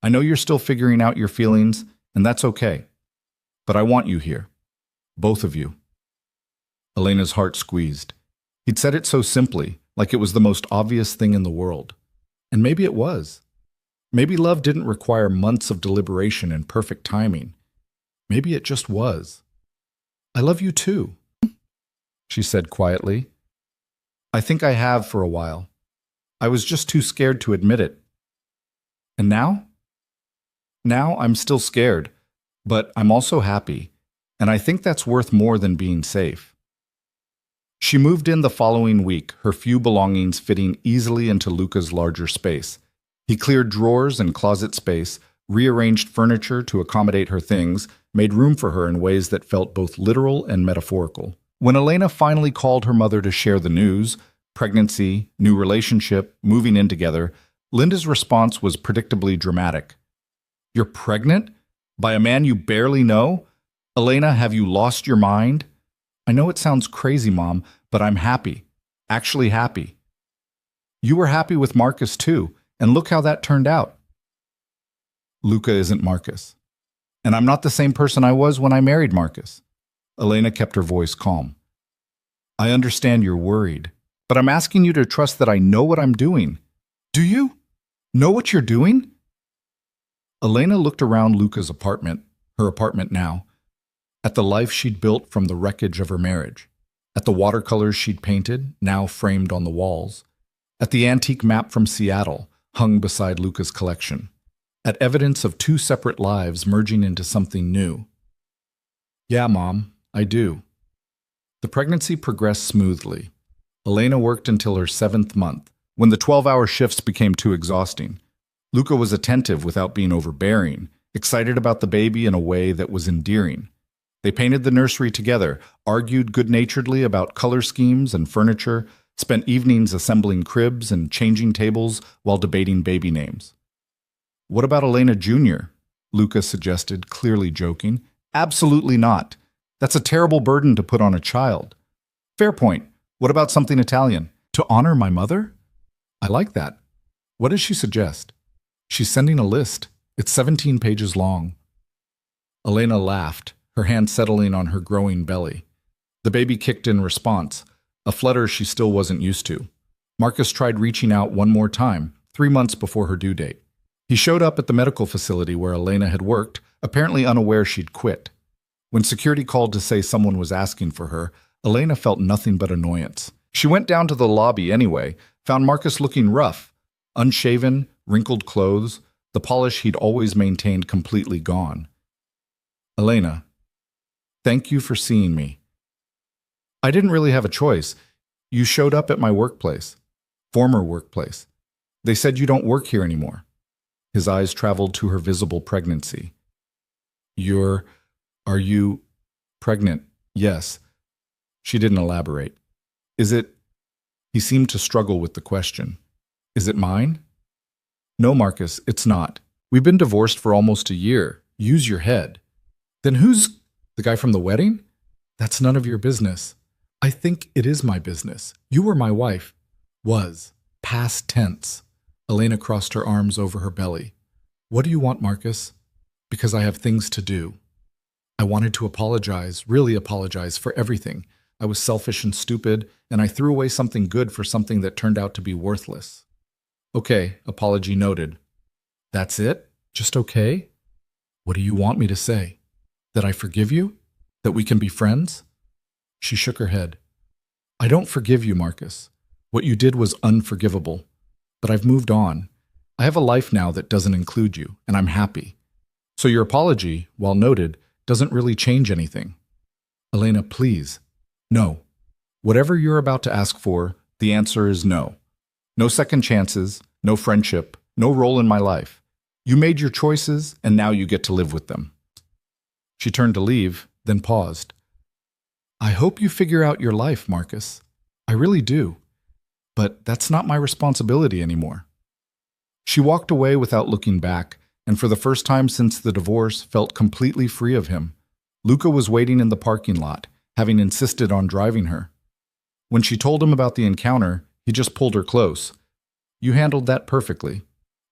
S1: I know you're still figuring out your feelings, and that's okay. But I want you here. Both of you." Elena's heart squeezed. He'd said it so simply, like it was the most obvious thing in the world. And maybe it was. Maybe love didn't require months of deliberation and perfect timing. Maybe it just was. "I love you too," she said quietly. "I think I have for a while. I was just too scared to admit it. And now? Now I'm still scared, but I'm also happy, and I think that's worth more than being safe." She moved in the following week, her few belongings fitting easily into Luca's larger space. He cleared drawers and closet space, rearranged furniture to accommodate her things, made room for her in ways that felt both literal and metaphorical. When Elena finally called her mother to share the news, pregnancy, new relationship, moving in together, Linda's response was predictably dramatic. "You're pregnant? By a man you barely know? Elena, have you lost your mind?" "I know it sounds crazy, Mom, but I'm happy. Actually happy." "You were happy with Marcus too, and look how that turned out." "Luca isn't Marcus. And I'm not the same person I was when I married Marcus." Elena kept her voice calm. "I understand you're worried, but I'm asking you to trust that I know what I'm doing." "Do you? Know what you're doing?" Elena looked around Luca's apartment, her apartment now, at the life she'd built from the wreckage of her marriage, at the watercolors she'd painted, now framed on the walls, at the antique map from Seattle, hung beside Luca's collection, at evidence of 2 separate lives merging into something new. "Yeah, Mom, I do." The pregnancy progressed smoothly. Elena worked until her 7th month, when the 12-hour shifts became too exhausting. Luca was attentive without being overbearing, excited about the baby in a way that was endearing. They painted the nursery together, argued good-naturedly about color schemes and furniture, spent evenings assembling cribs and changing tables while debating baby names. "What about Elena Jr.?" Luca suggested, clearly joking. "Absolutely not. That's a terrible burden to put on a child." "Fair point. What about something Italian? To honor my mother?" "I like that. What does she suggest?" "She's sending a list. It's 17 pages long." Elena laughed, her hand settling on her growing belly. The baby kicked in response, a flutter she still wasn't used to. Marcus tried reaching out one more time, 3 months before her due date. He showed up at the medical facility where Elena had worked, apparently unaware she'd quit. When security called to say someone was asking for her, Elena felt nothing but annoyance. She went down to the lobby anyway, found Marcus looking rough, unshaven, wrinkled clothes, the polish he'd always maintained completely gone. "Elena, thank you for seeing me. I didn't really have a choice. You showed up at my workplace, former workplace. They said you don't work here anymore." His eyes traveled to her visible pregnancy. Are you pregnant?" "Yes." She didn't elaborate. "Is it?" He seemed to struggle with the question. "Is it mine?" "No, Marcus, it's not. We've been divorced for almost a year. Use your head." "Then who's the guy from the wedding?" "That's none of your business." I think it is my business. You were my wife. Was. Past tense. Elena crossed her arms over her belly. What do you want, Marcus? Because I have things to do. I wanted to apologize, really apologize for everything. I was selfish and stupid, and I threw away something good for something that turned out to be worthless. Okay, apology noted. That's it? Just okay? What do you want me to say? That I forgive you? That we can be friends? She shook her head. I don't forgive you, Marcus. What you did was unforgivable. But I've moved on. I have a life now that doesn't include you, and I'm happy. So your apology, while noted, doesn't really change anything. Elena, please. No. Whatever you're about to ask for, the answer is no. No second chances, no friendship, no role in my life. You made your choices, and now you get to live with them. She turned to leave, then paused. I hope you figure out your life, Marcus. I really do. But that's not my responsibility anymore. She walked away without looking back, and for the first time since the divorce, felt completely free of him. Luca was waiting in the parking lot, having insisted on driving her. When she told him about the encounter, he just pulled her close. You handled that perfectly.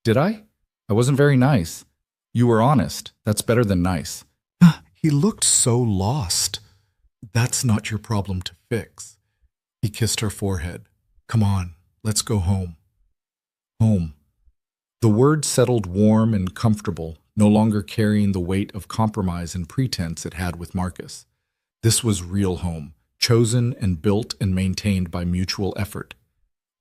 S1: Did I? I wasn't very nice. You were honest. That's better than nice. He looked so lost. That's not your problem to fix. He kissed her forehead. Come on, let's go home. Home. The word settled warm and comfortable, no longer carrying the weight of compromise and pretense it had with Marcus. This was real home, chosen and built and maintained by mutual effort.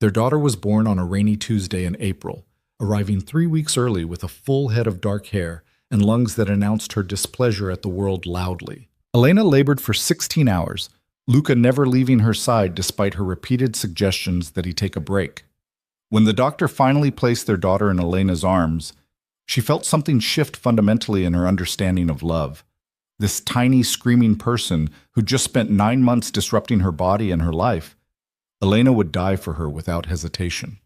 S1: Their daughter was born on a rainy Tuesday in April, arriving 3 weeks early with a full head of dark hair and lungs that announced her displeasure at the world loudly. Elena labored for 16 hours, Luca never leaving her side despite her repeated suggestions that he take a break. When the doctor finally placed their daughter in Elena's arms, she felt something shift fundamentally in her understanding of love. This tiny, screaming person who just spent 9 months disrupting her body and her life, Elena would die for her without hesitation.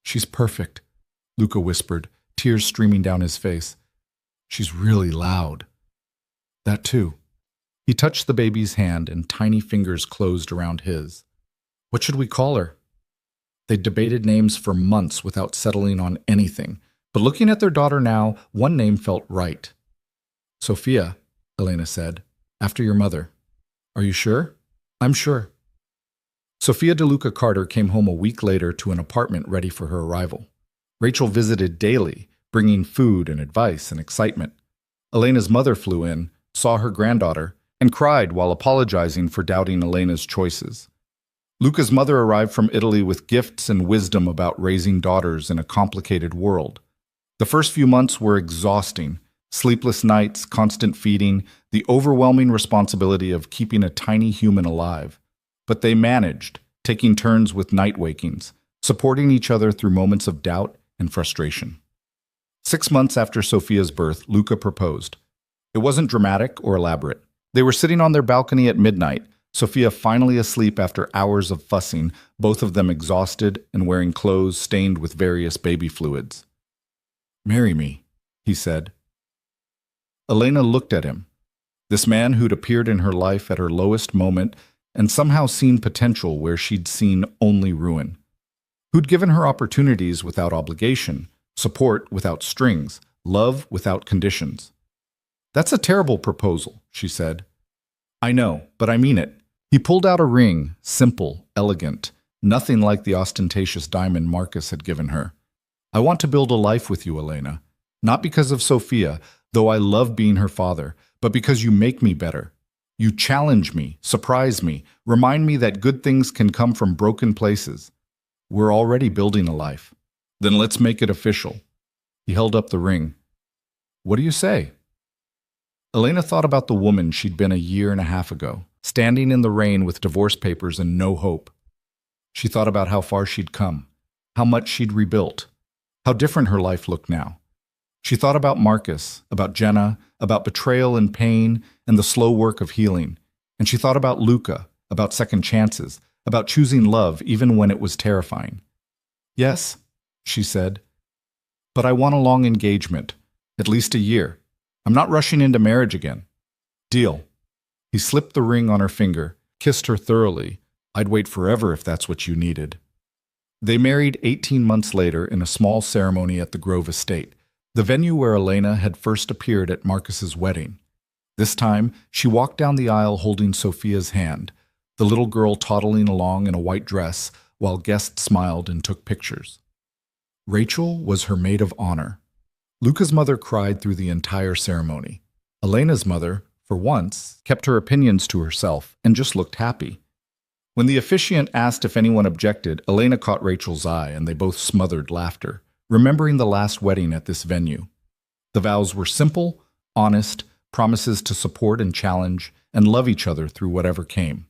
S1: She's perfect, Luca whispered, tears streaming down his face. She's really loud. That too. He touched the baby's hand and tiny fingers closed around his. What should we call her? They debated names for months without settling on anything, but looking at their daughter now, one name felt right. Sophia, Elena said, after your mother. Are you sure? I'm sure. Sophia DeLuca Carter came home a week later to an apartment ready for her arrival. Rachel visited daily, bringing food and advice and excitement. Elena's mother flew in, saw her granddaughter, and cried while apologizing for doubting Elena's choices. Luca's mother arrived from Italy with gifts and wisdom about raising daughters in a complicated world. The first few months were exhausting. Sleepless nights, constant feeding, the overwhelming responsibility of keeping a tiny human alive. But they managed, taking turns with night wakings, supporting each other through moments of doubt and frustration. 6 months after Sophia's birth, Luca proposed. It wasn't dramatic or elaborate. They were sitting on their balcony at midnight, Sophia finally asleep after hours of fussing, both of them exhausted and wearing clothes stained with various baby fluids. Marry me, he said. Elena looked at him. This man who'd appeared in her life at her lowest moment and somehow seen potential where she'd seen only ruin. Who'd given her opportunities without obligation, support without strings, love without conditions. That's a terrible proposal, she said. I know, but I mean it. He pulled out a ring, simple, elegant, nothing like the ostentatious diamond Marcus had given her. I want to build a life with you, Elena. Not because of Sophia, though I love being her father, but because you make me better. You challenge me, surprise me, remind me that good things can come from broken places. We're already building a life. Then let's make it official. He held up the ring. What do you say? Elena thought about the woman she'd been a year and a half ago, standing in the rain with divorce papers and no hope. She thought about how far she'd come, how much she'd rebuilt, how different her life looked now. She thought about Marcus, about Jenna, about betrayal and pain and the slow work of healing. And she thought about Luca, about second chances, about choosing love even when it was terrifying. Yes, she said, but I want a long engagement, at least a year. I'm not rushing into marriage again. Deal. He slipped the ring on her finger, kissed her thoroughly. I'd wait forever if that's what you needed. They married 18 months later in a small ceremony at the Grove Estate, the venue where Elena had first appeared at Marcus's wedding. This time, she walked down the aisle holding Sophia's hand, the little girl toddling along in a white dress, while guests smiled and took pictures. Rachel was her maid of honor. Luca's mother cried through the entire ceremony. Elena's mother, for once, kept her opinions to herself and just looked happy. When the officiant asked if anyone objected, Elena caught Rachel's eye and they both smothered laughter, remembering the last wedding at this venue. The vows were simple, honest, promises to support and challenge and love each other through whatever came.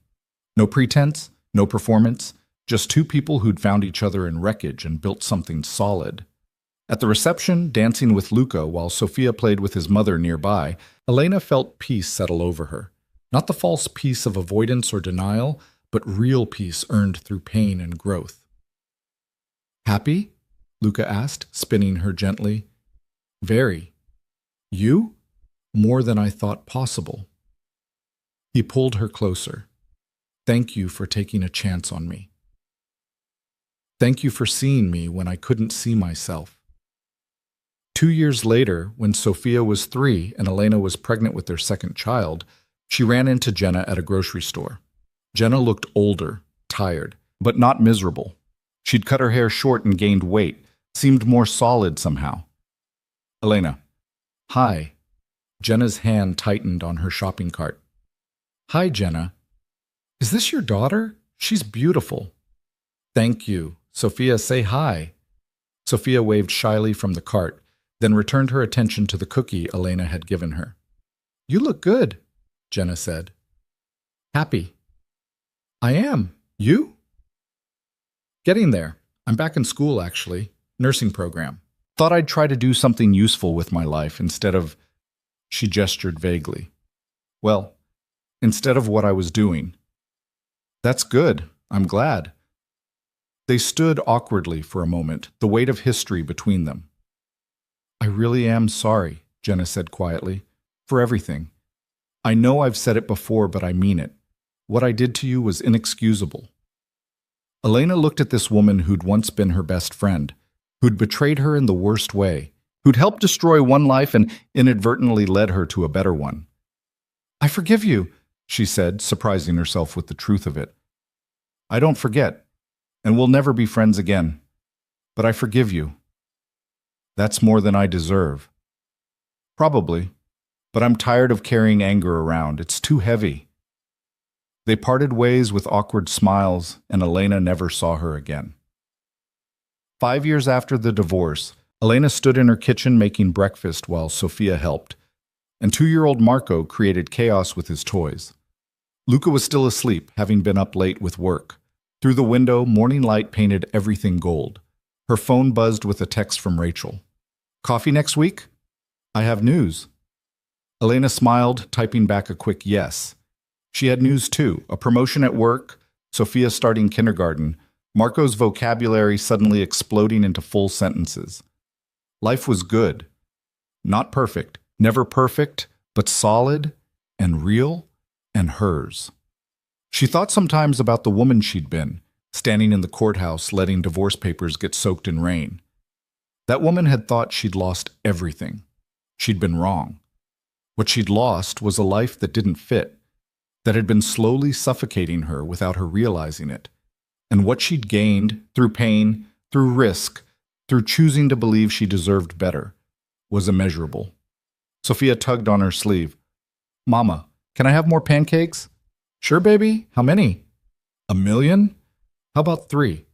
S1: No pretense, no performance, just two people who'd found each other in wreckage and built something solid. At the reception, dancing with Luca while Sophia played with his mother nearby, Elena felt peace settle over her. Not the false peace of avoidance or denial, but real peace earned through pain and growth. Happy? Luca asked, spinning her gently. Very. You? More than I thought possible. He pulled her closer. Thank you for taking a chance on me. Thank you for seeing me when I couldn't see myself. 2 years later, when Sophia was 3 and Elena was pregnant with their second child, she ran into Jenna at a grocery store. Jenna looked older, tired, but not miserable. She'd cut her hair short and gained weight, seemed more solid somehow. Elena. Hi. Jenna's hand tightened on her shopping cart. Hi, Jenna. Is this your daughter? She's beautiful. Thank you. Sophia, say hi. Sophia waved shyly from the cart, then returned her attention to the cookie Elena had given her. You look good, Jenna said. Happy. I am. You? Getting there. I'm back in school, actually. Nursing program. Thought I'd try to do something useful with my life instead of... She gestured vaguely. Well, instead of what I was doing. That's good. I'm glad. They stood awkwardly for a moment, the weight of history between them. I really am sorry, Jenna said quietly, for everything. I know I've said it before, but I mean it. What I did to you was inexcusable. Elena looked at this woman who'd once been her best friend, who'd betrayed her in the worst way, who'd helped destroy one life and inadvertently led her to a better one. I forgive you, she said, surprising herself with the truth of it. I don't forget, and we'll never be friends again, but I forgive you. That's more than I deserve. Probably, but I'm tired of carrying anger around. It's too heavy. They parted ways with awkward smiles, and Elena never saw her again. 5 years after the divorce, Elena stood in her kitchen making breakfast while Sophia helped, and 2-year-old Marco created chaos with his toys. Luca was still asleep, having been up late with work. Through the window, morning light painted everything gold. Her phone buzzed with a text from Rachel. Coffee next week? I have news. Elena smiled, typing back a quick yes. She had news too, a promotion at work, Sophia starting kindergarten, Marco's vocabulary suddenly exploding into full sentences. Life was good. Not perfect, never perfect, but solid and real and hers. She thought sometimes about the woman she'd been, standing in the courthouse letting divorce papers get soaked in rain. That woman had thought she'd lost everything. She'd been wrong. What she'd lost was a life that didn't fit, that had been slowly suffocating her without her realizing it. And what she'd gained, through pain, through risk, through choosing to believe she deserved better, was immeasurable. Sophia tugged on her sleeve. Mama, can I have more pancakes? Sure, baby. How many? 1 million? How about 3?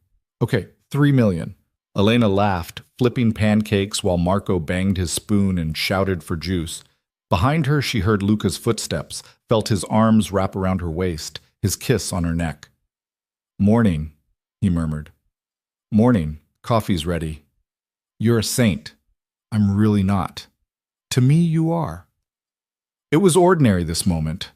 S1: Okay, 3 million. Elena laughed, flipping pancakes while Marco banged his spoon and shouted for juice. Behind her, she heard Luca's footsteps, felt his arms wrap around her waist, his kiss on her neck. Morning, he murmured. Morning, coffee's ready. You're a saint. I'm really not. To me, you are. It was ordinary, this moment,